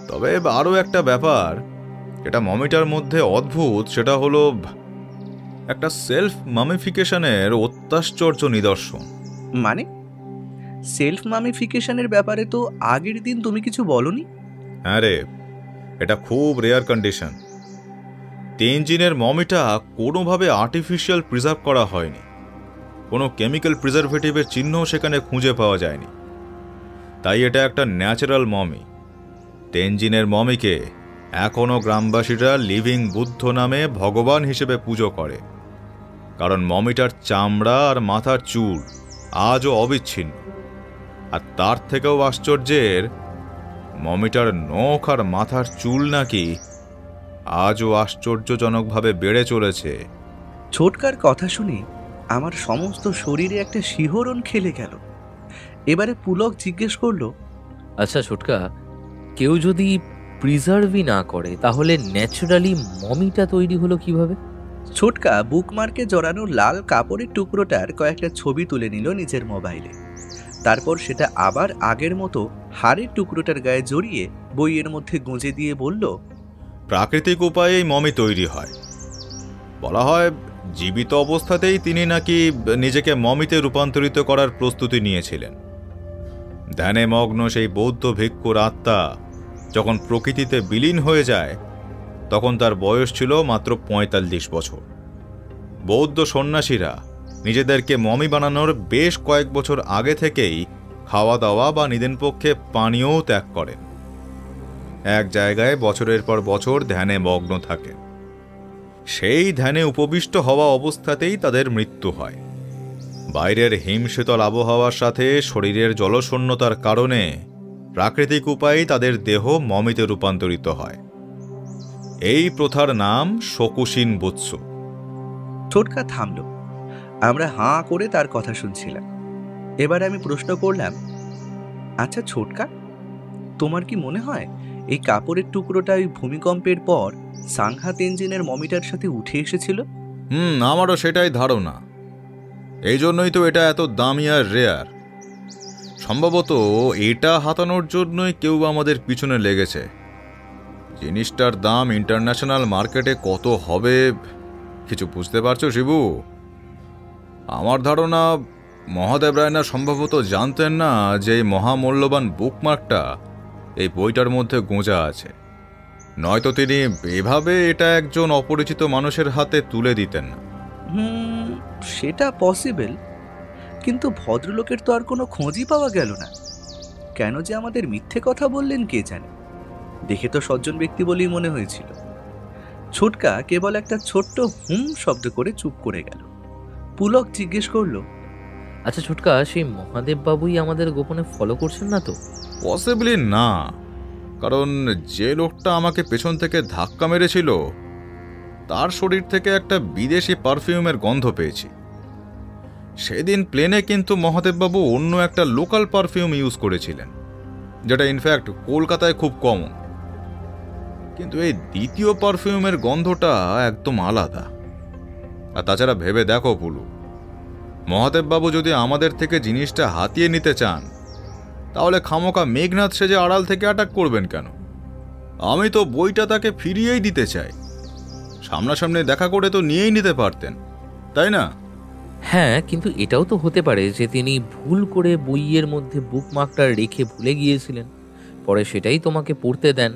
Speaker 4: তবে আরও একটা ব্যাপার যেটা মমিটার মধ্যে অদ্ভুত, সেটা হলো একটা সেলফ মামিফিকেশনের অত্যাশ্চর্য নিদর্শন।
Speaker 1: মানে সেলফ মামিফিকেশনের ব্যাপারে তো আগের দিন তুমি কিছু বলনি।
Speaker 4: হ্যাঁ রে, এটা খুব রেয়ার কন্ডিশন। তেনজিনের মমিটা কোনোভাবে আর্টিফিশিয়াল প্রিজার্ভ করা হয়নি, কোনো কেমিক্যাল প্রিজারভেটিভের চিহ্নও সেখানে খুঁজে পাওয়া যায়নি। তাই এটা একটা ন্যাচারাল মমি। তেনজিনের মমিকে এখনও গ্রামবাসীরা লিভিং বুদ্ধ নামে ভগবান হিসেবে পুজো করে, কারণ মমিটার চামড়া আর মাথার চুল আজও অবিচ্ছিন্ন। আর তার থেকেও আশ্চর্যের, মমিটার নখ আর মাথার চুল নাকি আজও আশ্চর্যজনকভাবে বেড়ে চলেছে।
Speaker 1: ছোটকার কথা শুনে আমার সমস্ত শরীরে একটা শিহরণ খেলে গেল। এবারে পুলক জিজ্ঞেস করলো,
Speaker 3: আচ্ছা ছোটকা, কেউ যদি প্রিজার্ভই না করে তাহলে ন্যাচারালি মমিটা তৈরি হলো কিভাবে?
Speaker 1: ছোটকা বুকমার্কে জড়ানো লাল কাপড়ের টুকরোটার কয়েকটা ছবি তুলে নিল নিজের মোবাইলে। তারপর সেটা আবার আগের মতো হাড়ের টুকরোটার গায়ে জড়িয়ে বইয়ের মধ্যে গুঁজে দিয়ে বলল,
Speaker 4: প্রাকৃতিক উপায়েই মমি তৈরি হয়। বলা হয় জীবিত অবস্থাতেই তিনি নাকি নিজেকে মমিতে রূপান্তরিত করার প্রস্তুতি নিয়েছিলেন। ধ্যানে মগ্ন সেই বৌদ্ধ ভিক্ষুর আত্মা যখন প্রকৃতিতে বিলীন হয়ে যায়, তখন তার বয়স ছিল মাত্র ৪৫ বছর। বৌদ্ধ সন্ন্যাসীরা নিজেদেরকে মমি বানানোর বেশ কয়েক বছর আগে থেকেই খাওয়া দাওয়া বা নিদেনপক্ষে পানীয়ও ত্যাগ করেন। এক জায়গায় বছরের পর বছর ধ্যানে মগ্ন থাকে। সেই ধ্যানে উপবিষ্ট হওয়া অবস্থাতেই তাদের মৃত্যু হয়। বাইরের হিমশীতল আবহাওয়ার সাথে শরীরের জলশূন্যতার কারণে প্রাকৃতিক উপায়ে তাদের দেহ মমিতে রূপান্তরিত হয়। এই প্রথার নাম শোকুশিন বুৎসু।
Speaker 1: ছোটকা থামল। আমরা হাঁ করে তার কথা শুনছিলাম। এবার আমি প্রশ্ন করলাম, আচ্ছা ছোটকা, তোমার কি মনে হয় এই কাপড়ের টুকরোটা ওই ভূমিকম্পের পর সাংহা তেনজিনের মমিটার সাথে উঠে এসেছিল?
Speaker 4: আমারও সেটাই ধারণা। এই জন্যই তো এটা এত দামি আর রেয়ার। সম্ভবত এটা হাতানোর জন্যই কেউ আমাদের পিছনে লেগেছে। জিনিসটার দাম ইন্টারন্যাশনাল মার্কেটে কত হবে কিছু বুঝতে পারছো শিবু? আমার ধারণা মহাদেব রায়না সম্ভবত জানতেন না যে এই মহামূল্যবান বুকমার্কটা এই বইটার মধ্যে গোঁজা আছে। নয়তো তিনি এভাবে এটা একজন অপরিচিত মানুষের হাতে তুলে দিতেন না।
Speaker 1: সেটা পসিবল, কিন্তু ভদ্রলোকের তো আর কোনো খোঁজই পাওয়া গেল না। কেন যে আমাদের মিথ্যে কথা বললেন কে জানে। দেখে তো সজ্জন ব্যক্তি বলেই মনে হয়েছিল। ছোটকা কেবল একটা ছোট্ট শব্দ করে চুপ করে গেল। পুলক জিজ্ঞেস করলো,
Speaker 3: আচ্ছা ছোটকা, সেই মহাদেব বাবুই আমাদের গোপনে ফলো করছেন না তো?
Speaker 4: পসিবলি না, কারণ যে লোকটা আমাকে পেছন থেকে ধাক্কা মেরেছিল তার শরীর থেকে একটা বিদেশি পারফিউমের গন্ধ পেয়েছি। সেদিন প্লেনে কিন্তু মহাদেববাবু অন্য একটা লোকাল পারফিউম ইউজ করেছিলেন, যেটা ইনফ্যাক্ট কলকাতায় খুব কমন। কিন্তু এই দ্বিতীয় পারফিউমের গন্ধটা একদম আলাদা। আর তাছাড়া ভেবে দেখো পুলু, মহাদেববাবু যদি আমাদের থেকে জিনিসটা হাতিয়ে নিতে চান, তাহলে খামোকা মেঘনাথ সেজে আড়াল থেকে অ্যাটাক করবেন কেন? আমি তো বইটা তাকে ফিরিয়েই দিতে চাই। সামনাসামনি দেখা করে তো নিয়েই নিতে পারতেন, তাই না?
Speaker 3: হ্যাঁ, কিন্তু এটাও তো হতে পারে যে তিনি ভুল করে বইয়ের মধ্যে বুকমার্কটা রেখে ভুলে গিয়েছিলেন, পরে সেটাই তোমাকে পড়তে দেন।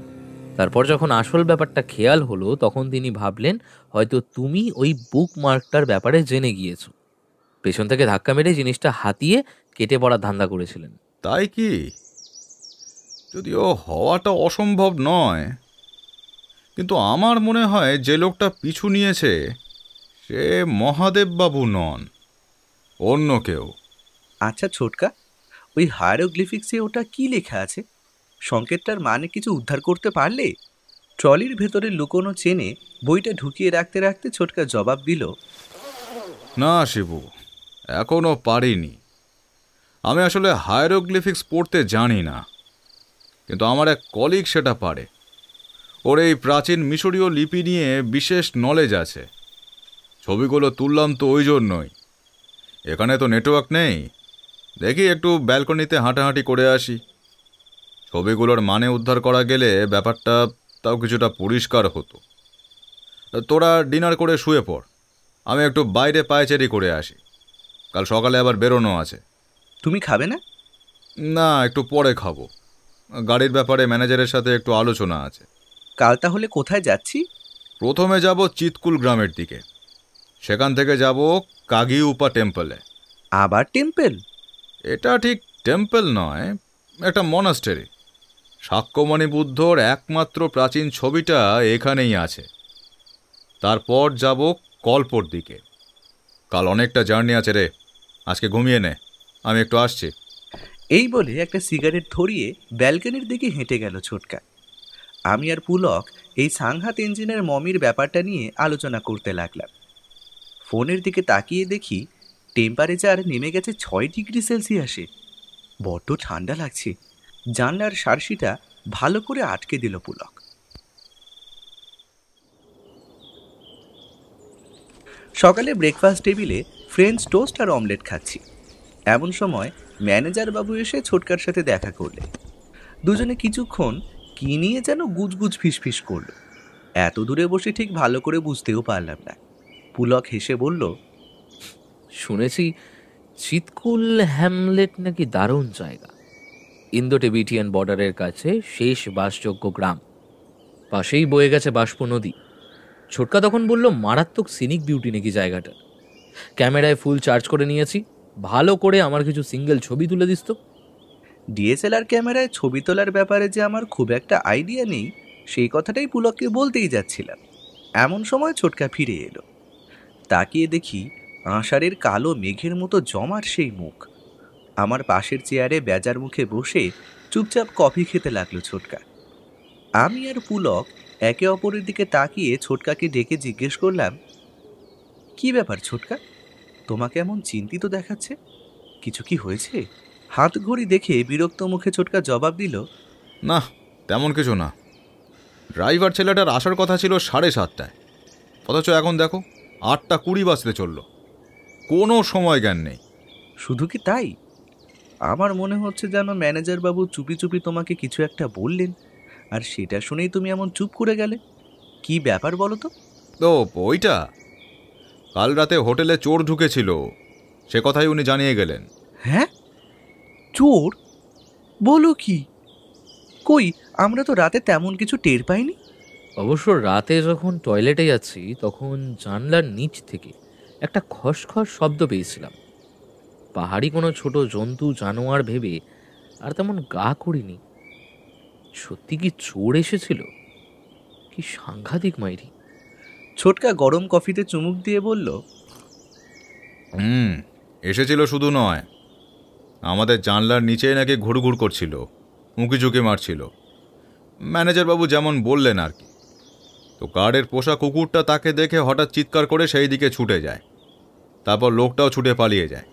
Speaker 3: তারপর যখন আসল ব্যাপারটা খেয়াল হলো, তখন তিনি ভাবলেন হয়তো তুমি ওই বুকমার্কটার ব্যাপারে জেনে গিয়েছো। পেছন থেকে ধাক্কা মেরে জিনিসটা হাতিয়ে কেটে পড়ার ধান্দা করেছিলেন।
Speaker 4: তাই কি? যদিও হওয়াটা অসম্ভব নয়, কিন্তু আমার মনে হয় যে লোকটা পিছু নিয়েছে সে মহাদেববাবু নন, অন্য কেউ।
Speaker 1: আচ্ছা ছোটকা, ওই হায়ারোগ্লিফিক্সে ওটা কি লেখা আছে? সংকেতটার মানে কিছু উদ্ধার করতে পারলে? ট্রলির ভেতরে লুকোনো চেনে বইটা ঢুকিয়ে রাখতে রাখতে ছোটকা জবাব দিল,
Speaker 4: না শিবু, এখনো পারিনি। আমি আসলে হায়ারোগ্লিফিক্স পড়তে জানি না, কিন্তু আমার এক কলিগ সেটা পারে। ওর এই প্রাচীন মিশরীয় লিপি নিয়ে বিশেষ নলেজ আছে। ছবিগুলো তুললাম তো ওই জন্যই। এখানে তো নেটওয়ার্ক নেই, দেখি একটু ব্যালকনিতে হাঁটাহাঁটি করে আসি। ছবিগুলোর মানে উদ্ধার করা গেলে ব্যাপারটা তাও কিছুটা পরিষ্কার হতো। তোরা ডিনার করে শুয়ে পড়, আমি একটু বাইরে পায়চারি করে আসি, কাল সকালে আবার বেরোনো আছে।
Speaker 1: তুমি খাবে না?
Speaker 4: না, একটু পরে খাবো। গাড়ির ব্যাপারে ম্যানেজারের সাথে একটু আলোচনা আছে।
Speaker 1: কাল তাহলে কোথায় যাচ্ছি?
Speaker 4: প্রথমে যাব চিতকুল গ্রামের দিকে, সেখান থেকে যাব কাগিউপা টেম্পলে।
Speaker 1: আবার টেম্পল?
Speaker 4: এটা ঠিক টেম্পল নয়, একটা মনাস্টারি। শাক্যমণি বুদ্ধর একমাত্র প্রাচীন ছবিটা এখানেই আছে। তারপর যাব কল্পর দিকে। কাল অনেকটা জার্নি আছে রে, আজকে ঘুমিয়ে নে, আমি একটু আসছি।
Speaker 1: এই বলে একটা সিগারেট ধরিয়ে ব্যালকনির দিকে হেঁটে গেল ছোটকা। আমি আর পুলক এই সাংহাত ইঞ্জিনের মমির ব্যাপারটা নিয়ে আলোচনা করতে লাগলাম। ফোনের দিকে তাকিয়ে দেখি টেম্পারেচার নেমে গেছে 6 ডিগ্রি সেলসিয়াসে। বড্ড ঠান্ডা লাগছে। জানলার সার্সিটা ভালো করে আটকে দিল পুলক। সকালে ব্রেকফাস্ট টেবিলে ফ্রেঞ্চ টোস্ট আর অমলেট খাচ্ছি। এমন সময় ম্যানেজার বাবু এসে ছোটকার সাথে দেখা করলে। দুজনে কিছুক্ষণ কি নিয়ে যেন গুজগুজ ফিসফিস করলো। এত দূরে বসে ঠিক ভালো করে বুঝতেও পারলাম না। পুলক হেসে বলল,
Speaker 3: শুনেছি চিতকুল হ্যামলেট নাকি দারুণ জায়গা। ইন্দো টিবেটিয়ান বর্ডারের কাছে শেষ বাসযোগ্য গ্রাম, পাশেই বয়ে গেছে বাষ্প নদী। ছোটকা তখন বলল মারাত্মক সিনিক বিউটি নাকি জায়গাটা। ক্যামেরায় ফুল চার্জ করে নিয়েছি, ভালো করে আমার কিছু সিঙ্গেল ছবি তুলে দিস তো।
Speaker 1: ডিএসএলআর ক্যামেরায় ছবি তোলার ব্যাপারে যে আমার খুব একটা আইডিয়া নেই, সেই কথাটাই পুলককে বলতেই যাচ্ছিলাম। এমন সময় ছোটকা ফিরে এলো। তাকিয়ে দেখি আষাঢ়ের কালো মেঘের মতো জমার সেই মুখ। আমার পাশের চেয়ারে বেজার মুখে বসে চুপচাপ কফি খেতে লাগলো ছোটকা। আমি আর পুলক একে অপরের দিকে তাকিয়ে ছোটকাকে ডেকে জিজ্ঞেস করলাম, কি ব্যাপার ছোটকা, তোমাকে এমন চিন্তিত দেখাচ্ছে? কিছু কি হয়েছে? হাত ঘড়ি দেখে বিরক্ত মুখে ছোটকা জবাব দিল,
Speaker 4: না, তেমন কিছু না। ড্রাইভার ছেলেটার আসার কথা ছিল 7:30টায়, অথচ এখন দেখো 8:20 বাজতে চলল। কোনো সময় জ্ঞান নেই।
Speaker 1: শুধু কি তাই? আমার মনে হচ্ছে যেন ম্যানেজার বাবু চুপি চুপি তোমাকে কিছু একটা বললেন, আর সেটা শুনেই তুমি এমন চুপ করে গেলে। কি ব্যাপার বলো তো?
Speaker 4: তো ওইটা, কাল রাতে হোটেলে চোর ঢুকেছিল, সে কথাই উনি জানিয়ে গেলেন।
Speaker 1: হ্যাঁ, চোর? বলো কি? কই, আমরা তো রাতে তেমন কিছু টের পাইনি।
Speaker 3: অবশ্য রাতে যখন টয়লেটে যাচ্ছি তখন জানলার নিচ থেকে একটা খসখস শব্দ পেয়েছিলাম। পাহাড়ি কোনো ছোট জন্তু জানোয়ার ভেবে আর তেমন গা করিনি। সত্যি কি চোর এসেছিল? কি সাংঘাতিক মাইরি!
Speaker 1: ছোটকা গরম কফিতে চুমুক দিয়ে বলল,
Speaker 4: এসেছিল শুধু নয়, আমাদের জানলার নিচে নাকি ঘুরঘুর করছিল, উঁকি ঝুঁকি মারছিল। ম্যানেজারবাবু যেমন বললেন আর কি। তো গার্ডের পোষা কুকুরটা তাকে দেখে হঠাৎ চিৎকার করে সেই দিকে ছুটে যায়। তারপর লোকটাও ছুটে পালিয়ে যায়।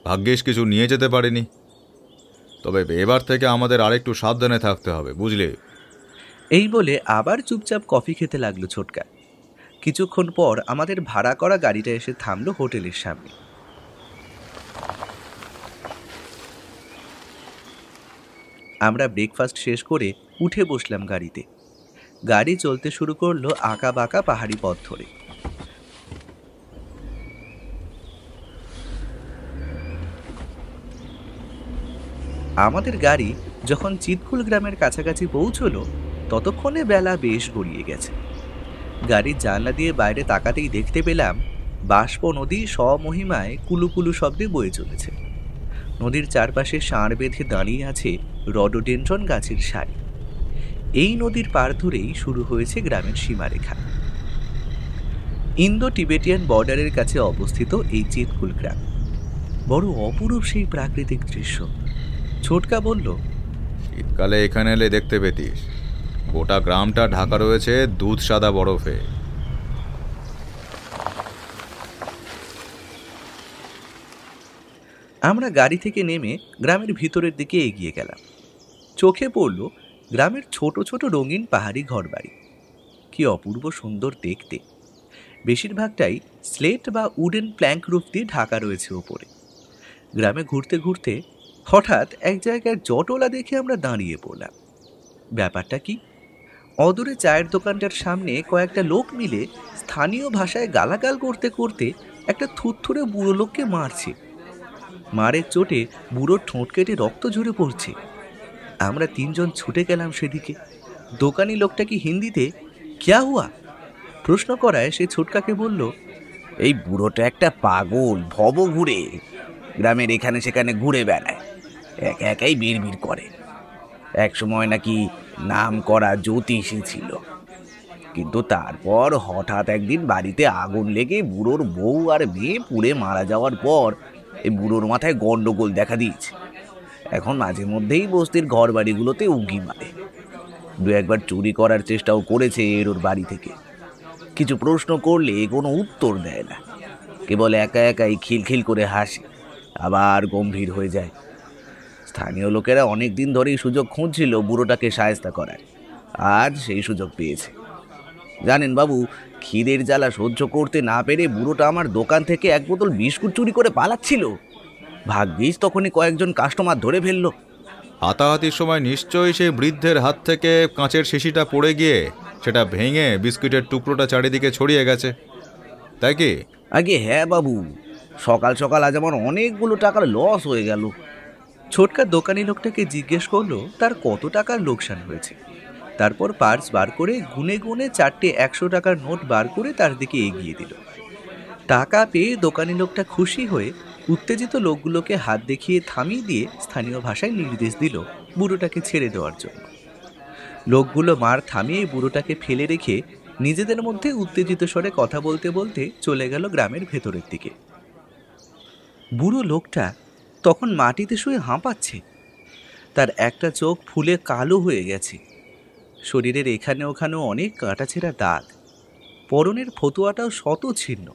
Speaker 4: ভাগ্যিস কিছু নিয়ে যেতে পারেনি। তবে এবার থেকে আমাদের আরেকটু সাবধানে থাকতে হবে, বুঝলে?
Speaker 1: এই বলে আবার চুপচাপ কফি খেতে লাগলো ছোটকা। কিছুক্ষণ পর আমাদের ভাড়া করা গাড়িটা এসে থামলো হোটেলের সামনে। আমরা ব্রেকফাস্ট শেষ করে উঠে বসলাম গাড়িতে। গাড়ি চলতে শুরু করলো আঁকা বাঁকা পাহাড়ি পথ ধরে। আমাদের গাড়ি যখন চিতকুল গ্রামের কাছাকাছি পৌঁছলো ততক্ষণে বেলা বেশ গড়িয়ে গেছে। গাড়ির জানলা দিয়ে বাইরে তাকাতেই দেখতে পেলাম বাষ্প নদী স্বমহিমায় কুলুকুলু শব্দে বয়ে চলেছে। নদীর চারপাশে ষাঁড় বেঁধে দাঁড়িয়ে আছে রডোডেন্ড্রন গাছের সারি। এই নদীর পার ধরেই শুরু হয়েছে গ্রামের সীমারেখা। ইন্দো টিবেটিয়ান বর্ডারের কাছে অবস্থিত এই চিতকুল গ্রাম। বড় অপরূপ সেই প্রাকৃতিক দৃশ্য। ছোটকা বলল,
Speaker 4: শীতকালে এখানে এলে দেখতে পেতিস, গোটা গ্রামটা ঢাকা রয়েছে দুধ সাদা বরফে।
Speaker 1: আমরা গাড়ি থেকে নেমে গ্রামের ভিতরের দিকে এগিয়ে গেলাম। চোখে পড়ল গ্রামের ছোট ছোট রঙিন পাহাড়ি ঘরবাড়ি। কি অপূর্ব সুন্দর দেখতে। বেশিরভাগটাই স্লেট বা উডেন প্ল্যাঙ্ক রুফ দিয়ে ঢাকা রয়েছে ওপরে। গ্রামে ঘুরতে ঘুরতে হঠাৎ এক জায়গায় জটলা দেখে আমরা দাঁড়িয়ে পড়লাম। ব্যাপারটা কি? অদূরে চায়ের দোকানটার সামনে কয়েকটা লোক মিলে স্থানীয় ভাষায় গালাগাল করতে করতে একটা থুরথুরে বুড়ো লোককে মারছে। মারের চোটে বুড়োর ঠোঁট কেটে রক্ত ঝরে পড়ছে। আমরা তিনজন ছুটে গেলাম সেদিকে। দোকানি লোকটা কি হিন্দিতে ক্যা হুয়া প্রশ্ন করায় সে ছোটকাকে বলল, এই বুড়োটা একটা পাগল, ভব ঘুরে গ্রামের এখানে সেখানে ঘুরে বেড়ায়, একা একাই বিড়বিড় করে। এক সময় নাকি নাম করা জ্যোতিষী ছিল, কিন্তু তারপর হঠাৎ একদিন বাড়িতে আগুন লেগে বুড়োর বউ আর মেয়ে পুড়ে মারা যাওয়ার পর এই বুড়োর মাথায় গন্ডগোল দেখা দিয়েছে। এখন মাঝে মধ্যেই বস্তির ঘর বাড়িগুলোতে উঁকি মারে। দু একবার চুরি করার চেষ্টাও করেছে এর ওর বাড়ি থেকে। কিছু প্রশ্ন করলে কোনো উত্তর দেয় না, কেবল একা একাই খিলখিল করে হাসে, আবার গম্ভীর হয়ে যায়। স্থানীয় লোকেরা অনেক দিন ধরেই সুযোগ খুঁজছিল বুড়োটাকে শায়েস্তা করার, আজ সেই সুযোগ পেয়েছে। জানেন বাবু, খিদের জ্বালা সহ্য করতে না পেরে বুড়োটা আমার দোকান থেকে এক বোতল বিস্কুট চুরি করে পালাচ্ছিল। ভাগ্যিস তখনই কয়েকজন কাস্টমার ধরে ফেলল।
Speaker 4: হাতাহাতির সময় নিশ্চয়ই সেই বৃদ্ধের হাত থেকে কাঁচের শিশিটা পড়ে গিয়ে সেটা ভেঙে বিস্কুটের টুকরোটা চারিদিকে ছড়িয়ে গেছে, তাই কি?
Speaker 1: আগে হ্যাঁ বাবু, সকাল সকাল আজ আমার অনেকগুলো টাকার লস হয়ে গেল। ছোটকা দোকানি লোকটাকে জিজ্ঞেস করলো তার কত টাকার লোকসান হয়েছে। তারপর পার্স বার করে গুনে গুনে 4টে 100 টাকার নোট বার করে তার দিকে এগিয়ে দিল। টাকা পেয়ে দোকানি লোকটা খুশি হয়ে উত্তেজিত লোকগুলোকে হাত দেখিয়ে থামিয়ে দিয়ে স্থানীয় ভাষায় নির্দেশ দিল বুড়োটাকে ছেড়ে দেওয়ার জন্য। লোকগুলো মার থামিয়ে বুড়োটাকে ফেলে রেখে নিজেদের মধ্যে উত্তেজিত স্বরে কথা বলতে বলতে চলে গেল গ্রামের ভেতরের দিকে। বুড়ো লোকটা তখন মাটিতে শুয়ে হাঁপাচ্ছে। তার একটা চোখ ফুলে কালো হয়ে গেছে। শরীরের এখানে ওখানেও অনেক কাটাছেঁড়া দাগ। পরনের ফতুয়াটাও শত ছিন্ন।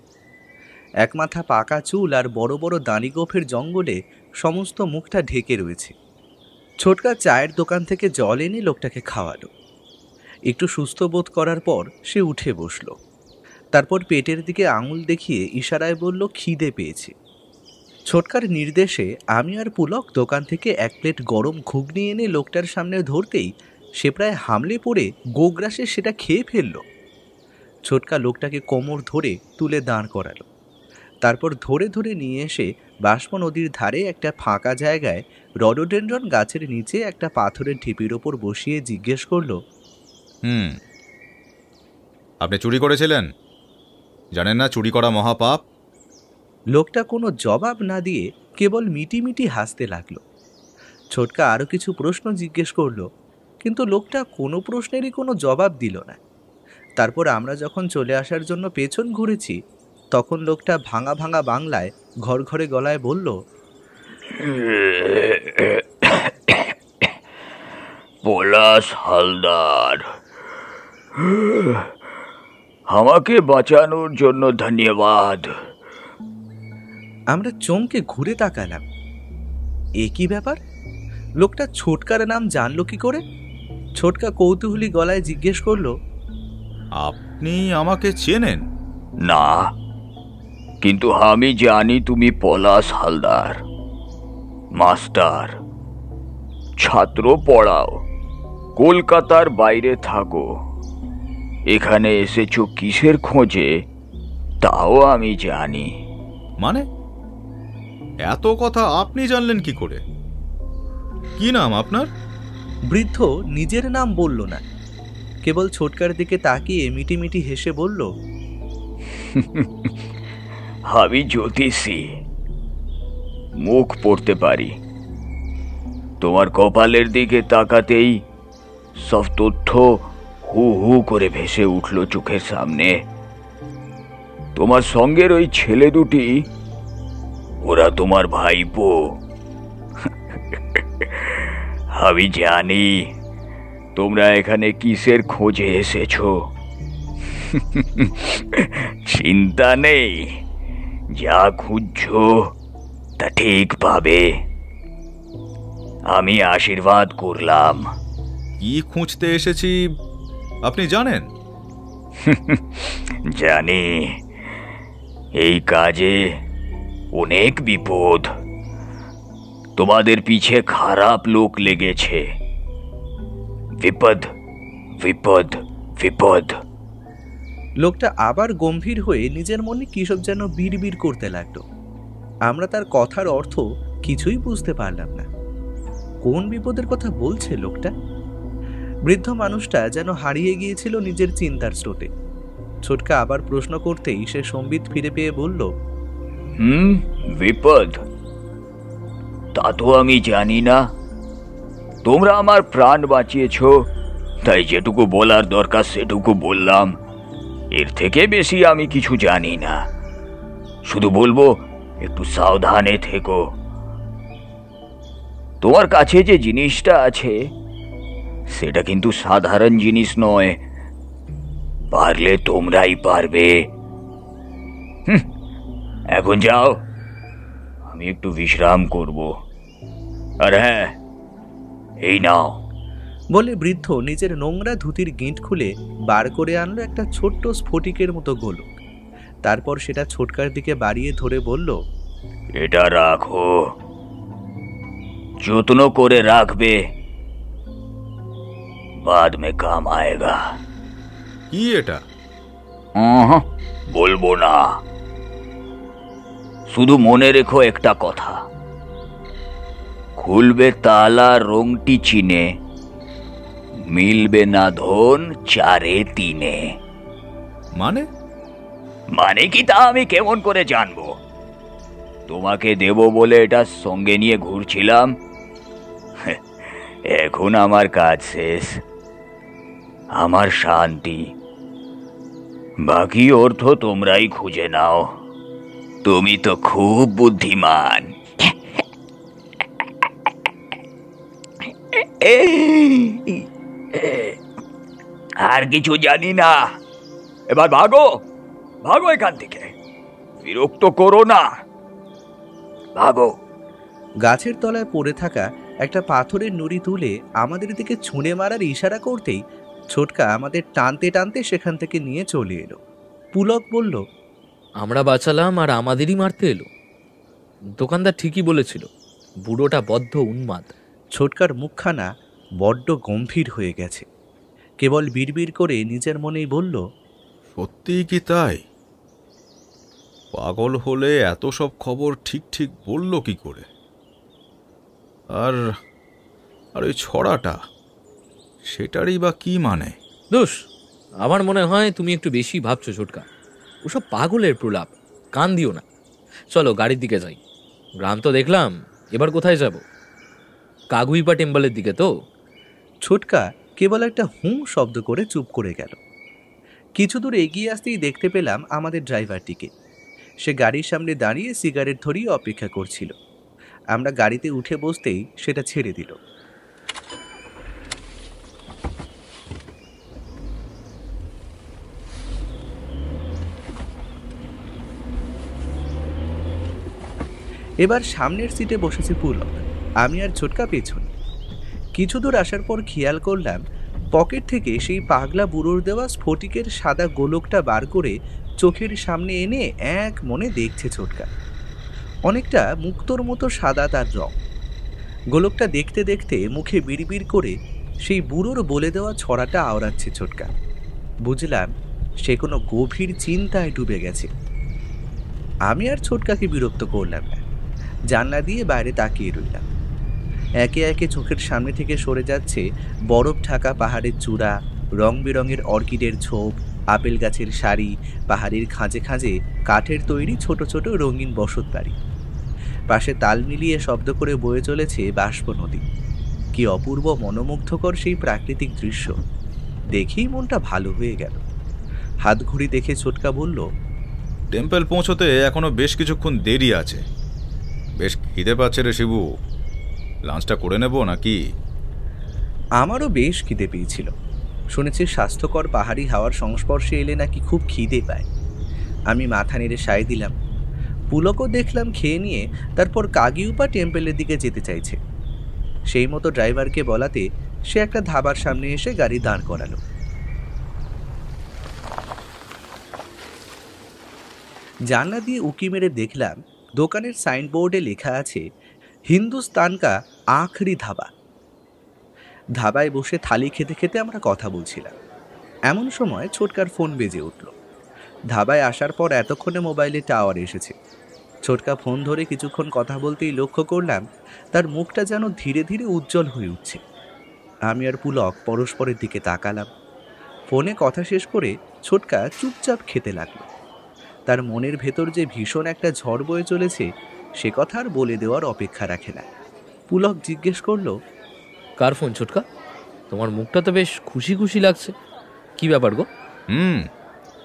Speaker 1: এক মাথা পাকা চুল আর বড় বড় দাড়ি গোফের জঙ্গলে সমস্ত মুখটা ঢেকে রয়েছে। ছোটকা চায়ের দোকান থেকে জল এনে লোকটাকে খাওয়ালো। একটু সুস্থ বোধ করার পর সে উঠে বসল। তারপর পেটের দিকে আঙুল দেখিয়ে ইশারায় বলল খিদে পেয়েছে। ছোটকার নির্দেশে আমি আর পুলক দোকান থেকে 1 প্লেট গরম ঘুগনি এনে লোকটার সামনে ধরতেই সে প্রায় হামলে পড়ে গোগ্রাসে সেটা খেয়ে ফেলল। ছোটকা লোকটাকে কোমর ধরে তুলে দাঁড় করালো। তারপর ধরে ধরে নিয়ে এসে বাষ্প নদীর ধারে একটা ফাঁকা জায়গায় রডোডেনড্রন গাছের নিচে একটা পাথরের ঢিপির ওপর বসিয়ে জিজ্ঞেস করলো,
Speaker 4: আপনি চুরি করেছিলেন? জানেন না চুরি করা মহাপাপ?
Speaker 1: লোকটা কোনো জবাব না দিয়ে কেবল মিটিমিটি হাসতে লাগলো। ছোটকা আরও কিছু প্রশ্ন জিজ্ঞেস করলো, কিন্তু লোকটা কোনো প্রশ্নেরই কোনো জবাব দিল না। তারপর আমরা যখন চলে আসার জন্য পেছন ঘুরেছি তখন লোকটা ভাঙা ভাঙা বাংলায় ঘর ঘরে গলায় বলল,
Speaker 6: পলাশ হালদার, আমাকে বাঁচানোর জন্য ধন্যবাদ।
Speaker 1: আমরা চমকে ঘুরে তাকালাম। এ কি ব্যাপার? লোকটা ছোটকার নাম জানলো কি করে? ছোটকা কৌতূহলী গলায় জিজ্ঞেস করলো,
Speaker 4: আপনি আমাকে চেনেন?
Speaker 6: না, কিন্তু আমি জানি তুমি পলাশ হালদার। মাস্টার, ছাত্র পড়াও, কলকাতার বাইরে থাকো। এখানে এসেছো কিসের খোঁজে তাও আমি জানি।
Speaker 4: মানে এত কথা আপনি জানলেন কি করে? কি নাম আপনার?
Speaker 1: বৃদ্ধ নিজের নাম বলল না, কেবল ছোটকার দিকে তাকিয়ে মিটিমিটি হেসে বলল,
Speaker 6: আমি জ্যোতিষী, মুখ পড়তে পারি। তোমার কপালের দিকে তাকাতেই সব তথ্য হু হু করে ভেসে উঠল চোখের সামনে। তোমার সঙ্গের ওই ছেলে দুটি, ওরা তোমার ভাইপো। আমি জানি তোমরা এখানে কিসের খোঁজে এসেছো। চিন্তা নেই, যা খুঁজছো তা ঠিক পাবে। আমি আশীর্বাদ করলাম।
Speaker 4: কি খুঁজতে এসেছি আপনি জানেন?
Speaker 6: জানি, এই কাজে অনেক বিপদ। তোমাদের পিছে খারাপ লোক লেগেছে। বিপদ বিপদ বিপদ।
Speaker 1: লোকটা আবার গম্ভীর হয়ে নিজের মনে কিসব যেন বিড়বিড় করতে লাগলো। আমরা তার কথার অর্থ কিছুই বুঝতে পারলাম না। কোন বিপদের কথা বলছে লোকটা? বৃদ্ধ মানুষটা যেন হারিয়ে গিয়েছিল নিজের চিন্তার স্রোতে। ছোটকা আবার প্রশ্ন করতেই সে সম্বিত ফিরে পেয়ে বলল,
Speaker 6: বিপদ? তা তো আমি জানি না। তোমরা আমার প্রাণ বাঁচিয়েছ, তাই যেটুকু বলার দরকার সেটুকু বললাম। এর থেকে বেশি আমি কিছু জানি না। শুধু বলবো একটু সাবধানে থেকো। তোমার কাছে যে জিনিসটা আছে সেটা কিন্তু সাধারণ জিনিস নয়। পারলে তোমরাই পারবে। এখন যাও, আমি একটু বিশ্রাম করব। আর হ্যাঁ, এই নাও।
Speaker 1: বলে বৃদ্ধ নিজের নোংরা ধুতির গিঁট খুলে বার করে আনলো একটা ছোট্ট স্ফটিকের মতো গোলক। তারপর সেটা ছোটকার দিকে বাড়িয়ে ধরে বলল,
Speaker 6: এটা রাখো, যত্ন করে রাখবে, বাদ মে কাম আয়েগা।
Speaker 4: কি এটা?
Speaker 6: বলবো না। শুধু মনে রেখো একটা কথা, খুলবে তালা রংটি চিনে, মিলবে না ধন চারে তিনে।
Speaker 4: মানে?
Speaker 6: মানে কি তা আমি কেমন করে জানবো? তোমাকে দেব বলে এটা সঙ্গে নিয়ে ঘুরছিলাম। এখন আমার কাজ শেষ, আমার শান্তি। বাকি অর্থ তোমরাই খুঁজে নাও। তুমি তো খুব বুদ্ধিমান। আর কিছু জানি না। এবার ভাগো, ভাগো এখান থেকে। বিরক্ত করো না, ভাগো।
Speaker 1: গাছের তলায় পড়ে থাকা একটা পাথরের নুড়ি তুলে আমাদের দিকে ছুঁড়ে মারার ইশারা করতেই ছোটকা আমাদের টানতে টানতে সেখান থেকে নিয়ে চলে এলো। পুলক বলল,
Speaker 3: আমরা বাঁচালাম আর আমাদেরই মারতে এলো। দোকানদার ঠিকই বলেছিল, বুড়োটা বদ্ধ উন্মাদ।
Speaker 1: ছোটকার মুখখানা বড্ড গম্ভীর হয়ে গেছে। কেবল বিড়বিড় করে নিজের মনেই বলল,
Speaker 4: সত্যিই কি তাই? পাগল হলে এত সব খবর ঠিক ঠিক বলল কি করে? আর আর ওই ছড়াটা, সেটারই বা কি মানে?
Speaker 3: দোষ, আমার মনে হয় তুমি একটু বেশি ভাবছো ছোটকা। ওসব পাগলের প্রলাপ, কান দিও না। চলো গাড়ির দিকে যাই। গ্রাম তো দেখলাম, এবার কোথায় যাব? কাগুইপা টেম্পলের দিকে তো।
Speaker 1: ছোটকা কেবল একটা হুঁ শব্দ করে চুপ করে গেল। কিছু দূর এগিয়ে আসতেই দেখতে পেলাম আমাদের ড্রাইভারটিকে। সে গাড়ির সামনে দাঁড়িয়ে সিগারেট ধরিয়ে অপেক্ষা করছিল। আমরা গাড়িতে উঠে বসতেই সেটা ছেড়ে দিল। এবার সামনের সিটে বসেছে পুলক, আমি আর ছোটকা পেছনে। কিছু দূর আসার পর খেয়াল করলাম পকেট থেকে সেই পাগলা বুড়োর দেওয়া স্ফটিকের সাদা গোলকটা বার করে চোখের সামনে এনে এক মনে দেখছে ছোটকা। অনেকটা মুক্তোর মতো সাদা তার রং। গোলকটা দেখতে দেখতে মুখে বিড়বিড় করে সেই বুড়োর বলে দেওয়া ছড়াটা আওড়াচ্ছে ছোটকা। বুঝলাম সে কোনো গভীর চিন্তায় ডুবে গেছে। আমি আর ছোটকাকে বিরক্ত করলাম না, জানলা দিয়ে বাইরে তাকিয়ে রইলাম। একে একে চোখের সামনে থেকে সরে যাচ্ছে বরফ ঢাকা পাহাড়ের চূড়া, রং বেরঙের অর্কিডের ঝোপ, আপেল গাছের সারি, পাহাড়ের খাঁজে খাঁজে কাঠের তৈরি ছোট ছোট রঙিন বসত বাড়ি। পাশে তাল মিলিয়ে শব্দ করে বয়ে চলেছে বাষ্প নদী। কি অপূর্ব মনোমুগ্ধকর সেই প্রাকৃতিক দৃশ্য! দেখেই মনটা ভালো হয়ে গেল। হাত ঘড়ি দেখে ছোটকা বলল,
Speaker 4: টেম্পল পৌঁছতে এখনো বেশ কিছুক্ষণ দেরি আছে। বেশ খিদে পাচ্ছে রে শিবু, লাঞ্চটা করে নেব নাকি?
Speaker 1: আমারও বেশ খিদে পেয়েছিল। শুনেছি স্বাস্থ্যকর পাহাড়ি হাওয়ার সংস্পর্শে এলে নাকি খুব খিদে পায়। আমি মাথা নেড়ে সায় দিলাম। পুলকও দেখলাম খেয়ে নিয়ে তারপর কাগিউপা টেম্পলের দিকে যেতে চাইছে। সেই মতো ড্রাইভারকে বলাতে সে একটা ধাবার সামনে এসে গাড়ি দাঁড় করালো। জানলা দিয়ে উকি মেরে দেখলাম দোকানের সাইনবোর্ডে লেখা আছে হিন্দুস্তান কা আখরি ধাবা। ধাবায় বসে থালি খেতে খেতে আমরা কথা বলছিলাম। এমন সময় ছোটকার ফোন বেজে উঠল। ধাবায় আসার পর এতক্ষণে মোবাইলে টাওয়ার এসেছে। ছোটকা ফোন ধরে কিছুক্ষণ কথা বলতেই লক্ষ্য করলাম তার মুখটা যেন ধীরে ধীরে উজ্জ্বল হয়ে উঠছে। আমি আর পুলক পরস্পরের দিকে তাকালাম। ফোনে কথা শেষ করে ছোটকা চুপচাপ খেতে লাগলো। তার মনের ভেতর যে ভীষণ একটা ঝড় বয়ে চলেছে সে কথা আর বলে দেওয়ার অপেক্ষা রাখে না। পুলক জিজ্ঞেস করলো,
Speaker 3: কার ফোন ছোটকা? তোমার মুখটা তো বেশ খুশি খুশি লাগছে, কি ব্যাপার গো?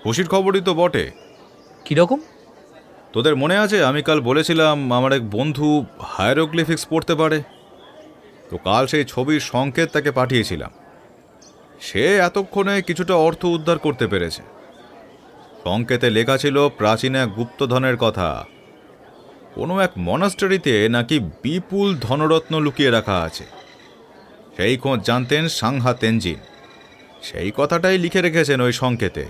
Speaker 4: খুশির খবরই তো বটে।
Speaker 3: কিরকম?
Speaker 4: তোদের মনে আছে আমি কাল বলেছিলাম আমার এক বন্ধু হায়ারোগ্লিফিক্স পড়তে পারে? তো কাল সেই ছবির সংকেত তাকে পাঠিয়েছিলাম। সে এতক্ষণে কিছুটা অর্থ উদ্ধার করতে পেরেছে। সংকেতে লেখা ছিল প্রাচীন এক গুপ্তধনের কথা। কোনো এক মনাস্টারিতে নাকি বিপুল ধনরত্ন লুকিয়ে রাখা আছে। সেই খোঁজ জানতেন সাংহা তেনজিন। সেই কথাটাই লিখে রেখেছেন ওই সংকেতে।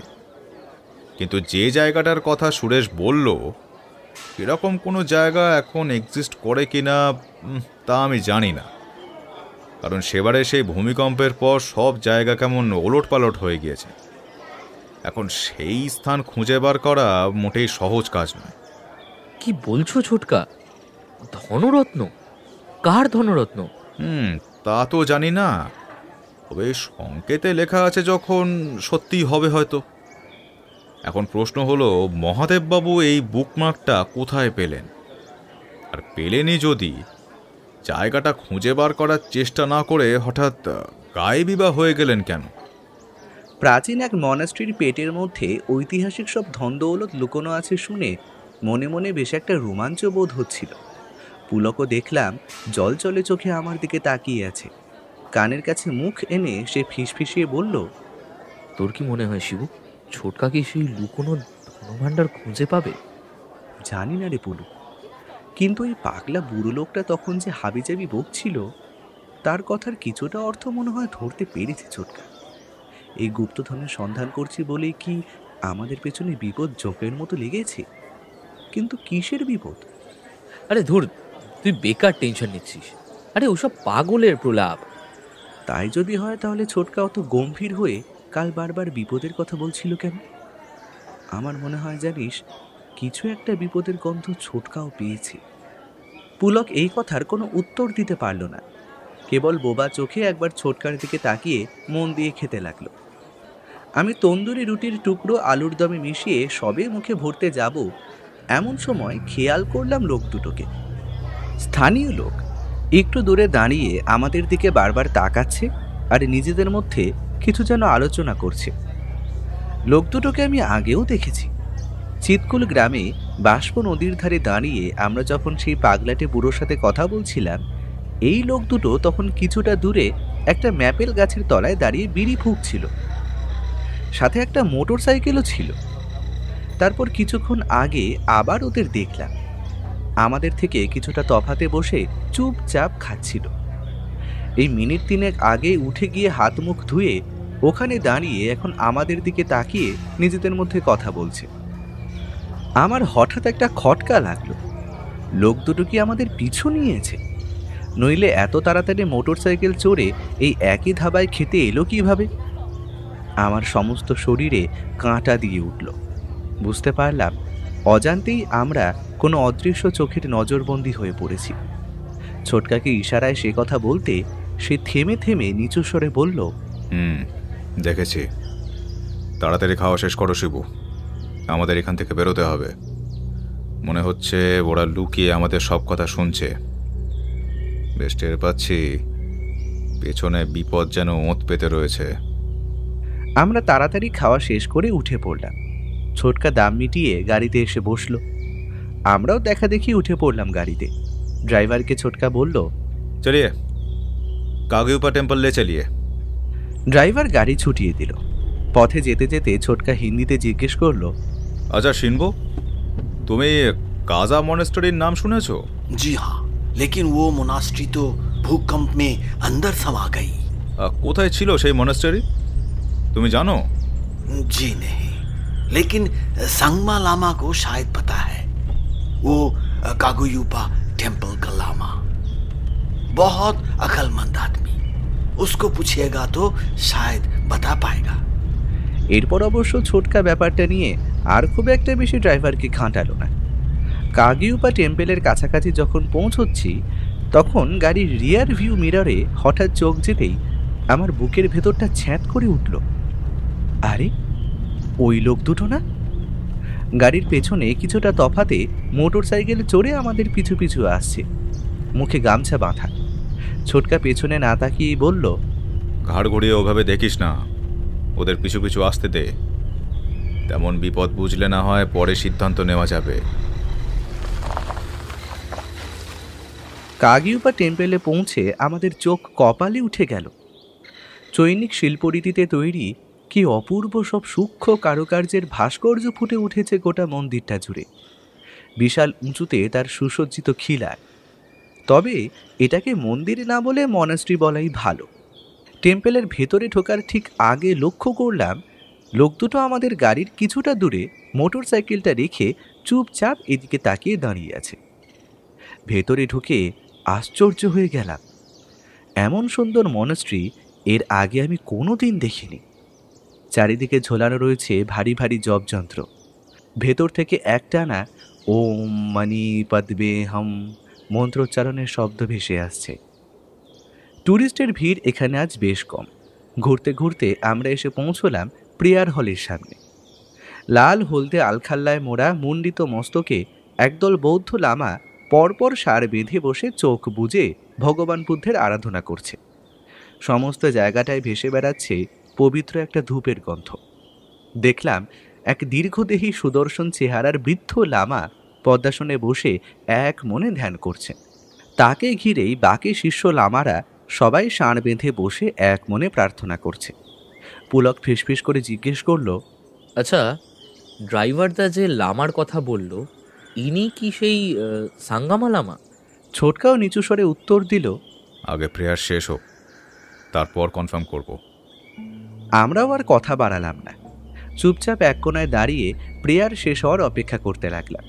Speaker 4: কিন্তু যে জায়গাটার কথা সুরেশ বলল, এরকম কোনো জায়গা এখন এক্সিস্ট করে কিনা তা আমি জানি না। কারণ সেবারে সেই ভূমিকম্পের পর সব জায়গা কেমন ওলটপালট হয়ে গিয়েছে। এখন সেই স্থান খুঁজে বার করা মোটেই সহজ কাজ নয়।
Speaker 3: কি বলছো ছোটকা? ধনরত্ন? কার ধনরত্ন?
Speaker 4: তা তো জানি না, তবে সংকেতে লেখা আছে যখন সত্যিই হবে হয়তো। এখন প্রশ্ন হলো মহাদেববাবু এই বুকমার্কটা কোথায় পেলেন? আর পেলেনই যদি, জায়গাটা খুঁজে বার করার চেষ্টা না করে হঠাৎ গায়েবী বা হয়ে গেলেন কেন?
Speaker 1: প্রাচীন এক মনাস্ট্রির পেটের মধ্যে ঐতিহাসিক সব ধনদৌলত লুকোনো আছে শুনে মনে মনে বেশ একটা রোমাঞ্চ বোধ হচ্ছিল। পুলকও দেখলাম জল চলে চোখে আমার দিকে তাকিয়ে আছে। কানের কাছে মুখ এনে সে ফিসফিসিয়ে বলল,
Speaker 3: তোর কি মনে হয় শিবু, ছোটকা কি সেই লুকোনো ধনভাণ্ডার খুঁজে পাবে?
Speaker 1: জানি না রে পুলু, কিন্তু এই পাগলা বুড়ো লোকটা তখন যে হাবিজাবি বকছিল তার কথার কিছুটা অর্থ মনে হয় ধরতে পেরেছে ছোটকা। এই গুপ্তধনের সন্ধান করছি বলেই কি আমাদের পেছনে বিপদ জোকের মতো লেগেছে? কিন্তু কিসের বিপদ?
Speaker 3: আরে ধুর, তুই বেকার টেনশন নিচ্ছিস। আরে ওসব পাগলের প্রলাপ।
Speaker 1: তাই যদি হয় তাহলে ছোটকা অত গম্ভীর হয়ে কাল বারবার বিপদের কথা বলছিল কেন? আমার মনে হয় জানিস, কিছু একটা বিপদের গন্ধ ছোটকাও পেয়েছে। পুলক এই কথার কোনো উত্তর দিতে পারল না, কেবল বোবা চোখে একবার ছোটকার দিকে তাকিয়ে মন দিয়ে খেতে লাগলো। আমি তন্দুরি রুটির টুকরো আলুর দমে মিশিয়ে সবে মুখে ভরতে যাব, এমন সময় খেয়াল করলাম লোক দুটোকে। স্থানীয় লোক, একটু দূরে দাঁড়িয়ে আমাদের দিকে বারবার তাকাচ্ছে আর নিজেদের মধ্যে কিছু যেন আলোচনা করছে। লোক দুটোকে আমি আগেও দেখেছি। চিতকুল গ্রামে বাষ্প নদীর ধারে দাঁড়িয়ে আমরা যখন সেই পাগলাটে বুড়োর সাথে কথা বলছিলাম, এই লোক দুটো তখন কিছুটা দূরে একটা ম্যাপেল গাছের তলায় দাঁড়িয়ে বিড়ি ফুঁকছিল। সাথে একটা মোটর সাইকেলও ছিল। তারপর কিছুক্ষণ আগে আবার ওদের দেখলাম আমাদের থেকে কিছুটা তফাতে বসে চুপচাপ খাচ্ছিল। এই মিনিট তিনেক আগে উঠে গিয়ে হাত মুখ ধুয়ে ওখানে দাঁড়িয়ে এখন আমাদের দিকে তাকিয়ে নিজেদের মধ্যে কথা বলছে। আমার হঠাৎ একটা খটকা লাগলো, লোক দুটো কি আমাদের পিছু নিয়েছে? নইলে এত তাড়াতাড়ি মোটর সাইকেল চড়ে এই একই ধাবায় খেতে এলো কিভাবে? আমার সমস্ত শরীরে কাঁটা দিয়ে উঠল। বুঝতে পারলাম অজান্তেই আমরা কোনো অদৃশ্য চোখের নজরবন্দি হয়ে পড়েছি। ছোটকাকে ইশারায় সে কথা বলতে সে থেমে থেমে নিচু স্বরে বলল,
Speaker 4: দেখেছি। তাড়াতাড়ি খাওয়া শেষ করো শিবু, আমাদের এখান থেকে বেরোতে হবে। মনে হচ্ছে ওরা লুকিয়ে আমাদের সব কথা শুনছে। বেশ টের পাচ্ছি পেছনে বিপদ যেন ওঁত পেতে রয়েছে।
Speaker 1: আমরা তাড়াতাড়ি খাওয়া শেষ করে উঠে পড়লাম। ছোটকা দাম মিটিয়ে গাড়িতে এসে বসলো। আমরাও দেখা দেখি উঠে পড়লাম গাড়িতে। ড্রাইভারকে ছোটকা বলল,
Speaker 4: চলিয়ে কাগুপা টেম্পল লে চলিয়ে।
Speaker 1: ড্রাইভার গাড়ি ছুটিয়ে দিল। পথে যেতে যেতে ছোটকা হিন্দিতে জিজ্ঞেস করলো,
Speaker 4: আচ্ছা শিনবো, তুমি কাজা মনেস্টরির নাম শুনেছো?
Speaker 7: जी हाँ, लेकिन वो मोनास्ट्री तो भूकंप में अंदर समा गई।
Speaker 4: কোথায় ছিল সেই মনেস্টরি তুমি জানো?
Speaker 7: जी नहीं, लेकिन संगमा लामा को शायद पता है। वो कागुयुपा टेम्पल का लामा बहुत अक्लमंद आदमी। उसको पूछिएगा तो शायद बता पाएगा।
Speaker 1: এরপর অবশ্য ছোটকা ব্যাপারটা নিয়ে আর খুব একটা বেশি ড্রাইভারকে ঘাঁটালো না। কাগিউপা টেম্পেলের কাছাকাছি যখন পৌঁছচ্ছি তখন গাড়ির রিয়ার ভিউ মিররে হঠাৎ চোখ যেতেই আমার বুকের ভেতরটা ছ্যাঁত করে উঠল। আরে ওই লোক দুটো না? গাড়ির পেছনে কিছুটা তফাতে মোটর সাইকেলে চড়ে আমাদের পিছু পিছু আসছে, মুখে গামছা বাঁধা। ছোটকা পেছনে না তাকিয়েই বলল,
Speaker 4: ঘাড় ঘুরিয়ে ওভাবে দেখিস না, ওদের পিছু পিছু আসতে দে। তেমন বিপদ বুঝলে না হয় পরে সিদ্ধান্ত নেওয়া যাবে।
Speaker 1: কাগিউপা টেম্পেলে পৌঁছে আমাদের চোখ কপালে উঠে গেল। চৈনিক শিল্পরীতিতে তৈরি কি অপূর্ব সব সূক্ষ্ম কারুকার্যের ভাস্কর্য ফুটে উঠেছে গোটা মন্দিরটা জুড়ে। বিশাল উঁচুতে তার সুসজ্জিত খিলান। তবে এটাকে মন্দির না বলে মনাস্ট্রি বলাই ভালো। টেম্পেলের ভেতরে ঢোকার ঠিক আগে লক্ষ্য করলাম লোক দুটো আমাদের গাড়ির কিছুটা দূরে মোটর সাইকেলটা রেখে চুপচাপ এদিকে তাকিয়ে দাঁড়িয়ে আছে। ভেতরে ঢুকে আশ্চর্য হয়ে গেলাম। এমন সুন্দর মনাস্ট্রি এর আগে আমি কোনো দিন দেখিনি। চারিদিকে ঝোলানো রয়েছে ভারী ভারী জপযন্ত্র। ভেতর থেকে একটানা ওম মানি পদ্মে হম মন্ত্রোচ্চারণের শব্দ ভেসে আসছে। ট্যুরিস্টের ভিড় এখানে আজ বেশ কম। ঘুরতে ঘুরতে আমরা এসে পৌঁছলাম প্রেয়ার হলের সামনে। লাল হলদে আলখাল্লায় মোড়া মুন্ডিত মস্তকে একদল বৌদ্ধ লামা পরপর সার বেঁধে বসে চোখ বুজে ভগবান বুদ্ধের আরাধনা করছে। সমস্ত জায়গাটায় ভেসে বেড়াচ্ছে পবিত্র একটা ধূপের গন্ধ। দেখলাম এক দীর্ঘদেহী সুদর্শন চেহারার বৃদ্ধ লামা পদ্মাসনে বসে এক মনে ধ্যান করছেন। তাকে ঘিরেই বাকি শিষ্য লামারা সবাই ষাঁড় বেঁধে বসে এক মনে প্রার্থনা করছে। পুলক ফিসফিস করে জিজ্ঞেস করল,
Speaker 3: আচ্ছা, ড্রাইভারদা যে লামার কথা বলল, ইনি কি সেই সাঙ্গামা লামা?
Speaker 1: ছোটকাও নিচু স্বরে উত্তর দিল,
Speaker 4: আগে প্রেয়ার শেষ হোক, তারপর কনফার্ম করব।
Speaker 1: আমরাও আর কথা বাড়ালাম না। চুপচাপ এক কোনায় দাঁড়িয়ে প্রেয়ার শেষ হওয়ার অপেক্ষা করতে লাগলাম।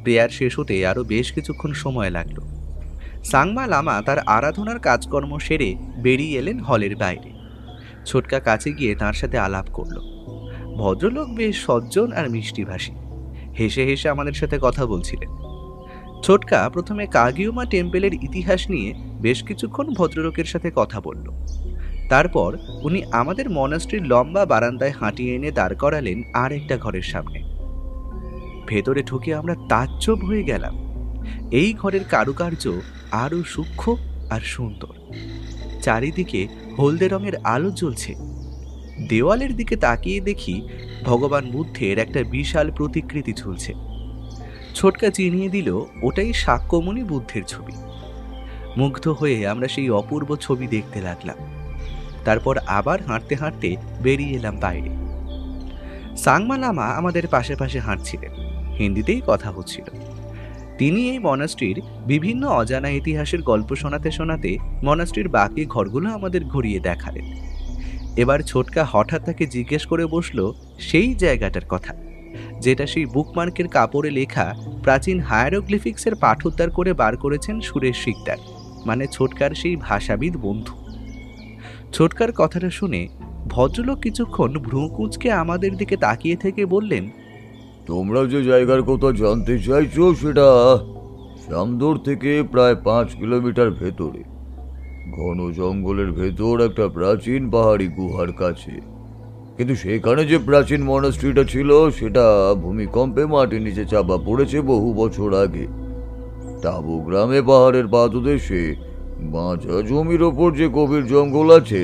Speaker 1: প্রেয়ার শেষ হতে আরও বেশ কিছুক্ষণ সময় লাগলো। সাংমা লামা তার আরাধনার কাজকর্ম সেরে বেরিয়ে এলেন হলের বাইরে। ছোটকা কাছে গিয়ে তার সাথে আলাপ করল। ভদ্রলোক বেশ সজ্জন আর মিষ্টিভাষী, হেসে হেসে আমাদের সাথে কথা বলছিলেন। ছোটকা প্রথমে কাগিউমা টেম্পেলের ইতিহাস নিয়ে বেশ কিছুক্ষণ ভদ্রলোকের সাথে কথা বলল। তারপর উনি আমাদের মনাস্ট্রির লম্বা বারান্দায় হাঁটিয়ে এনে দাঁড় করালেন আর একটা ঘরের সামনে। ভেতরে ঢুকে আমরা তাজ্জব হয়ে গেলাম। এই ঘরের কারুকার্য আরও সূক্ষ্ম আর সুন্দর। চারিদিকে হলদে রঙের আলো জ্বলছে। দেওয়ালের দিকে তাকিয়ে দেখি ভগবান বুদ্ধের একটা বিশাল প্রতিকৃতি ঝুলছে। ছোটকা চিনিয়ে দিল ওটাই শাক্যমুনি বুদ্ধের ছবি। মুগ্ধ হয়ে আমরা সেই অপূর্ব ছবি দেখতে লাগলাম। তারপর আবার হাঁটতে হাঁটতে বেরিয়ে এলাম বাইরে। সাংমা লামা আমাদের পাশে পাশে হাঁটছিলেন, হিন্দিতেই কথা হচ্ছিল। তিনি এই মনাস্ট্রির বিভিন্ন অজানা ইতিহাসের গল্প শোনাতে শোনাতে মনাস্ট্রির বাকি ঘরগুলো আমাদের ঘুরিয়ে দেখালেন। এবার ছোটকা হঠাৎ তাকে জিজ্ঞেস করে বসলো সেই জায়গাটার কথা, যেটা সেই বুকমার্কের কাপড়ে লেখা প্রাচীন হায়ারোগ্লিফিক্সের পাঠোদ্ধার করে বার করেছেন সুরেশ শিকদার, মানে ছোটকার সেই ভাষাবিদ বন্ধু। ছোটকার কথাটা শুনে ভদ্রলোক কিছুক্ষণ ভ্রু কুঁচকে আমাদের দিকে তাকিয়ে থেকে বললেন,
Speaker 6: তোমরা যে জায়গার কথা জানতে চাইছো সেটা শ্যামদুর থেকে প্রায় 5 কিলোমিটার ভেতরে, ঘন জঙ্গলের ভেতর একটা প্রাচীন পাহাড়ি গুহার কাছে। কিন্তু সেখানে যে প্রাচীন মনাস্ট্রিটা ছিল সেটা ভূমিকম্পে মাটির নিচে চাপা পড়েছে বহু বছর আগে। টাবু গ্রামে পাহাড়ের পাদদেশে বাঁচা জমির ওপর যে গভীর জঙ্গল আছে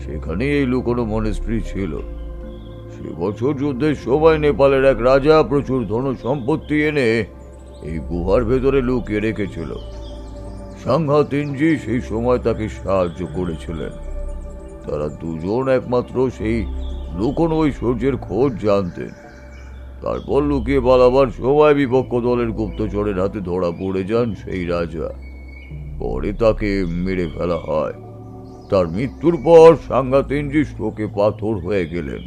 Speaker 6: সেখানে এই লুকোনো মনাস্ট্রি ছিল। সে বছর যুদ্ধের সময় নেপালের এক রাজা প্রচুর ধন সম্পত্তি এনে এই গুহার ভেতরে লুকিয়ে রেখেছিল। সাংহা তিনজি সেই সময় তাকে সাহায্য করেছিলেন। তারা দুজন একমাত্র সেই লুকোনো ঐশ্বর্যের খোঁজ জানতেন। তারপর লুকিয়ে পালাবার সময় বিপক্ষ দলের গুপ্তচরের হাতে ধরা পড়ে যান সেই রাজা। পরে তাকে মেরে ফেলা হয়। তার মৃত্যুর পর সাংহা তিনজি শোকে পাথর হয়ে গেলেন।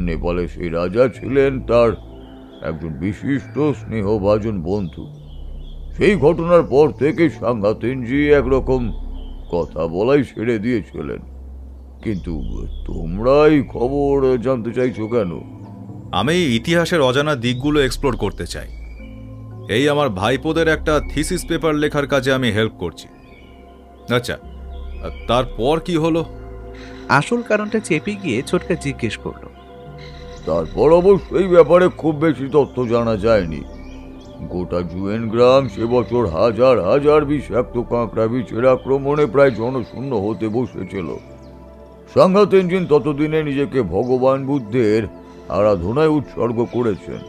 Speaker 6: নেপালে সেই রাজা ছিলেন তার একজন বিশিষ্ট স্নেহভাজন বন্ধু। সেই ঘটনার পর থেকে সাংহা তিনজি একরকম
Speaker 8: কথা বলাই ছেড়ে দিয়েছিলেন। কিন্তু তোমরা এই খবর জানতে চাইছো কেন?
Speaker 4: আমি ইতিহাসের অজানা দিকগুলো এক্সপ্লোর করতে চাই। এই আমার ভাইপোদের একটা থিসিস পেপার লেখার কাজে আমি হেল্প করছি। আচ্ছা, তারপর কি হলো?
Speaker 1: আসল কারণটা চেপে গিয়ে ছোটকা জিজ্ঞেস করলো।
Speaker 8: তারপর অবশ্য এই ব্যাপারে খুব বেশি তথ্য জানা যায়নি। গোটা জুয়েন গ্রাম সে বছর হাজার হাজার বিষাক্ত কাঁকড়া বিচের আক্রমণে প্রায় জনশূন্য হতে বসেছিল। সাংঘাত ইঞ্জিন ততদিনে নিজেকে ভগবান বুদ্ধের আরাধনায় উৎসর্গ করেছেন।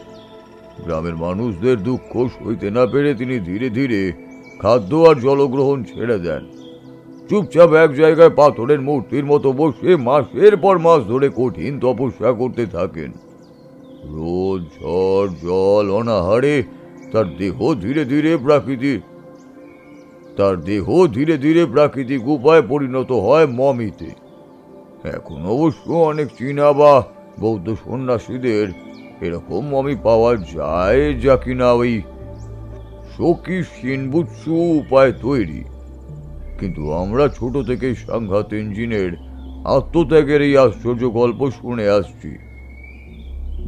Speaker 8: গ্রামের মানুষদের দুঃখ সইতে না পেরে তিনি ধীরে ধীরে খাদ্য আর জলগ্রহণ ছেড়ে দেন। চুপচাপ এক জায়গায় পাথরের মূর্তির মতো বসে মাসের পর মাস ধরে কঠিন তপস্যা করতে থাকেন। রোদ, ঝড়, জল, অনাহারে তার দেহ ধীরে ধীরে প্রাকৃতিক উপায়ে পরিণত হয় মমিতে। এখন অবশ্য অনেক চীনা বা বৌদ্ধ সন্ন্যাসীদের এরকম মমি পাওয়া যায়, যা কিনা ওই শোকি শিনবুৎসু উপায় তৈরি। কিন্তু আমরা ছোট থেকে সাংঘাত ইঞ্জিনের আত্মত্যাগের এই আশ্চর্য গল্প শুনে আসছি।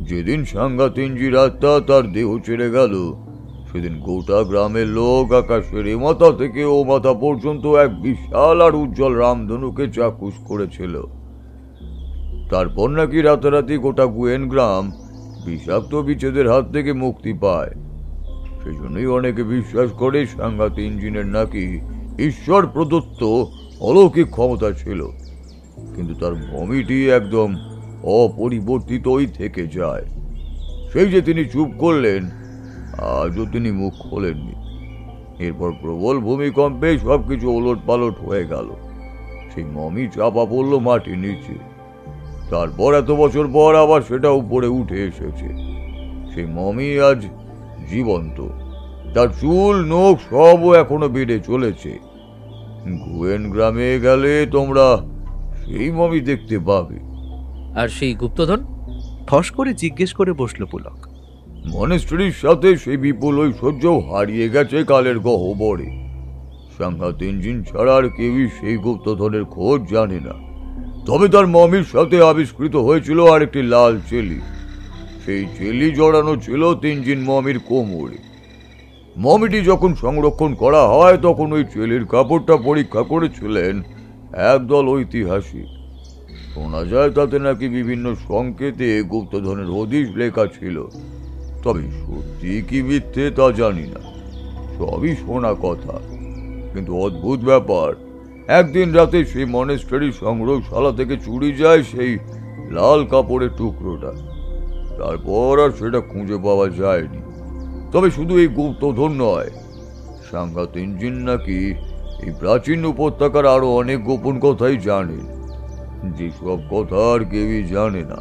Speaker 8: যেদিন সাংঘাত ইঞ্জির আত্মা তার দেহ ছেড়ে গেল, সেদিন গোটা গ্রামের লোক আকাশের এ মাথা থেকে ও মাথা পর্যন্ত এক বিশাল আর উজ্জ্বল রামধনুকে চাক্ষুষ করেছিল। তারপর নাকি রাতারাতি গোটা গুয়েন গ্রাম বিষাক্ত বিচ্ছেদের হাত থেকে মুক্তি পায়। সেই জন্যই অনেকে বিশ্বাস করে সাংঘাত ইঞ্জিনের নাকি ঈশ্বর প্রদত্ত অলৌকিক ক্ষমতা ছিল। কিন্তু তার মমিটি একদম অপরিবর্তিতই থেকে যায়। সেই যে তিনি চুপ করলেন, আজও তিনি মুখ খোলেননি। এরপর প্রবল ভূমিকম্পে সবকিছু ওলট পালট হয়ে গেল। সেই মমি চাপা পড়ল মাটির নিচে। তারপর এত বছর পর আবার সেটা উপরে উঠে এসেছে। সেই মমি আজ জীবন্ত। তার চুল, নখ সবও এখনো বেড়ে চলেছে। গুয়েন গ্রামে গেলে তোমরা সেই মমি দেখতে পাবে।
Speaker 3: আর সেই গুপ্তধন?
Speaker 1: ফস করে জিজ্ঞেস করে বসলো পুলক।
Speaker 8: মনেস্ট্রির সাথে সেই বিপুল ঐশ্বর্যও হারিয়ে গেছে কালের গহ্বরে। সাংঘাত ইঞ্জিন ছাড়া আর কেউই সেই গুপ্তধনের খোঁজ জানে না। তবে তার মমির সাথে আবিষ্কৃত হয়েছিল আর একটি লাল চেলি। সেই চেলি জড়ানো ছিল তিনজিন মমির কোমরে। মমিটি যখন সংরক্ষণ করা হয়, তখন ওই চেলির কাপড়টা পরীক্ষা করেছিলেন একদল ঐতিহাসিক। শোনা যায় তাতে নাকি বিভিন্ন সংকেতে গুপ্তধনের হদিশ লেখা ছিল। তবে সত্যি কি মিথ্যে তা জানি না, সবই শোনা কথা। কিন্তু অদ্ভুত ব্যাপার, একদিন রাতে সেই মনেস্টারি সংগ্রহশালা থেকে চুরি যায় সেই লাল কাপড়ের টুকরোটা। তারপর আর সেটা খুঁজে পাওয়া যায়নি। তবে শুধু এই গুপ্তধন নয়, সাংঘাত ইঞ্জিন নাকি এই প্রাচীন উপত্যকার আরো অনেক গোপন কথাই জানেন, যেসব কথা আর কেউই জানে না।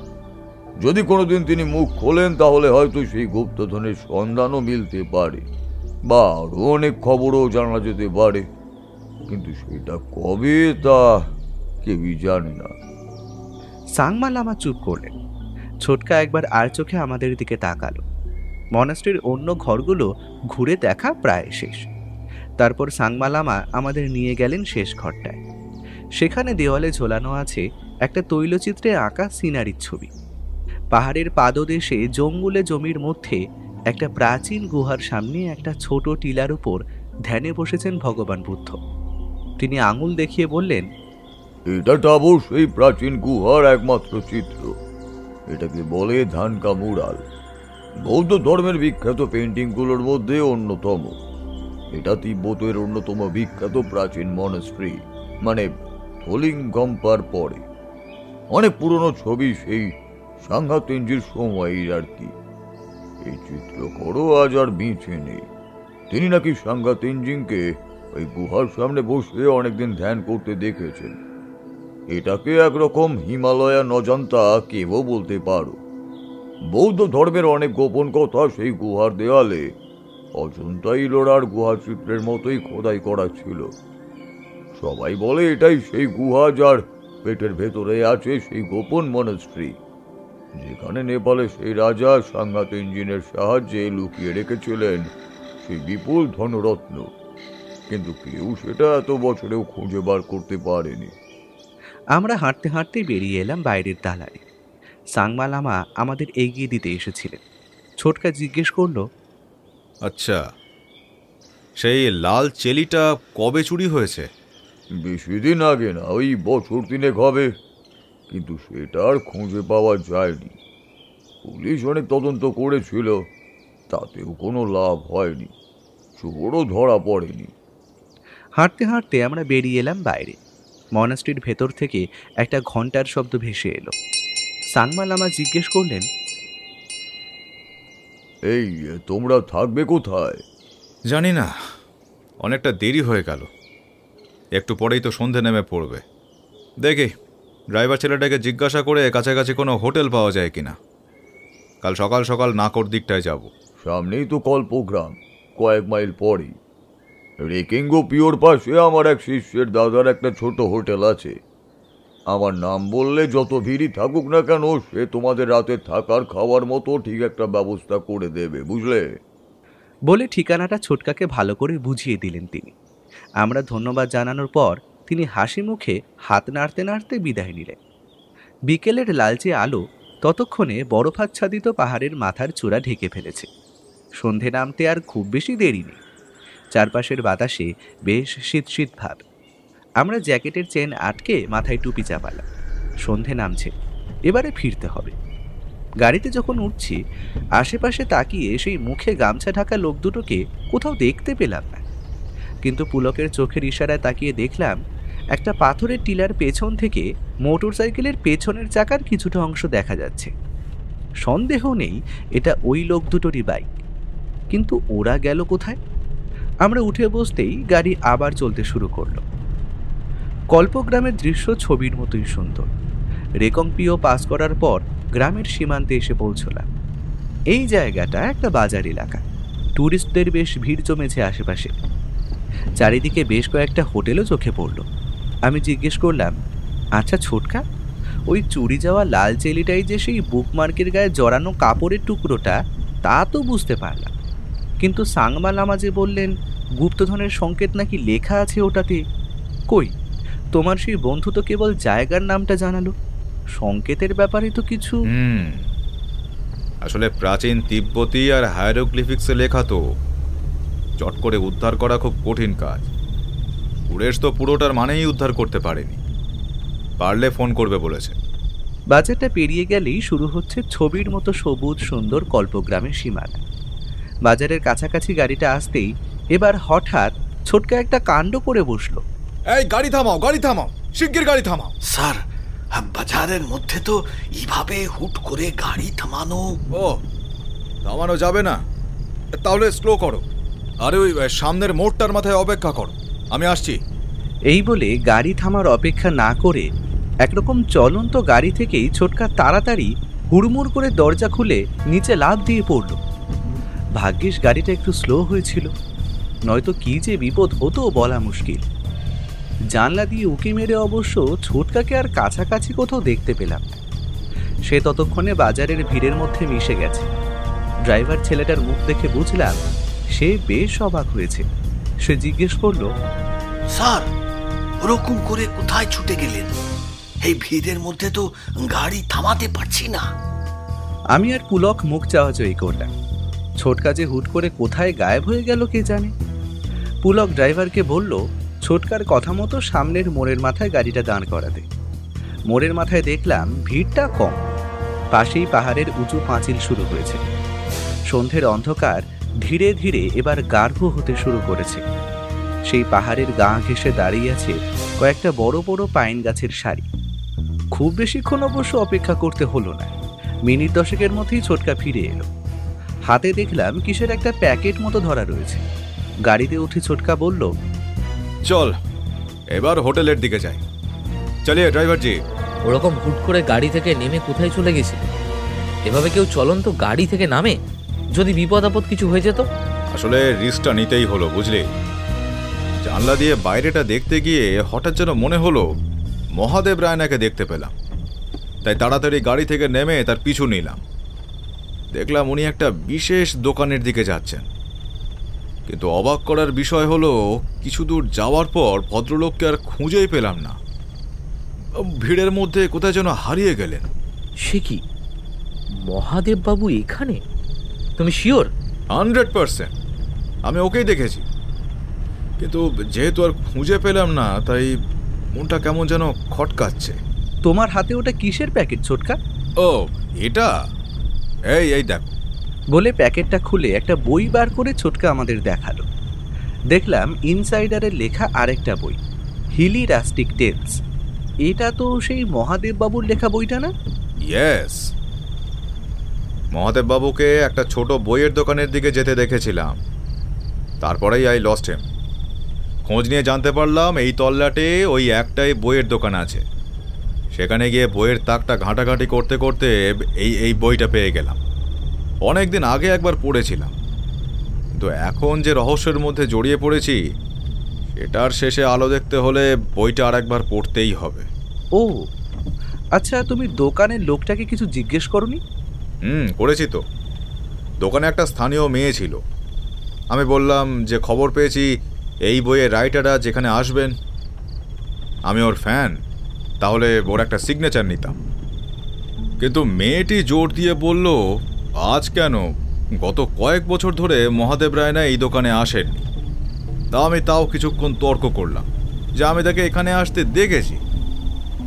Speaker 8: যদি কোনোদিন তিনি মুখ খোলেন, তাহলে হয়তো সেই গুপ্তধনের সন্ধানও মিলতে পারে, বা আরো অনেক খবরও জানা যেতে পারে। কিন্তু সেটা কবে তা কেউই জানে না।
Speaker 1: সাংমা লামা চুপ করলেন। ছোটকা একবার আর চোখে আমাদের দিকে তাকালো। মনাস্ট্রির অন্য ঘরগুলো ঘুরে দেখা প্রায় শেষ। তারপর সাংমা লামা আমাদের নিয়ে গেলেন শেষ ঘরটায়। সেখানে দেওয়ালে ঝোলানো আছে একটা তৈলচিত্রে আঁকা সিনারির ছবি। পাহাড়ের পাদদেশে জঙ্গলে জমির মধ্যে একটা প্রাচীন গুহার সামনে একটা ছোট টিলার উপর ধ্যানে বসেছেন ভগবান বুদ্ধ। তিনি আঙুল দেখিয়ে বললেন,
Speaker 8: এটা টাবুর সেই প্রাচীন গুহার একমাত্র চিত্র। এটাকে বলে ধানকা মুরাল, বৌদ্ধ ধর্মের বিখ্যাত পেন্টিংগুলোর মধ্যে অন্যতম। এটা তিব্বতের অন্যতম বিখ্যাত প্রাচীন মনেস্ট্রি, মানে থলিংগম্পার পরে। অনেক পুরনো ছবি সেই সাংঘাত ইঞ্জির সময়ের আর কি। এই চিত্রকরও আজ আর বেঁচে নেই। তিনি নাকি সাংঘাত ইঞ্জিনকে ওই গুহার সামনে বসে অনেকদিন ধ্যান করতে দেখেছেন। এটাকে একরকম হিমালয়া নজান্তা কেউ বলতে পারো। বৌদ্ধ ধর্মের অনেক গোপন কথা সেই গুহার দেওয়ালে অজন্তা ইলোরার গুহা চিত্রের মতোই খোদাই করা ছিল। সবাই বলে এটাই সেই গুহা যার পেটের ভেতরে আছে সেই গোপন মনেস্ট্রি, যেখানে নেপালে সেই রাজা সাংঘাত ইঞ্জিনের সাহায্যে লুকিয়ে রেখেছিলেন সেই বিপুল ধনরত্ন। কিন্তু কেউ সেটা এত বছরেও খুঁজে বার করতে পারেনি।
Speaker 1: আমরা হাঁটতে হাঁটতে বেরিয়ে এলাম বাইরের দালানে। সাংমা লামা আমাদের এগিয়ে দিতে এসেছিলেন। ছোটকা জিজ্ঞেস করলো,
Speaker 4: আচ্ছা, সেই লাল চেলিটা কবে চুরি হয়েছে?
Speaker 8: বেশি দিন আগে না, ওই বছর 3 হবে, কিন্তু সেটা আর খুঁজে পাওয়া যায়নি। পুলিশ অনেক তদন্ত করেছিল, তাতেও কোনো লাভ হয়নি, চোরও ধরা পড়েনি।
Speaker 1: হাঁটতে হাঁটতে আমরা বেরিয়ে এলাম বাইরে। মনাস্ট্রির ভেতর থেকে একটা ঘন্টার শব্দ ভেসে এলো। সাংমা লামা জিজ্ঞেস করলেন,
Speaker 8: এই তোমরা থাকবে কোথায়?
Speaker 4: জানি না, অনেকটা দেরি হয়ে গেল, একটু পরেই তো সন্ধে নেমে পড়বে। দেখি ড্রাইভার ছেলেটাকে জিজ্ঞাসা করে কাছাকাছি কোনো হোটেল পাওয়া যায় কিনা। কাল সকাল সকাল নাকর দিকটায় যাব।
Speaker 8: সামনেই তো কল্পগ্রাম, কয়েক মাইল পরেই। রেকিঙ্গো পিওর পাশে আমার এক শিষ্যের দাদার একটা ছোট হোটেল আছে। আমার নাম বললে যত ভিড়ই থাকুক না কেন, সে তোমাদের রাতে থাকার খাওয়ার মতো ঠিক একটা ব্যবস্থা করে দেবে, বুঝলে?
Speaker 1: বলে ঠিকানাটা ছোটকাকে ভালো করে বুঝিয়ে দিলেন তিনি। আমরা ধন্যবাদ জানানোর পর তিনি হাসি মুখে হাত নাড়তে নাড়তে বিদায় নিলেন। বিকেলের লালচে আলো ততক্ষণে বরফাচ্ছাদিত পাহাড়ের মাথার চূড়া ঢেকে ফেলেছে। সন্ধে নামতে আর খুব বেশি দেরি নেই। চারপাশের বাতাসে বেশ শীত শীত ভাব। আমরা জ্যাকেটের চেন আটকে মাথায় টুপি চাপালাম। সন্ধে নামছে, এবারে ফিরতে হবে। গাড়িতে যখন উঠছি, আশেপাশে তাকিয়ে সেই মুখে গামছা ঢাকা লোক দুটোকে কোথাও দেখতে পেলাম না, কিন্তু পুলকের চোখের ইশারায় তাকিয়ে দেখলাম একটা পাথরের টিলার পেছন থেকে মোটর সাইকেলের পেছনের চাকার কিছুটা অংশ দেখা যাচ্ছে। সন্দেহ নেই এটা ওই লোক দুটোরই বাইক, কিন্তু ওরা গেল কোথায়? আমরা উঠে বসতেই গাড়ি আবার চলতে শুরু করলো। কল্পগ্রামের দৃশ্য ছবির মতোই সুন্দর। রেকংপিও পাস করার পর গ্রামের সীমান্তে এসে পৌঁছলাম। এই জায়গাটা একটা বাজার এলাকা, ট্যুরিস্টদের বেশ ভিড় জমেছে আশেপাশে। চারিদিকে বেশ কয়েকটা হোটেলও চোখে পড়ল। আমি জিজ্ঞেস করলাম, আচ্ছা ছোটকা, ওই চুরি যাওয়া লাল চেলিটাই যে সেই বুকমার্কের গায়ে জড়ানো কাপড়ের টুকরোটা, তা তো বুঝতে পারলাম, কিন্তু সাংমা লামা যে বললেন গুপ্তধনের সংকেত নাকি লেখা আছে ওটাতে, কই তোমার সেই বন্ধু তো কেবল জায়গার নামটা জানালো, সংকেতের ব্যাপারে তো কিছু।
Speaker 4: আসলে প্রাচীন তিব্বতী আর হায়ারোগ্লিফিক্সে লেখা তো, চট করে উদ্ধার করা খুব কঠিন কাজ। কুরেশ তো পুরোটার মানেই উদ্ধার করতে পারেনি, পারলে ফোন করবে বলেছে।
Speaker 1: বাজারটা পেরিয়ে গেলেই শুরু হচ্ছে ছবির মতো সবুজ সুন্দর কল্পগ্রামের সীমানা। বাজারের কাছাকাছি গাড়িটা আসতেই এবার হঠাৎ ছোটকা একটা কাণ্ড করে বসলো।
Speaker 4: এই গাড়ি থামাও, গাড়ি থামাও, শিগগির গাড়ি থামাও।
Speaker 7: স্যার, বাজারের মধ্যে তো এইভাবে হুট করে গাড়ি থামানো।
Speaker 4: ও, থামানো যাবে না? তাহলে স্লো করো, আরে ওই সামনের মোড়টার মাথায় অপেক্ষা করো, আমি আসছি।
Speaker 1: এই বলে গাড়ি থামার অপেক্ষা না করে একরকম চলন্ত গাড়ি থেকেই ছোটকা তাড়াতাড়ি হুড়মুড় করে দরজা খুলে নিচে লাফ দিয়ে পড়ল। ভাগ্যিস গাড়িটা একটু স্লো হয়েছিল, নয়তো কি যে বিপদ হতো বলা মুশকিল। জানলা দিয়ে উঁকি মেরে অবশ্য ছোটকাকে আর কাছাকাছি কোথাও দেখতে পেলাম না। সে ততক্ষণে বাজারের ভিড়ের মধ্যে মিশে গেছে। ড্রাইভার ছেলেটার মুখ দেখে বুঝলাম সে বেশ অবাক হয়েছে। সে জিজ্ঞেস করল,
Speaker 7: স্যার, ওরকম করে কোথায় ছুটে গেলেন? এই ভিড়ের মধ্যে তো গাড়ি থামাতে পারছি না।
Speaker 1: আমি আর পুলক মুখ চাওয়াচাই করলাম। ছোটকা যে হুট করে কোথায় গায়েব হয়ে গেল কে জানে। পুলক ড্রাইভারকে বলল ছোটকার কথা মতো সামনের মোড়ের মাথায় গাড়িটা দাঁড় করাতে। মোড়ের মাথায় দেখলাম ভিড়টা কম, পাশেই পাহাড়ের উঁচু পাঁচিল শুরু হয়েছে। সন্ধ্যের অন্ধকার ধীরে ধীরে এবার গাঢ় হতে শুরু করেছে। সেই পাহাড়ের গা ঘেঁষে দাঁড়িয়ে আছে কয়েকটা বড় বড় পাইন গাছের সারি। খুব বেশিক্ষণ অবশ্য অপেক্ষা করতে হলো না, মিনিট 10 মধ্যেই ছোটকা ফিরে এলো। হাতে দেখলাম কিসের একটা প্যাকেট মতো ধরা রয়েছে। গাড়িতে উঠে ছোটকা বলল,
Speaker 4: চল এবার হোটেলের দিকে যাই। চলিয়ে ড্রাইভার জি।
Speaker 3: ওরকম হুট করে গাড়ি থেকে নেমে কোথায় চলে গেছে? এভাবে কেউ চলন্ত গাড়ি থেকে নামে? যদি বিপদ আপদ কিছু হয়ে যেত?
Speaker 4: আসলে রিস্কটা নিতেই হলো, বুঝলি। জানলা দিয়ে বাইরেটা দেখতে গিয়ে হঠাৎ যেন মনে হলো মহাদেব রায়নাকে দেখতে পেলাম, তাই তাড়াতাড়ি গাড়ি থেকে নেমে তার পিছু নিলাম। দেখলাম উনি একটা বিশেষ দোকানের দিকে যাচ্ছেন। কিন্তু অবাক করার বিষয় হলো কিছু দূর যাওয়ার পর ভদ্রলোককে আর খুঁজেই পেলাম না। ভিড়ের মধ্যে কোথায় যেন হারিয়ে গেলেন।
Speaker 3: সে কি, মহাদেব বাবু এখানে? তুমি শিওর?
Speaker 4: 100%। আমি ওকেই দেখেছি, কিন্তু যেহেতু আর খুঁজে পেলাম না তাই মনটা কেমন যেন খটকাচ্ছে।
Speaker 1: তোমার হাতে ওটা কিসের প্যাকেট ছোটকা?
Speaker 4: ও এটা, এই দেখো।
Speaker 1: বলে প্যাকেটটা খুলে একটা বই বার করে ছোটকা আমাদের দেখালো। দেখলাম ইনসাইডারের লেখা আরেকটা বই, হিলি রাস্টিক টেলস। এটা তো সেই মহাদেব বাবুর লেখা বইটা না?
Speaker 4: ইয়েস, মহাদেব বাবুকে একটা ছোট বইয়ের দোকানের দিকে যেতে দেখেছিলাম, তারপরেই আই লস্ট হিম। খোঁজ নিয়ে জানতে পারলাম এই তল্লাটে ওই একটাই বইয়ের দোকান আছে। সেখানে গিয়ে বইয়ের তাকটা ঘাঁটাঘাঁটি করতে করতে এই বইটা পেয়ে গেলাম। অনেক দিন আগে একবার পড়েছিলাম, কিন্তু এখন যে রহস্যের মধ্যে জড়িয়ে পড়েছি সেটার শেষে আলো দেখতে হলে বইটা আর একবার পড়তেই হবে।
Speaker 1: ও আচ্ছা, তুমি দোকানের লোকটাকে কিছু জিজ্ঞেস করনি?
Speaker 4: করেছি তো। দোকানে একটা স্থানীয় মেয়ে ছিল। আমি বললাম যে খবর পেয়েছি এই বইয়ের রাইটাররা যেখানে আসবেন, আমি ওর ফ্যান, তাহলে ওর একটা সিগনেচার নিতাম। কিন্তু মেয়েটি জোর দিয়ে বলল আজ কেন, গত কয়েক বছর ধরে মহাদেব রায়না এই দোকানে আসেননি। আমি তাও কিছুক্ষণ তর্ক করলাম যে আমি তাকে এখানে আসতে দেখেছি।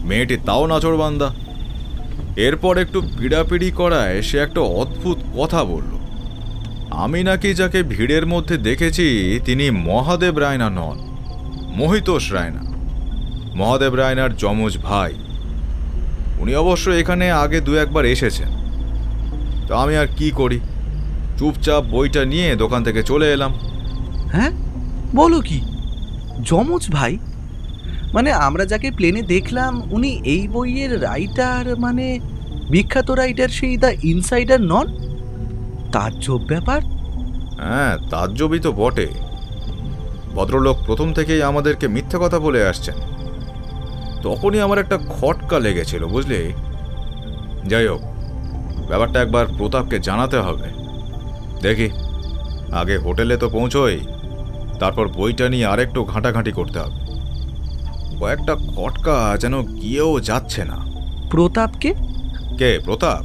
Speaker 4: মেয়েটি তাও নাচড়বান্দা। এরপর একটু পিড়াপিড়ি করায় সে একটা অদ্ভুত কথা বলল। আমি নাকি যাকে ভিড়ের মধ্যে দেখেছি তিনি মহাদেব রায়না নন, মহিতোষ রায়না, মহাদেব রায়নার যমজ ভাই। উনি অবশ্য এখানে আগে দু একবার এসেছেন। তা আমি আর কি করি, চুপচাপ বইটা নিয়ে দোকান থেকে চলে এলাম।
Speaker 1: হ্যাঁ, বলো কি, যমজ ভাই? মানে আমরা যাকে প্লেনে দেখলাম উনি এই বইয়ের রাইটার, মানে বিখ্যাত রাইটার সেই দ্য ইনসাইডার নন? তাজ্জব ব্যাপার।
Speaker 4: হ্যাঁ, তাজ্জবই তো বটে। ভদ্রলোক প্রথম থেকেই আমাদেরকে মিথ্যে কথা বলে আসছেন। তখনই আমার একটা খটকা লেগেছিল, বুঝলি। যাই হোক, ব্যাপারটা একবার প্রতাপকে জানাতে হবে। দেখি, আগে হোটেলে তো পৌঁছোই, তারপর বইটা নিয়ে আরেকটু ঘাঁটাঘাঁটি করতে হবে। কয়েকটা খটকা যেন গিয়েও যাচ্ছে না।
Speaker 1: প্রতাপকে?
Speaker 4: কে প্রতাপ?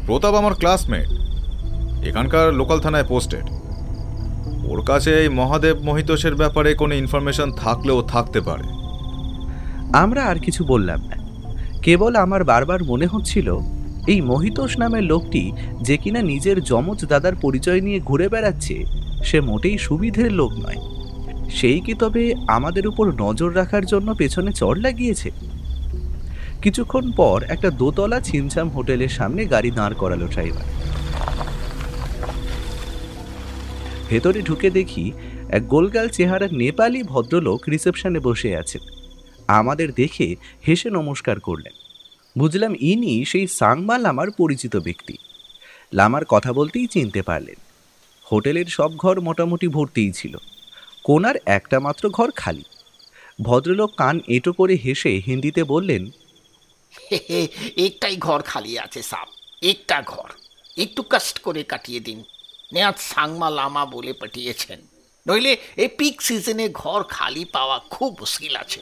Speaker 4: প্রতাপ আমার ক্লাসমেট, এখানকার লোকাল থানায় পোস্টেড। ওর কাছে এই মহাদেব মহিতোষের ব্যাপারে কোনো ইনফরমেশন থাকলেও থাকতে পারে।
Speaker 1: আমরা আর কিছু বললাম না। কেবল আমার বারবার মনে হচ্ছিল এই মহিতোষ নামের লোকটি যে কিনা নিজের যমজ দাদার পরিচয় নিয়ে ঘুরে বেড়াচ্ছে, সে মোটেই সুবিধের লোক নয়। সেই কি তবে আমাদের উপর নজর রাখার জন্য পেছনে চড় লাগিয়েছে? কিছুক্ষণ পর একটা দোতলা ছিমছাম হোটেলের সামনে গাড়ি দাঁড় করালো ড্রাইভার। ভেতরে ঢুকে দেখি এক গোলগাল চেহারার নেপালি ভদ্রলোক রিসেপশনে বসে আছেন। আমাদের দেখে হেসে নমস্কার করলেন। বুঝলাম ইনি সেই সাংমা লামার পরিচিত ব্যক্তি। লামার কথা বলতেই চিনতে পারলেন। হোটেলের সব ঘর মোটামুটি ভর্তিই ছিল, কোনার একটা মাত্র ঘর খালি। ভদ্রলোক কান এঁটো করে হেসে হিন্দিতে বললেন,
Speaker 7: একটাই ঘর খালি আছে সাব, একটা ঘর, একটু কষ্ট করে কাটিয়ে দিন। নেয়াজ সাংমা লামা বলে পাঠিয়েছেন, নইলে এই পিক সিজনে ঘর খালি পাওয়া খুব মুশকিল আছে।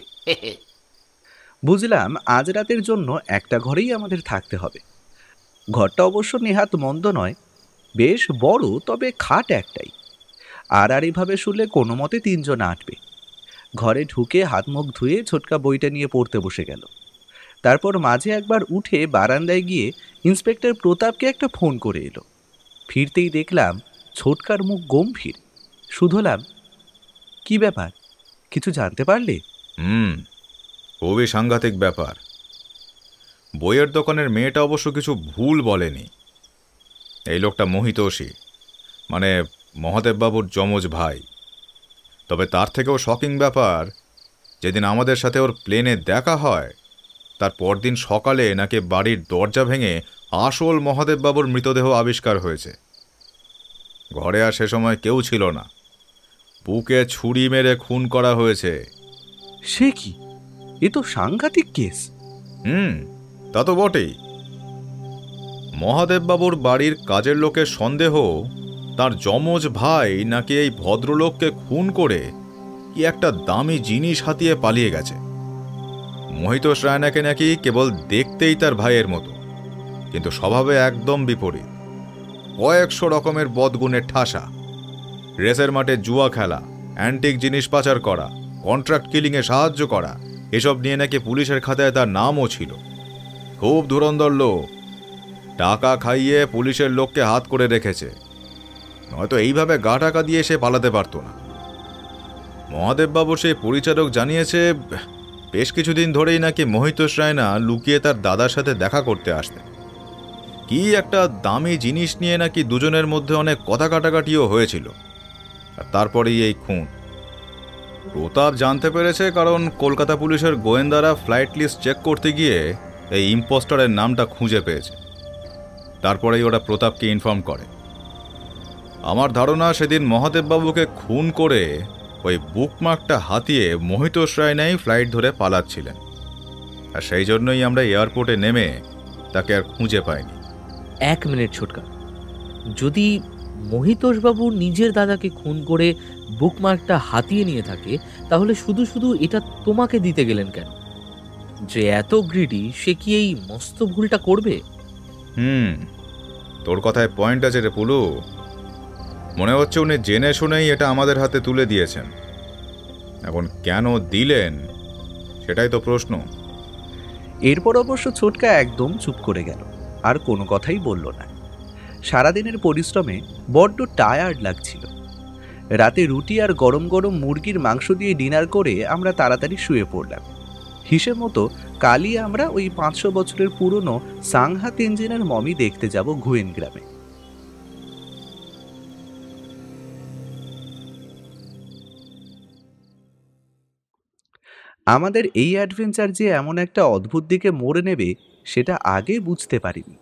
Speaker 1: বুঝলাম আজ রাতের জন্য একটা ঘরেই আমাদের থাকতে হবে। ঘরটা অবশ্য নেহাত মন্দ নয়, বেশ বড়, তবে খাট একটাই। আর এভাবে শুলে কোনো মতে 3 জন আটবে। ঘরে ঢুকে হাত মুখ ধুয়ে ছোটকা বইটা নিয়ে পড়তে বসে গেল। তারপর মাঝে একবার উঠে বারান্দায় গিয়ে ইন্সপেক্টর প্রতাপকে একটা ফোন করে এলো। ফিরতেই দেখলাম ছোটকার মুখ গম্ভীর। শুধলাম, কি ব্যাপার, কিছু জানতে পারলে?
Speaker 4: খুবই সাংঘাতিক ব্যাপার। বইয়ের দোকানের মেয়েটা অবশ্য কিছু ভুল বলেনি। এই লোকটা মহিতোষী, মানে মহাদেববাবুর যমজ ভাই। তবে তার থেকেও শকিং ব্যাপার, যেদিন আমাদের সাথে ওর প্লেনে দেখা হয় তার পরদিন সকালে নাকি বাড়ির দরজা ভেঙে আসল মহাদেববাবুর মৃতদেহ আবিষ্কার হয়েছে। ঘরে আর সে সময় কেউ ছিল না, বুকে ছুরি মেরে খুন করা হয়েছে।
Speaker 1: সে কি, এ তো সাংঘাতিক কেস।
Speaker 4: তা তো বটেই। মহাদেববাবুর বাড়ির কাজের লোকের সন্দেহ তার যমজ ভাই নাকি এই ভদ্রলোককে খুন করে কি একটা দামি জিনিস হাতিয়ে পালিয়ে গেছে। মহিতোষ রায়নাকে নাকি কেবল দেখতেই তার ভাইয়ের মতো, কিন্তু স্বভাবে একদম বিপরীত। কয়েকশো রকমের বদগুণের ঠাসা। রেসের মাঠে জুয়া খেলা, অ্যান্টিক জিনিস পাচার করা, কন্ট্রাক্ট কিলিংয়ে সাহায্য করা, এসব নিয়ে নাকি পুলিশের খাতায় তার নামও ছিল। খুব ধুরন্ধর লোক, টাকা খাইয়ে পুলিশের লোককে হাত করে রেখেছে, নয়তো এইভাবে গা টাকা দিয়ে সে পালাতে পারত না। মহাদেববাবু সেই পরিচারক জানিয়েছে বেশ কিছুদিন ধরেই নাকি মহিতোষ রায়না লুকিয়ে তার দাদার সাথে দেখা করতে আসতেন। কি একটা দামি জিনিস নিয়ে নাকি দুজনের মধ্যে অনেক কথা কাটাকাটিও হয়েছিল, আর তারপরেই এই খুন। প্রতাপ জানতে পেরেছে কারণ কলকাতা পুলিশের গোয়েন্দারা ফ্লাইট লিস্ট চেক করতে গিয়ে এই ইম্পোস্টারের নামটা খুঁজে পেয়েছে। তারপরেই ওরা প্রতাপকে ইনফর্ম করে। আমার ধারণা সেদিন মহাদেববাবুকে খুন করে ওই বুকমার্কটা হাতিয়ে মহিতোষ রায়নাই ফ্লাইট ধরে পালাচ্ছিলেন, আর সেই জন্যই আমরা এয়ারপোর্টে নেমে তাকে আর খুঁজে পাইনি।
Speaker 3: 1 মিনিট ছোটকা, যদি মহিতোষবাবু নিজের দাদাকে খুন করে বুকমার্কটা হাতিয়ে নিয়ে থাকে, তাহলে শুধু শুধু এটা তোমাকে দিতে গেলেন কেন? যে এত গ্রিডি, সে কি এই মস্ত ভুলটা করবে?
Speaker 4: তোর কথায় পয়েন্ট আছে রে পুলু। মনে হচ্ছে উনি জেনে শুনেই এটা আমাদের হাতে তুলে দিয়েছেন। এখন কেন দিলেন সেটাই তো প্রশ্ন।
Speaker 1: এরপর অবশ্য ছোটকা একদম চুপ করে গেল, আর কোনো কথাই বলল না। সারাদিনের পরিশ্রমে বড্ড টায়ার্ড লাগছিল। রাতে রুটি আর গরম গরম মুরগির মাংস দিয়ে ডিনার করে আমরা তাড়াতাড়ি শুয়ে পড়লাম। হিসেব মতো কালই আমরা ওই 500 বছরের পুরনো সাংহা তেনজিনের মমি দেখতে যাব গুয়েন গ্রামে। আমাদের এই অ্যাডভেঞ্চার যে এমন একটা অদ্ভুত দিকে মোড় নেবে সেটা আগে বুঝতে পারিনি।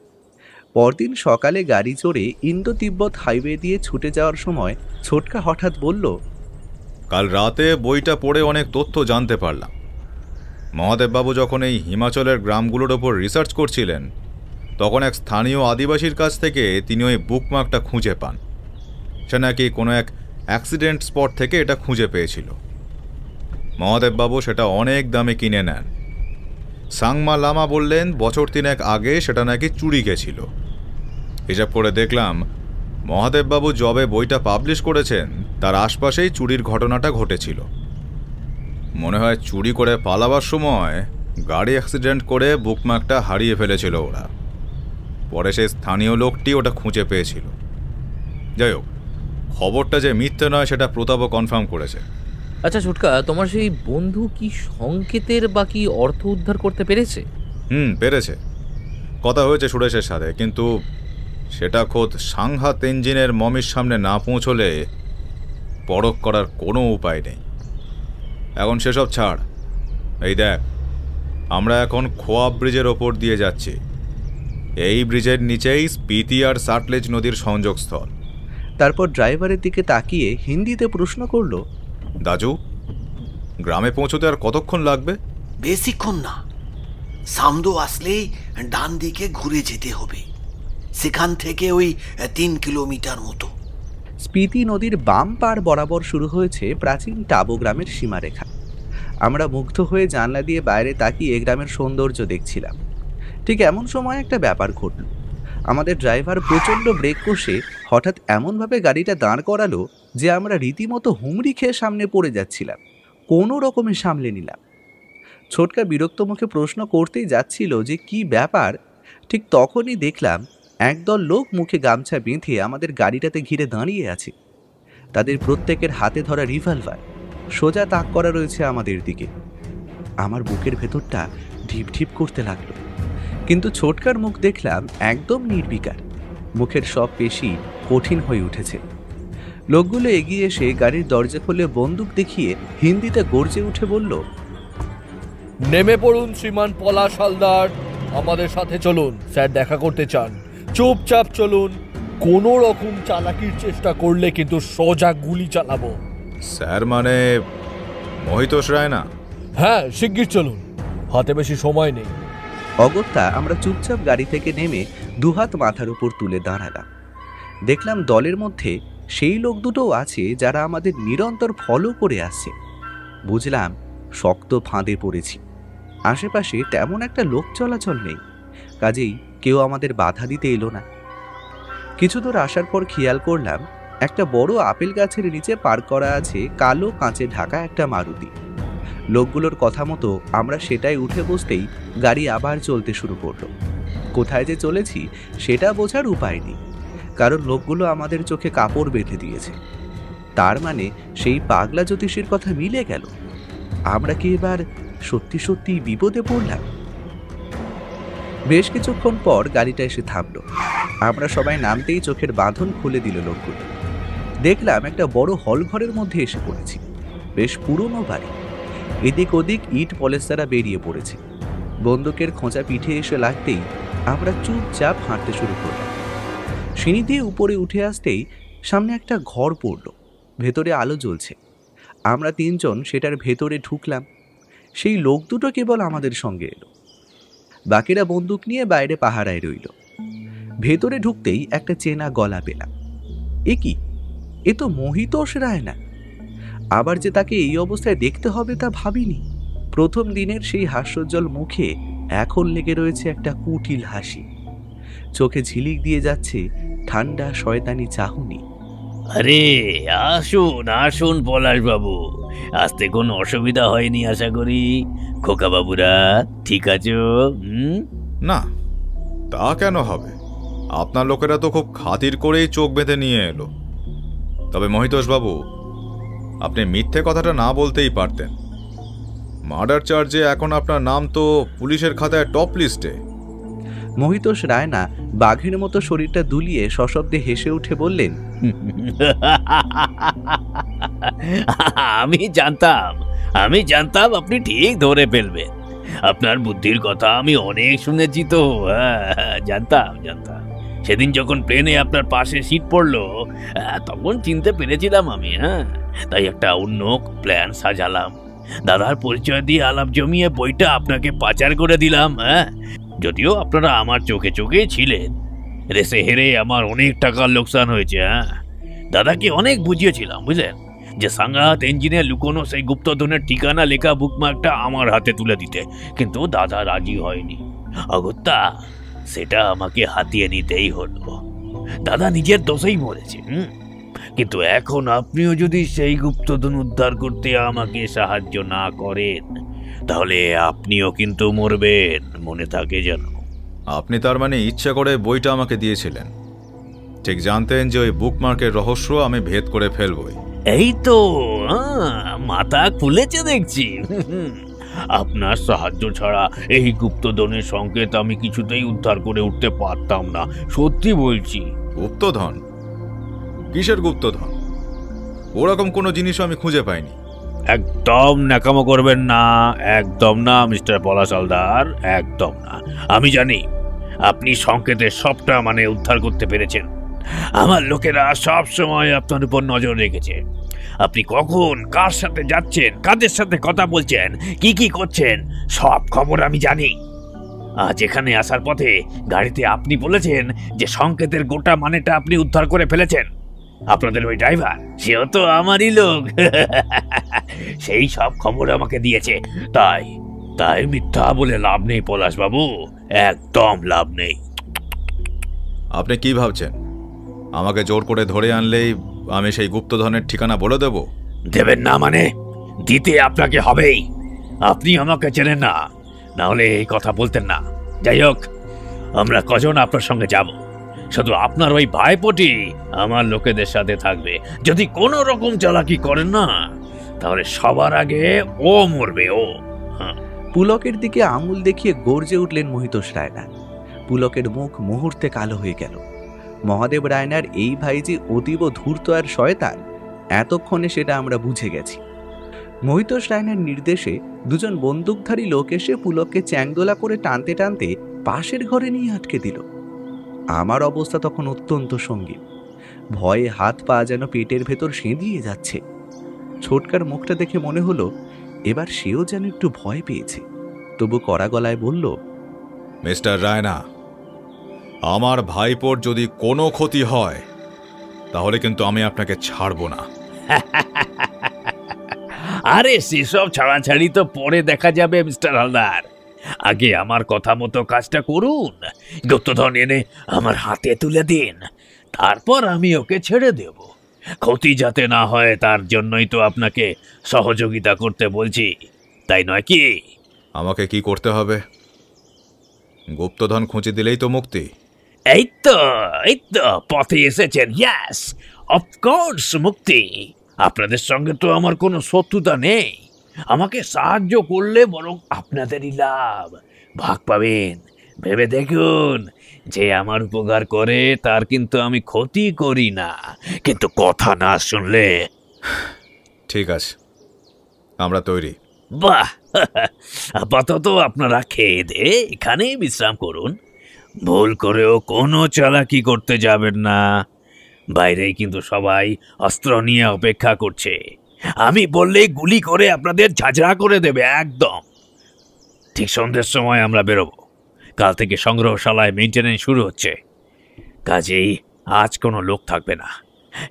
Speaker 1: পরদিন সকালে গাড়ি চড়ে ইন্দো তিব্বত হাইওয়ে দিয়ে ছুটে যাওয়ার সময় ছোটকা হঠাৎ বলল,
Speaker 4: কাল রাতে বইটা পড়ে অনেক তথ্য জানতে পারলাম। মহাদেববাবু যখন এই হিমাচলের গ্রামগুলোর ওপর রিসার্চ করছিলেন, তখন এক স্থানীয় আদিবাসীর কাছ থেকে তিনি ওই বুকমার্কটা খুঁজে পান। সে নাকি কোনো এক অ্যাক্সিডেন্ট স্পট থেকে এটা খুঁজে পেয়েছিল। মহাদেববাবু সেটা অনেক দামে কিনে নেন। সাংমা লামা বললেন বছর 3 আগে সেটা নাকি চুরি গেছিল। হিসাব করে দেখলাম মহাদেববাবু যবে বইটা পাবলিশ করেছেন তার আশপাশেই চুরির ঘটনাটা ঘটেছিল। মনে হয় চুরি করে পালাবার সময় গাড়ি অ্যাক্সিডেন্ট করে বুকমার্কটা হারিয়ে ফেলেছিল ওরা। পরে সেই স্থানীয় লোকটি ওটা খুঁজে পেয়েছিল। যাই হোক, খবরটা যে মিথ্যে নয় সেটা প্রতাপও কনফার্ম করেছে।
Speaker 3: আচ্ছা ছোটকা, তোমার সেই বন্ধু কি সংকেতের বা কি অর্থ উদ্ধার করতে পেরেছে?
Speaker 4: পেরেছে। কথা হয়েছে সুরেশের সাথে, কিন্তু সেটা খোদ সাংহা তেনজিনের মমির সামনে না পৌঁছলে পরখ করার কোনো উপায় নেই। এখন সেসব ছাড়, এই দেখ, আমরা এখন খোয়াব ব্রিজের ওপর দিয়ে যাচ্ছি। এই ব্রিজের নিচেই স্পিতি আর সাটলেজ নদীর সংযোগস্থল।
Speaker 1: তারপর ড্রাইভারের দিকে তাকিয়ে হিন্দিতে প্রশ্ন করল,
Speaker 4: দাজু, গ্রামে পৌঁছতে আর কতক্ষণ লাগবে?
Speaker 7: বেশিক্ষণ না, সামদো আসলেই ডান দিকে ঘুরে যেতে হবে। সেখান থেকে ওই 3 কিলোমিটার মতো।
Speaker 1: স্পিতি নদীর বাম পাড় বরাবর শুরু হয়েছে প্রাচীন টাবো গ্রামের সীমারেখা। আমরা মুগ্ধ হয়ে জানলা দিয়ে বাইরে তাকিয়ে গ্রামের সৌন্দর্য দেখছিলাম। ঠিক এমন সময় একটা ব্যাপার ঘটল। আমাদের ড্রাইভার প্রচণ্ড ব্রেক কষে হঠাৎ এমনভাবে গাড়িটা দাঁড় করালো যে আমরা রীতিমতো হুমড়ি খেয়ে সামনে পড়ে যাচ্ছিলাম। কোনো রকমে সামলে নিলাম। ছোটকা বিরক্ত মুখে প্রশ্ন করতেই যাচ্ছিল যে কি ব্যাপার, ঠিক তখনই দেখলাম একদল লোক মুখে গামছা বেঁধে আমাদের গাড়িটাতে ঘিরে দাঁড়িয়ে আছে। তাদের প্রত্যেকের হাতে ধরা রিভলভার সোজা তাক করা রয়েছে আমাদের দিকে। আমার বুকের ভেতরটা ঢিপ ঢিপ করতে লাগলো, কিন্তু ছোটকার মুখ দেখলাম একদম নির্বিকার। মুখের সব পেশি কঠিন হয়ে উঠেছে। লোকগুলো এগিয়ে এসে গাড়ির দরজা খুলে বন্দুক দেখিয়ে হিন্দিতে গর্জে উঠে বলল,
Speaker 5: নেমে পড়ুন শ্রীমান পলাশ হালদার, আমাদের সাথে চলুন, স্যার দেখা করতে চান। চুপচাপ চলুন, কোনো রকম চালাকির চেষ্টা করলে কিন্তু সোজা গুলি চালাবো।
Speaker 4: স্যার মানে মহিতোষ রায়না?
Speaker 5: হ্যাঁ, শিগগির চলুন, হাতে বেশি সময় নেই।
Speaker 1: অগত্যা আমরা চুপচাপ গাড়ি থেকে নেমে দুহাত মাথার উপর তুলে দাঁড়ালাম। দেখলাম দলের মধ্যে সেই লোক দুটোও আছে যারা আমাদের নিরন্তর ফলো করে আসছে। বুঝলাম শক্ত ফাঁদে পড়েছি। আশেপাশে তেমন একটা লোক চলাচল নেই, কাজেই কেউ আমাদের বাধা দিতে এলো না। কিছু দূর আসার পর খেয়াল করলাম একটা বড় আপেল গাছের নিচে পার্ক করা আছে কালো কাঁচে ঢাকা একটা মারুতি। লোকগুলোর কথা মতো আমরা সেটাই উঠে বসতেই গাড়ি আবার চলতে শুরু করলো। কোথায় যে চলেছি সেটা বোঝার উপায় নেই, কারণ লোকগুলো আমাদের চোখে কাপড় বেঁধে দিয়েছে। তার মানে সেই পাগলা জ্যোতিষীর কথা মিলে গেল। আমরা কি এবার সত্যি সত্যি বিপদে পড়লাম? বেশ কিছুক্ষণ পর গাড়িটা এসে থামলো। আমরা সবাই নামতেই চোখের বাঁধন খুলে দিল লোকগুলো। দেখলাম একটা বড় হল ঘরের মধ্যে এসে পড়েছি। বেশ পুরনো বাড়ি, এদিক ওদিক ইট পলেস্তারা বেরিয়ে পড়েছে। বন্দুকের খোঁচা পিঠে এসে লাগতেই আমরা চুপচাপ হাঁটতে শুরু করলাম। সিঁড়ি দিয়ে উপরে উঠে আসতেই সামনে একটা ঘর পড়ল, ভেতরে আলো জ্বলছে। আমরা তিনজন সেটার ভেতরে ঢুকলাম। সেই লোক দুটো কেবল আমাদের সঙ্গে এলো, বাকিরা বন্দুক নিয়ে বাইরে পাহারায় রইল। ভেতরে ঢুকতেই একটা চেনা গলা পেলাম। এ কি, এ তো মহিতোষ রায়না। আবার যে তাকে এই অবস্থায় দেখতে হবে তা ভাবিনি। প্রথম দিনের সেই হাস্যোজ্জ্বল মুখে এখন লেগে রয়েছে একটা কুটিল হাসি। চোখে ঝিলিক দিয়ে যাচ্ছে ঠান্ডা শয়তানি চাহনি।
Speaker 5: আরে আসুন আসুন পলাশ বাবু, আসতে কোনো অসুবিধা হয়নি আশা করি? খোকা বাবুরা ঠিক আছো?
Speaker 4: না, তা কেন হবে? আপনার লোকেরা তো খুব খাতির করেই চোখ বেঁধে নিয়ে এলো। তবে মহিতোষ বাবু, আপনি মিথ্যে কথাটা না বলতেই পারতেন। মার্ডার চার্জে এখন আপনার নাম তো পুলিশের খাতায় টপ লিস্টে।
Speaker 1: মহিতোষ রায়না বাঘের মতো শরীরটা দুলিয়ে সশব্দে হেসে উঠে বললেন,
Speaker 5: আমি জানতাম আপনি ঠিক ধরে ফেলবেন। আপনার বুদ্ধির কথা আমি অনেক শুনেছি তো। জানতাম সেদিন যখন প্লেনে আপনার পাশে সিট পড়লো তখন চিনতে পেরেছিলাম আমি। তাই একটা অন্য প্ল্যান সাজালাম। দাদার পরিচয় দিয়ে আলাপ জমিয়ে বইটা আপনাকে পাচার করে দিলাম। যদিও আপনারা আমার চোখে চোখে ছিলেন, রেসে হেরে আমার অনেক টাকার লোকসান হয়েছে। দাদাকে অনেক বুঝিয়েছিলাম, বুঝলেন, যে সাঙ্গাত ইঞ্জিনে লুকোনো সেই গুপ্তধনের ঠিকানা লেখা বুকমার্কটা আমার হাতে তুলে দিতে, কিন্তু দাদা রাজি হয়নি। অগত্যা সেটা আমাকে হাতিয়ে নিতেই হলো। দাদা নিজের দোষেই মরেছে। কিন্তু এখন আপনিও যদি সেই গুপ্তধন উদ্ধার করতে আমাকে সাহায্য না করেন তাহলে আপনিও কিন্তু মরবেন, মনে থাকে যেন।
Speaker 4: আপনি তার মানে ইচ্ছা করে বইটা আমাকে দিয়েছিলেন, ঠিক জানতেন যে ওই বুকমার্কের রহস্য আমি ভেদ করে ফেলবই।
Speaker 5: এই তো মাথা খুলেছে দেখছি। আপনার সাহায্য ছাড়া এই গুপ্তধনের সংকেত আমি কিছুতেই উদ্ধার করে উঠতে পারতাম না, সত্যি বলছি।
Speaker 4: গুপ্তধন? কিসের গুপ্তধন? ওরকম কোনো জিনিস আমি খুঁজে পাইনি।
Speaker 5: একদম ন্যাকামো করবেন না, একদম না মিস্টার পলাশ হালদার, একদম না। আমি জানি আপনি সংকেতের সবটা মানে উদ্ধার করতে পেরেছেন। আমার লোকেরা সব সময় আপনার উপর নজর রেখেছে। আপনি কখন কার সাথে যাচ্ছেন, কাদের সাথে কথা বলছেন, কি কি করছেন, সব খবর আমি জানি। আজ এখানে আসার পথে গাড়িতে আপনি বলেছেন যে সংকেতের গোটা মানেটা আপনি উদ্ধার করে ফেলেছেন। আপনাদের ওই ড্রাইভার, সেও তো আমারই লোক। সেই সব খবর আমাকে দিয়েছে। তাই মিথ্যা বলে লাভ নেই পলাশ বাবু, একদম লাভ নেই।
Speaker 4: আপনি কি ভাবছেন আমাকে জোর করে ধরে আনলেই আমি সেই গুপ্তধনের ঠিকানা বলে দেব?
Speaker 5: দেবেন না মানে? দিতে আপনাকে হবেই। আপনি আমাকে চেনেন না, না হলে এই কথা বলতেন না। যাই হোক, আমরা কজন আপনার সঙ্গে যাব। শুধু আপনার ওই ভাইপোটি আমার লোকেদের সাথে থাকবে। যদি কোনো রকম চালাকি করেন না তাহলে সবার আগে ও মরবে, ও।
Speaker 1: পুলকের দিকে আঙুল দেখিয়ে গর্জে উঠলেন মহিতোষ রায়না। পুলকের মুখ মুহূর্তে কালো হয়ে গেল। মহাদেব রায়নার এই ভাই যে অতীব ধূর্ত আর শয়তান, এতক্ষণে সেটা আমরা বুঝে গেছি। মহিতোষ রায়নার নির্দেশে দুজন বন্দুকধারী লোক এসে পুলককে চ্যাংদোলা করে টানতে টানতে পাশের ঘরে নিয়ে আটকে দিল। আমার অবস্থা তখন অত্যন্ত সঙ্গীন। ভয়ে হাত পা যেন পেটের ভেতর সেঁধিয়ে যাচ্ছে। ছোটকার মুখটা দেখে মনে হলো এবার সেও যেন একটু ভয় পেয়েছে। তবু কড়া গলায় বলল,
Speaker 4: মিস্টার রায়না, আমার ভাইপোর যদি কোনো ক্ষতি হয় তাহলে কিন্তু আমি আপনাকে ছাড়বো না।
Speaker 5: আরে সেসব ছাড়াছাড়ি তো পরে দেখা যাবে মিস্টার হালদার। আগে আমার কথা মতো কাজটা করুন, গুপ্তধন এনে আমার হাতে তুলে দিন, তারপর আমি ওকে ছেড়ে দেব। ক্ষতি যাতে না হয় তার জন্যই তো আপনাকে সহযোগিতা করতে বলছি, তাই নয় কি?
Speaker 4: আমাকে কি করতে হবে? গুপ্তধন খুঁজে দিলেই তো মুক্তি।
Speaker 5: এই তো পথে এসেছেন। ইয়াস, অফকোর্স মুক্তি। আপনাদের সঙ্গে তো আমার কোনো শত্রুতা নেই। আমাকে সাহায্য করলে বরং আপনাদেরই লাভ, ভাগ পাবেন। ভেবে দেখুন, যে আমার উপকার করে তার কিন্তু আমি ক্ষতি করি না। কিন্তু কথা না শুনলে?
Speaker 4: ঠিক আছে, আমরা তৈরি।
Speaker 5: বাহ, আপাতত আপনারা খেয়ে দিয়ে এখানেই বিশ্রাম করুন। ভুল করেও কোনো চালাকি করতে যাবেন না। বাইরেই কিন্তু সবাই অস্ত্র নিয়ে অপেক্ষা করছে। আমি বললেই গুলি করে আপনাদের ঝাঁঝরা করে দেবে একদম। ঠিক সন্ধ্যের সময় আমরা বেরোবো। কাল থেকে সংগ্রহশালায় মেইনটেনেন্স শুরু হচ্ছে, কাজেই আজ কোনো লোক থাকবে না।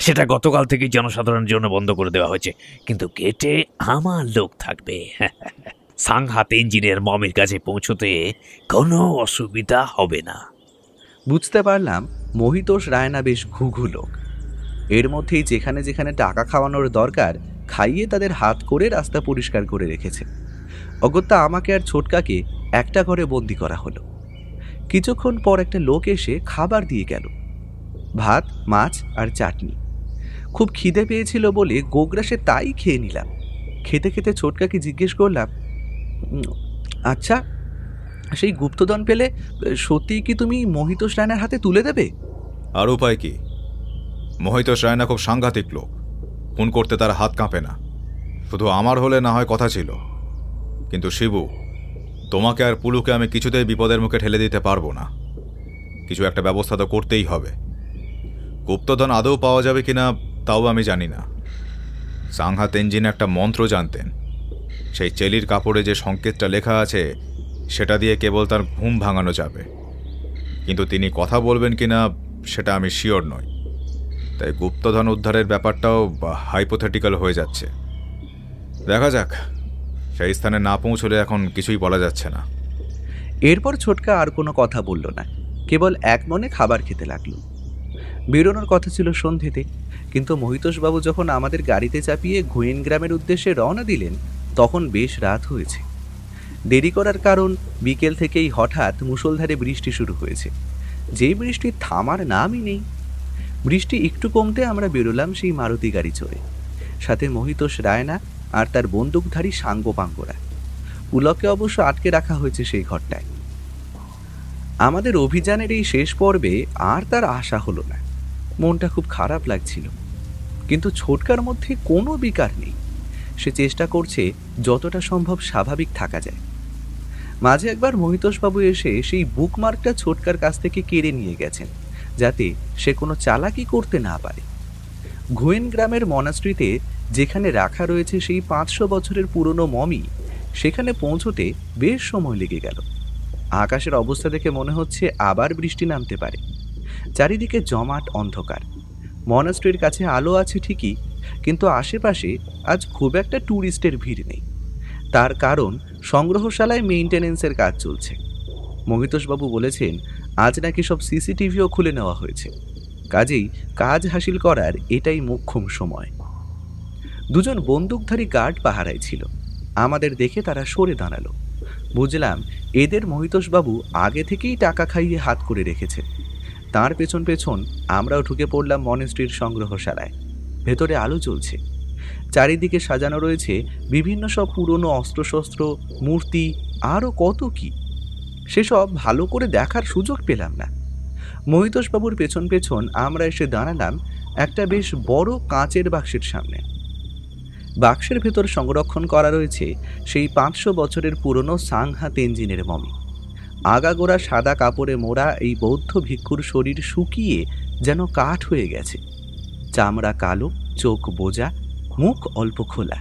Speaker 5: সেটা গতকাল থেকেই জনসাধারণের জন্য বন্ধ করে দেওয়া হয়েছে, কিন্তু গেটে আমার লোক থাকবে। সাংহাত ইঞ্জিনের মমির কাছে পৌঁছতে কোনো অসুবিধা হবে না।
Speaker 1: বুঝতে পারলাম মহিতোষ রায়না বেশ ঘুঘু লোক। এর মধ্যেই যেখানে যেখানে টাকা খাওয়ানোর দরকার খাইয়ে তাদের হাত করে রাস্তা পরিষ্কার করে রেখেছে। অগত্যা আমাকে আর ছোটকাকে একটা ঘরে বন্দি করা হলো। কিছুক্ষণ পর একটা লোক এসে খাবার দিয়ে গেল, ভাত, মাছ আর চাটনি। খুব খিদে পেয়েছিল বলে গোগ্রাসে তাই খেয়ে নিলাম। খেতে খেতে ছোটকাকে জিজ্ঞেস করলাম, আচ্ছা, সেই গুপ্তধন পেলে সত্যিই কি তুমি মহিতোষ রায়নার হাতে তুলে দেবে?
Speaker 4: আর উপায় কি? মহিতোষ রায়না খুব সাংঘাতিক লোক, খুন করতে তার হাত কাঁপে না। শুধু আমার হলে না হয় কথা ছিল, কিন্তু শিবু, তোমাকে আর পুলুকে আমি কিছুতেই বিপদের মুখে ঠেলে দিতে পারবো না। কিছু একটা ব্যবস্থা তো করতেই হবে। গুপ্তধন আদৌ পাওয়া যাবে কিনা তাও আমি জানি না। সাংহাত ইঞ্জিন একটা মন্ত্র জানতেন। সেই চেলির কাপড়ে যে সংকেতটা লেখা আছে সেটা দিয়ে কেবল তার ঘুম ভাঙানো যাবে, কিন্তু তিনি কথা বলবেন কিনা সেটা আমি শিওর নই। তাই গুপ্তধন উদ্ধারের ব্যাপারটাও হাইপোথেটিক্যাল হয়ে যাচ্ছে। দেখা যাক, সেই স্থানে না পৌঁছলে এখন কিছুই বলা যাচ্ছে না।
Speaker 1: এরপর ছোটকা আর কোনো কথা বলল না, কেবল এক মনে খাবার খেতে লাগলো। বেরোনোর কথা ছিল সন্ধেতে, কিন্তু মহিতোষবাবু যখন আমাদের গাড়িতে চাপিয়ে গোয়েন গ্রামের উদ্দেশ্যে রওনা দিলেন তখন বেশ রাত হয়েছে। দেরি করার কারণ, বিকেল থেকেই হঠাৎ মুষলধারে বৃষ্টি শুরু হয়েছে, যেই বৃষ্টি থামার নামই নেই। বৃষ্টি একটু কমতে আমরা বেরোলাম সেই মারুতি গাড়ি চড়ে, সাথে মহিতোষ রায়না আর তার বন্দুকধারী সাঙ্গপাঙ্গরা। পুলককে অবশ্য আটকে রাখা হয়েছে সেই ঘরটায়। আমাদের অভিযানের এই শেষ পর্বে আর তার আশা হলো না। মনটা খুব খারাপ লাগছিল, কিন্তু ছোটকার মধ্যে কোনো বিকার নেই। সে চেষ্টা করছে যতটা সম্ভব স্বাভাবিক থাকা যায়। মাঝে একবার মহিতোষবাবু এসে সেই বুকমার্কটা ছোটকার কাছ থেকে কেড়ে নিয়ে গেছেন, যাতে সে কোনো চালাকি করতে না পারে। গোয়েন গ্রামের মনাস্ট্রিতে যেখানে রাখা রয়েছে সেই 500 বছরের পুরনো মমি, সেখানে পৌঁছতে বেশ সময় লেগে গেল। আকাশের অবস্থা দেখে মনে হচ্ছে আবার বৃষ্টি নামতে পারে। চারিদিকে জমাট অন্ধকার। মনাস্ট্রির কাছে আলো আছে ঠিকই, কিন্তু আশেপাশে আজ খুব একটা ট্যুরিস্টের ভিড় নেই। তার কারণ, সংগ্রহশালায় মেইনটেনেন্সের কাজ চলছে। মহিতোষবাবু বলেছেন আজ নাকি সব সিসিটিভিও খুলে নেওয়া হয়েছে, কাজেই কাজ হাসিল করার এটাই মোক্ষম সময়। দুজন বন্দুকধারী গার্ড পাহারায় ছিল। আমাদের দেখে তারা সরে দাঁড়ালো। বুঝলাম এদের মহিতোষবাবু আগে থেকেই টাকা খাইয়ে হাত করে রেখেছে। তার পেছন পেছন আমরাও ঢুকে পড়লাম মনেস্ট্রির সংগ্রহশালায়। ভেতরে আলো জ্বলছে, চারিদিকে সাজানো রয়েছে বিভিন্ন সব পুরনো অস্ত্রশস্ত্র, মূর্তি, আরও কত কি। সেসব ভালো করে দেখার সুযোগ পেলাম না। মহিতোষবাবুর পেছন পেছন আমরা এসে দাঁড়ালাম একটা বেশ বড় কাঁচের বাক্সের সামনে। বাক্সের ভেতর সংরক্ষণ করা রয়েছে সেই 500 বছরের পুরনো সাংহাত ইঞ্জিনের মমি। আগাগোড়া সাদা কাপড়ে মোড়া এই বৌদ্ধ ভিক্ষুর শরীর শুকিয়ে যেন কাঠ হয়ে গেছে। চামড়া কালো, চোখ বোজা, মুখ অল্প খোলা,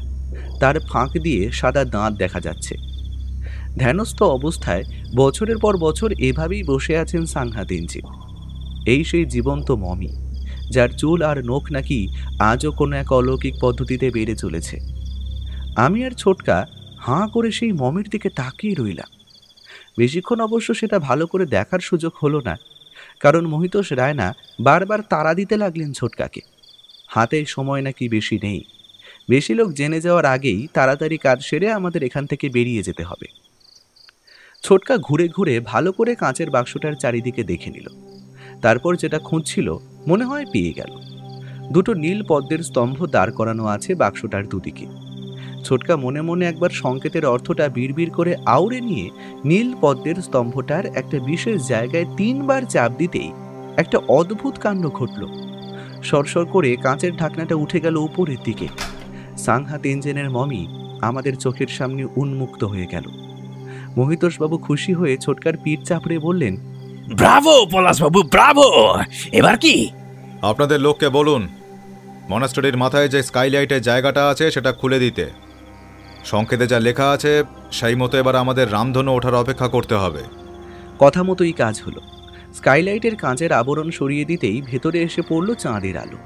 Speaker 1: তার ফাঁক দিয়ে সাদা দাঁত দেখা যাচ্ছে। ধ্যানস্থ অবস্থায় বছরের পর বছর এভাবেই বসে আছেন সাংহাত ইঞ্জিন। এই সেই জীবন্ত মমি, যার চুল আর নখ নাকি আজও কোনো এক অলৌকিক পদ্ধতিতে বেড়ে চলেছে। আমি আর ছোটকা হাঁ করে সেই মমির দিকে তাকিয়ে রইলাম। বেশিক্ষণ অবশ্য সেটা ভালো করে দেখার সুযোগ হলো না, কারণ মহিতোষ রায়না বারবার তাড়া দিতে লাগলেন ছোটকাকে। হাতে সময় নাকি বেশি নেই, বেশি লোক জেনে যাওয়ার আগেই তাড়াতাড়ি কাজ সেরে আমাদের এখান থেকে বেরিয়ে যেতে হবে। ছোটকা ঘুরে ঘুরে ভালো করে কাঁচের বাক্সটার চারিদিকে দেখে নিল, তারপর যেটা খুঁজছিল মনে হয় পেয়ে গেল। দুটো নীল পদ্মের স্তম্ভ দাঁড় করানো আছে বাক্সটার দুদিকে। ছোটকা মনে মনে একবার সংকেতের অর্থটা বিড়বিড় করে আউড়ে নিয়ে নীল পদ্মের স্তম্ভটার একটা বিশেষ জায়গায় 3 বার চাপ দিতেই একটা অদ্ভুত কাণ্ড ঘটল। সরসর করে কাঁচের ঢাকনাটা উঠে গেল উপরের দিকে। সাংহা তেনজিনের মমি আমাদের চোখের সামনে উন্মুক্ত হয়ে গেল। মহিতোষবাবু খুশি হয়ে ছোটকার পিঠ চাপড়ে বললেন,
Speaker 9: ব্রাভো পলাশবাবু, ব্রাভো! এবার কি?
Speaker 4: আপনাদের লোককে বলুন মনাস্টারির মাথায় যে স্কাইলাইটের জায়গাটা আছে সেটা খুলে দিতে। সংকেতে যা লেখা আছে সেই মতো এবার আমাদের রামধনু ওঠার অপেক্ষা করতে হবে।
Speaker 1: কথা মতোই কাজ হলো। স্কাইলাইটের কাঁচের আবরণ সরিয়ে দিতেই ভেতরে এসে পড়ল চাঁদের আলো।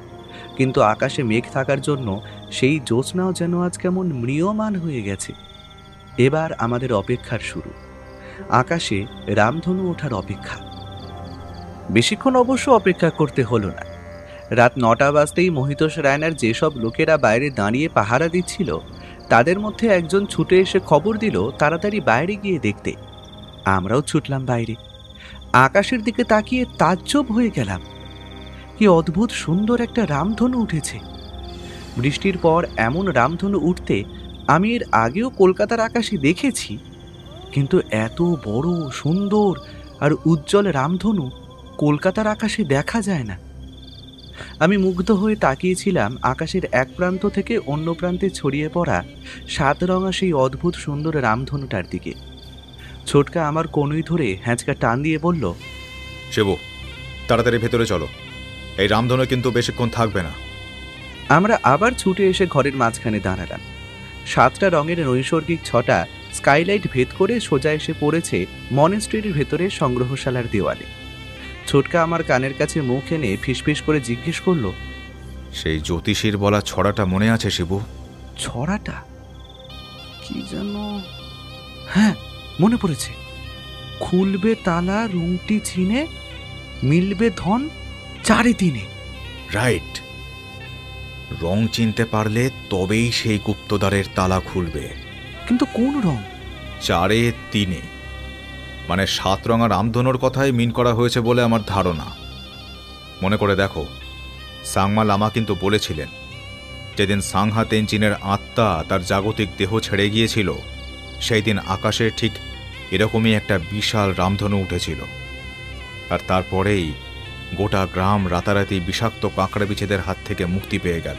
Speaker 1: কিন্তু আকাশে মেঘ থাকার জন্য সেই জ্যোৎস্নাও যেন আজ কেমন ম্রিয়মান হয়ে গেছে। এবার আমাদের অপেক্ষার শুরু, আকাশে রামধনু ওঠার অপেক্ষা। বেশিক্ষণ অবশ্য অপেক্ষা করতে হলো না। রাত 9টা বাজতেই মহিতোষ রায়নার যেসব লোকেরা বাইরে দাঁড়িয়ে পাহারা দিচ্ছিল তাদের মধ্যে একজন ছুটে এসে খবর দিল তাড়াতাড়ি বাইরে গিয়ে দেখতে। আমরাও ছুটলাম বাইরে। আকাশের দিকে তাকিয়ে তাজ্জব হয়ে গেলাম, কি অদ্ভুত সুন্দর একটা রামধনু উঠেছে। বৃষ্টির পর এমন রামধনু উঠতে আমি এর আগেও কলকাতার আকাশে দেখেছি, কিন্তু এত বড় সুন্দর আর উজ্জ্বল রামধনু কলকাতার আকাশে দেখা যায় না। আমি মুগ্ধ হয়ে তাকিয়েছিলাম আকাশের এক প্রান্ত থেকে অন্য প্রান্তে ছড়িয়ে পড়া 7 রঙা সেই অদ্ভুত সুন্দর রামধনুটার দিকে। ছোটকা আমার কনুই ধরে হ্যাঁচকা টান দিয়ে বলল,
Speaker 4: শিবু, তাড়াতাড়ি ভেতরে চলো, এই রামধনু কিন্তু বেশিক্ষণ থাকবে না।
Speaker 1: আমরা আবার ছুটে এসে ঘরের মাঝখানে দাঁড়ালাম। 7টা রঙের নৈসর্গিক ছটা স্কাইলাইট ভেদ করে সোজা এসে পড়েছে মনেস্ট্রির ভেতরে সংগ্রহশালার দেওয়ালে। ছোটকা আমার কানের কাছে মুখ এনে ফিসফিস করে জিজ্ঞেস করলো,
Speaker 4: সেই জ্যোতিষীর বলা ছড়াটা মনে আছে শিবু?
Speaker 1: ছড়াটা কি যেন? হ্যাঁ, মনে পড়েছে। খুলবে তালা রুমটি ছিনে, মিলবে ধন 4 দিনে।
Speaker 4: রাইট। রং চিনতে পারলে তবেই সেই গুপ্তদ্বারের তালা খুলবে।
Speaker 1: কিন্তু কোন রং?
Speaker 4: 4 3, মানে 7 রঙা রামধনুর কথাই মিন করা হয়েছে বলে আমার ধারণা। মনে করে দেখো, সাংমা লামা কিন্তু বলেছিলেন যেদিন সাংহা তেনজিনের আত্মা তার জাগতিক দেহ ছেড়ে গিয়েছিল সেই দিন আকাশে ঠিক এরকমই একটা বিশাল রামধনু উঠেছিল। আর তারপরেই গোটা গ্রাম রাতারাতি বিষাক্ত কাঁকড়া বিছেদের হাত থেকে মুক্তি পেয়ে গেল।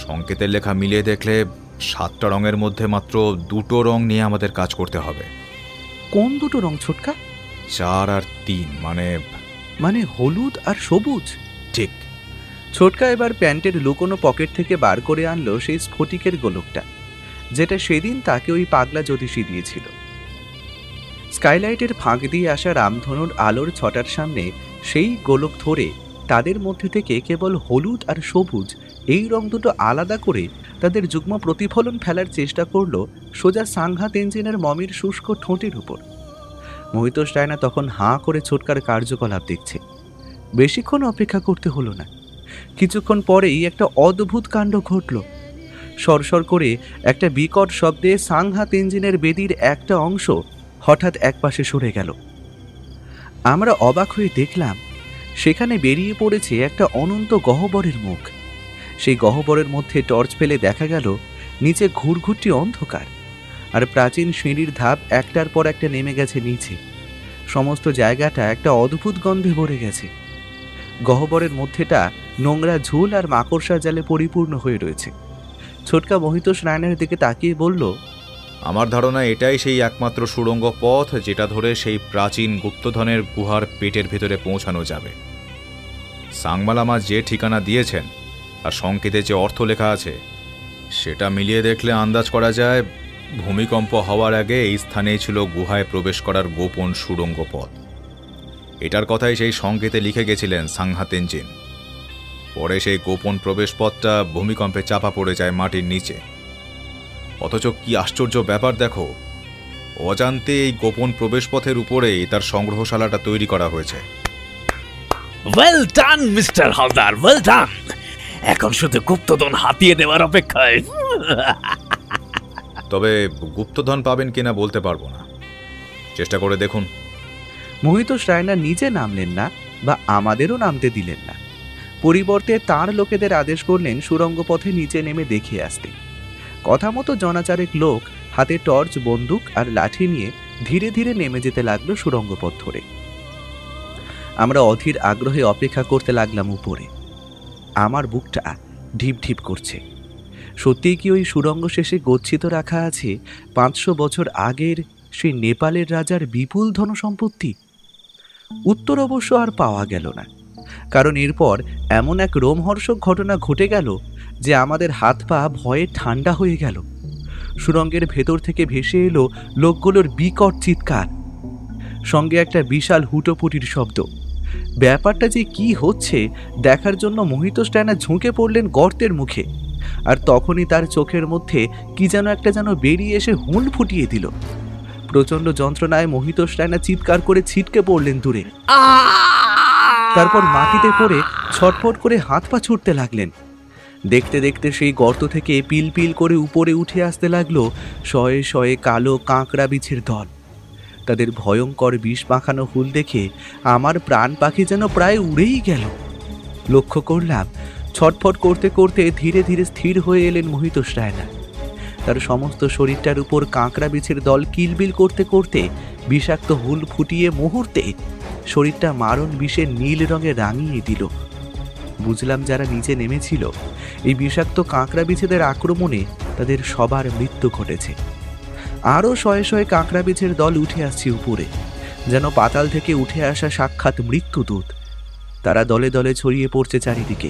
Speaker 4: সংকেতের লেখা মিলিয়ে দেখলে 7টা রঙের মধ্যে মাত্র 2টো রং নিয়ে আমাদের কাজ করতে হবে।
Speaker 1: কোন দুটো রং ছোটকা?
Speaker 4: 4 আর 3,
Speaker 1: মানে হলুদ আর সবুজ।
Speaker 4: ঠিক।
Speaker 1: ছোটকা এবার প্যান্টের লুকোনো পকেট থেকে বার করে আনলো সেই স্ফটিকের গোলকটা, যেটা সেদিন তাকে ওই পাগলা জ্যোতিষী দিয়েছিল। স্কাইলাইটের ফাঁক দিয়ে আসা রামধনুর আলোর ছটার সামনে সেই গোলক ধরে তাদের মধ্যে থেকে কেবল হলুদ আর সবুজ এই রং দুটো আলাদা করে তাদের যুগ্ম প্রতিফলন ফেলার চেষ্টা করলো সোজা সাংহা তেনজিনের মমির শুষ্ক ঠোঁটের উপর। মহিতোষ রায়না তখন হাঁ করে ছোটকার কার্যকলাপ দেখছে। বেশিক্ষণ অপেক্ষা করতে হলো না। কিছুক্ষণ পরেই একটা অদ্ভুত কাণ্ড ঘটল। সরসর করে একটা বিকট শব্দে সাংহা তেনজিনের বেদির একটা অংশ হঠাৎ একপাশে সরে গেল। আমরা অবাক হয়ে দেখলাম সেখানে বেরিয়ে পড়েছে একটা অনন্ত গহ্বরের মুখ। সেই গহ্বরের মধ্যে টর্চ ফেলে দেখা গেল নিচে ঘুরঘুরটি অন্ধকার, আর প্রাচীন সিঁড়ির ধাপ একটার পর একটা নেমে গেছে নিচে। সমস্ত জায়গাটা একটা অদ্ভুত গন্ধে ভরে গেছে। গহ্বরের মধ্যেটা নোংরা ঝুল আর মাকড়সা জালে পরিপূর্ণ হয়ে রয়েছে। ছোটকা মহিতোষ রায়নার দিকে তাকিয়ে বলল,
Speaker 4: আমার ধারণা এটাই সেই একমাত্র সুড়ঙ্গ পথ যেটা ধরে সেই প্রাচীন গুপ্তধনের গুহার পেটের ভেতরে পৌঁছানো যাবে। সাংমা লামা যে ঠিকানা দিয়েছেন আর সংকেতে যে অর্থ লেখা আছে সেটা মিলিয়ে দেখলে আন্দাজ করা যায় ভূমিকম্প হওয়ার আগে এই স্থানেই ছিল গুহায় প্রবেশ করার গোপন সুড়ঙ্গ পথ। এটার কথাই সেই সংকেতে লিখে গেছিলেন সাংহা তেনজিন। পরে সেই গোপন প্রবেশপথটা ভূমিকম্পে চাপা পড়ে যায় মাটির নিচে। অথচ কি আশ্চর্য ব্যাপার দেখো, অজান্তে এই গোপন প্রবেশপথের উপরেই তার সংগ্রহশালাটা তৈরি করা হয়েছে।
Speaker 9: Well done mister Haldar, well done. এখন শুধু গুপ্তধন হাতিয়ে দেওয়ার অপেক্ষায়।
Speaker 4: তবে গুপ্তধন পাবেন কিনা বলতে পারবো না, চেষ্টা করে দেখুন।
Speaker 1: মহিতোষ রায়না নিজে নামলেন না বা আমাদেরও নামতে দিলেন না। পরিবর্তে তার লোকেদের আদেশ করলেন সুড়ঙ্গ পথে নিচে নেমে দেখে আসতে। কথা মতো জনাচারেক লোক হাতে টর্চ, বন্দুক আর লাঠি নিয়ে ধীরে ধীরে নেমে যেতে লাগলো সুড়ঙ্গ পথ ধরে। আমরা অধীর আগ্রহে অপেক্ষা করতে লাগলাম উপরে। আমার বুকটা ঢিপ ঢিপ করছে। সত্যিই কি ওই সুড়ঙ্গ শেষে গচ্ছিত রাখা আছে 500 বছর আগের সেই নেপালের রাজার বিপুল ধনসম্পত্তি? উত্তর অবশ্য আর পাওয়া গেল না, কারণ এরপর এমন এক রোমহর্ষক ঘটনা ঘটে গেল যে আমাদের হাত পা ভয়ে ঠান্ডা হয়ে গেল। সুড়ঙ্গের ভেতর থেকে ভেসে এলো লোকগুলোর বিকট চিৎকার, সঙ্গে একটা বিশাল হুটোপুটির শব্দ। ব্যাপারটা যে কি হচ্ছে দেখার জন্য মহিতোষ রায়না ঝুঁকে পড়লেন গর্তের মুখে, আর তখনই তার চোখের মধ্যে কি যেন একটা বেরিয়ে এসে হুল ফুটিয়ে দিল। প্রচন্ড যন্ত্রণায় মহিতোষ রায়না চিৎকার করে ছিটকে পড়লেন দূরে। তারপর মাটিতে পড়ে ছটফট করে হাত পা ছুটতে লাগলেন। দেখতে দেখতে সেই গর্ত থেকে পিল পিল করে উপরে উঠে আসতে লাগলো শয়ে শয়ে কালো কাঁকড়া বিছের দল। তাদের ভয়ঙ্কর বিষ মাখানো হুল দেখে আমার প্রাণ পাখি যেন প্রায় উড়েই গেল। লক্ষ্য করলাম ছটফট করতে করতে ধীরে ধীরে স্থির হয়ে এলেন মহিতোষ রায়না। তার সমস্ত শরীরটার উপর কাঁকড়া বিছের দল কিলবিল করতে করতে বিষাক্ত হুল ফুটিয়ে মুহূর্তে শরীরটা মারণ বিষের নীল রঙে রাঙিয়ে দিল। বুঝলাম যারা নিচে নেমেছিল এই বিষাক্ত কাঁকড়া বিছেদের আক্রমণে তাদের সবার মৃত্যু ঘটেছে। আরও শয়ে শয়ে কাঁকড়া বিছের দল উঠে আসছে উপরে, যেন পাতাল থেকে উঠে আসা সাক্ষাৎ মৃত্যুদূত। তারা দলে দলে ছড়িয়ে পড়ছে চারিদিকে।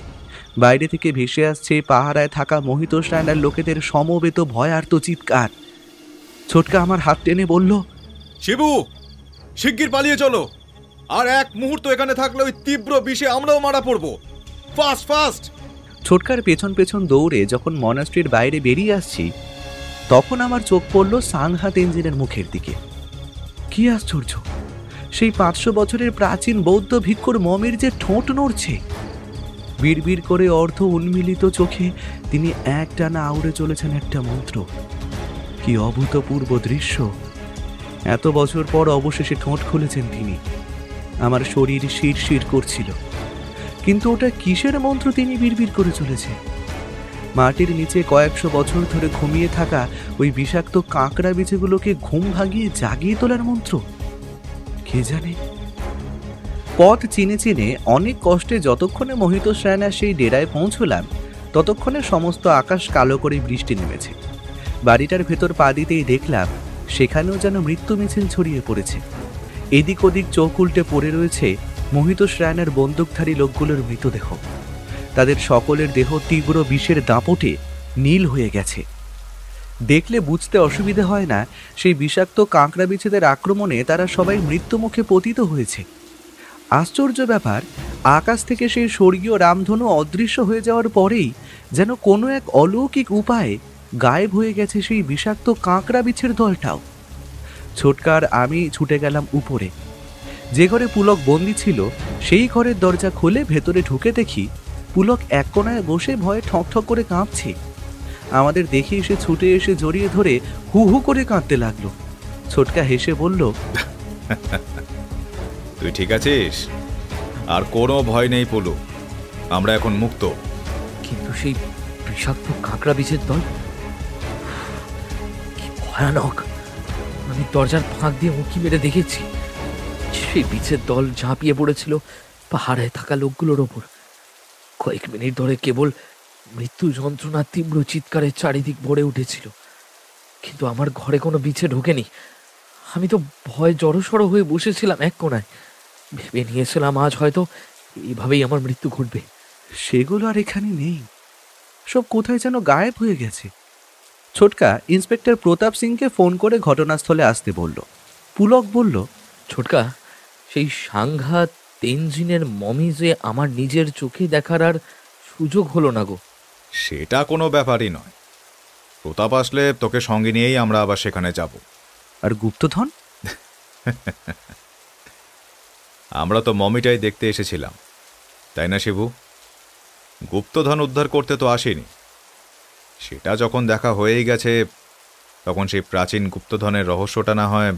Speaker 1: বাইরে থেকে ভেসে আসছে পাহারায় থাকা মহিতোষ রায়নার লোকেদের সমবেত ভয়ার্ত চিৎকার। ছোটকা আমার হাত টেনে বলল,
Speaker 4: শিবু, শিগগির পালিয়ে চলো। আর এক মুহূর্ত এখানে থাকলে ওই তীব্র বিষে আমরাও মারা পড়বো। Fast fast.
Speaker 1: ছোটকার পেছন পেছন দৌড়ে যখন মনাস্ট্রির বাইরে বেরিয়ে আসছি, তখন আমার চোখ পড়ল সাংহা তেনজিনের মুখের দিকে। কি আশ্চর্য, সেই 500 বছরের প্রাচীন বৌদ্ধ ভিক্ষুর মমির যে ঠোঁট নড়ছে। বিড়বিড় করে অর্ধ উন্মিলিত চোখে তিনি একটানা আউড়ে চলেছেন একটা মন্ত্র। কি অভূতপূর্ব দৃশ্য! এত বছর পর অবশেষে ঠোঁট খুলেছেন তিনি। আমার শরীর শিরশির করছিল, কিন্তু ওটা কিসের মন্ত্র তিনি বিড়বিড় করে চলেছে? মাটির নিচে কয়েকশো বছর ধরে ঘুমিয়ে থাকা ওই বিষাক্ত কাঁকড়া বিছেগুলোকে ঘুম ভাঙিয়ে জাগিয়ে তোলার মন্ত্র? কে জানে। পথ চিনে চিনে অনেক কষ্টে যতক্ষণে মহিতোষ রায়না সেই ডেরায় পৌঁছলাম, ততক্ষণে সমস্ত আকাশ কালো করে বৃষ্টি নেমেছে। বাড়িটার ভেতর পা দিতেই দেখলাম সেখানেও যেন মৃত্যু মিছিল ছড়িয়ে পড়েছে। এদিক ওদিক চোখ উল্টে পড়ে রয়েছে মহিতোষ রায়নার বন্দুকধারী লোকগুলোর মৃতদেহ। তাদের সকলের দেহ তীব্র বিষের দাপটে নীল হয়ে গেছে। দেখলে বুঝতে অসুবিধা হয় না সেই বিষাক্ত কাঁকড়া বিছেদের আক্রমণে তারা সবাই মৃত্যুমুখে পতিত হয়েছে। আশ্চর্য ব্যাপার, আকাশ থেকে সেই স্বর্গীয় রামধনু অদৃশ্য হয়ে যাওয়ার পরেই যেন কোনো এক অলৌকিক উপায়ে গায়েব হয়ে গেছে সেই বিষাক্ত কাঁকড়া বিছের দলটাও। ছোটকার আমি ছুটে গেলাম উপরে। যে ঘরে পুলক বন্দি ছিল সেই ঘরের দরজা খুলে ভেতরে ঢুকে দেখি পুলক এক কোণায় বসে ভয়ে ঠকঠক করে কাঁপছে। আমাদের দেখে এসে ছুটে এসে জড়িয়ে ধরে হু হু করে কাঁদতে লাগলো। ছোটকা হেসে বলল,
Speaker 4: তুই ঠিক আছিস? আর কোনো ভয় নেই পুলু, আমরা এখন মুক্ত।
Speaker 3: কিন্তু সেই বিষাক্ত কাঁকড়া বীজের দল কি ভয়ানক! আমি দরজার ফাঁক দিয়ে উঁকি মেরে দেখেছি সেই বীজের দল ঝাঁপিয়ে পড়েছিল পাহাড়ে থাকা লোকগুলোর ওপর। কয়েক মিনিট ধরে কেবল মৃত্যু যন্ত্রণার তীব্র চিৎকারে চারিদিক ভরে উঠেছিল, কিন্তু আমার ঘরে কোনো বিছে ঢোকেনি। আমি তো ভয়ে জড়সড় হয়ে বসেছিলাম এক কোণায়, ভেবে নিয়েছিলাম আজ হয়তো এইভাবেই আমার মৃত্যু ঘটবে।
Speaker 1: সেগুলো আর এখানে নেই, সব কোথায় যেন গায়েব হয়ে গেছে। ছোটকা ইন্সপেক্টর প্রতাপ সিংকে ফোন করে ঘটনাস্থলে আসতে বলল। পুলক বলল,
Speaker 3: ছোটকা, সেই সাংঘা তেনজিনের মমি যে আমার নিজের চোখে দেখার আর সুযোগ হলো না গো।
Speaker 4: সেটা কোনো ব্যাপারই নয়। প্রতাপ আসলে তোকে সঙ্গে নিয়েই আমরা আবার সেখানে যাব।
Speaker 1: আর গুপ্তধন?
Speaker 4: আমরা তো মমিটাই দেখতে এসেছিলাম, তাই না শিবু? গুপ্তধন উদ্ধার করতে তো আসেনি। সেটা যখন দেখা হয়েই গেছে, তখন সেই প্রাচীন গুপ্তধনের রহস্যটা না হয়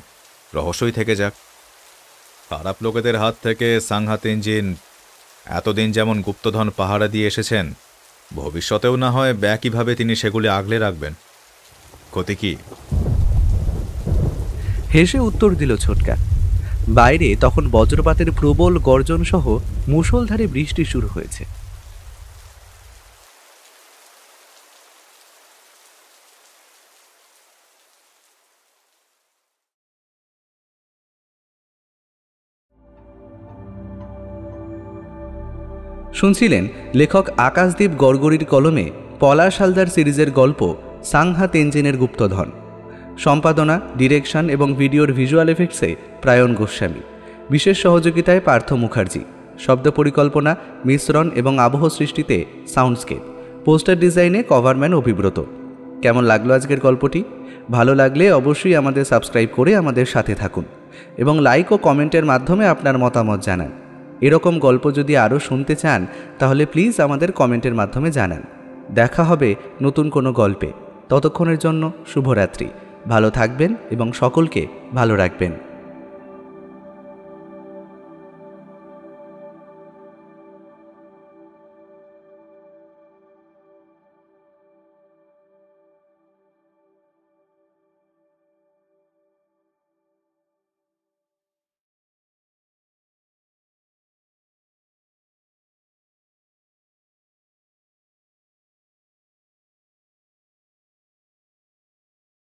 Speaker 4: রহস্যই থেকে যাক। খারাপ লোকেদের হাত থেকে সাংহাত ইঞ্জিন এতদিন যেমন গুপ্তধন পাহারা দিয়ে এসেছেন, ভবিষ্যতেও না হয় একইভাবে তিনি সেগুলি আগলে রাখবেন। ক্ষতি কি?
Speaker 1: হেসে উত্তর দিল ছোটকা। বাইরে তখন বজ্রপাতের প্রবল গর্জন সহ মুষলধারে বৃষ্টি শুরু হয়েছে। শুনছিলেন লেখক আকাশদীপ গড়গড়ির কলমে পলাশ হালদার সিরিজের গল্প সাংহাত ইঞ্জিনের গুপ্তধন। সম্পাদনা, ডিরেকশন এবং ভিডিওর ভিজুয়াল এফেক্টসে প্রায়ণ গোস্বামী। বিশেষ সহযোগিতায় পার্থ মুখার্জি। শব্দ পরিকল্পনা, মিশ্রণ এবং আবহ সৃষ্টিতে সাউন্ডস্কেপ। পোস্টার ডিজাইনে কভারম্যান অভিব্রত। কেমন লাগলো আজকের গল্পটি? ভালো লাগলে অবশ্যই আমাদের সাবস্ক্রাইব করে আমাদের সাথে থাকুন এবং লাইক ও কমেন্টের মাধ্যমে আপনার মতামত জানান। এরকম গল্প যদি আরও শুনতে চান তাহলে প্লিজ আমাদের কমেন্টের মাধ্যমে জানান। দেখা হবে নতুন কোনো গল্পে। ততক্ষণের জন্য শুভরাত্রি। ভালো থাকবেন এবং সকলকে ভালো রাখবেন।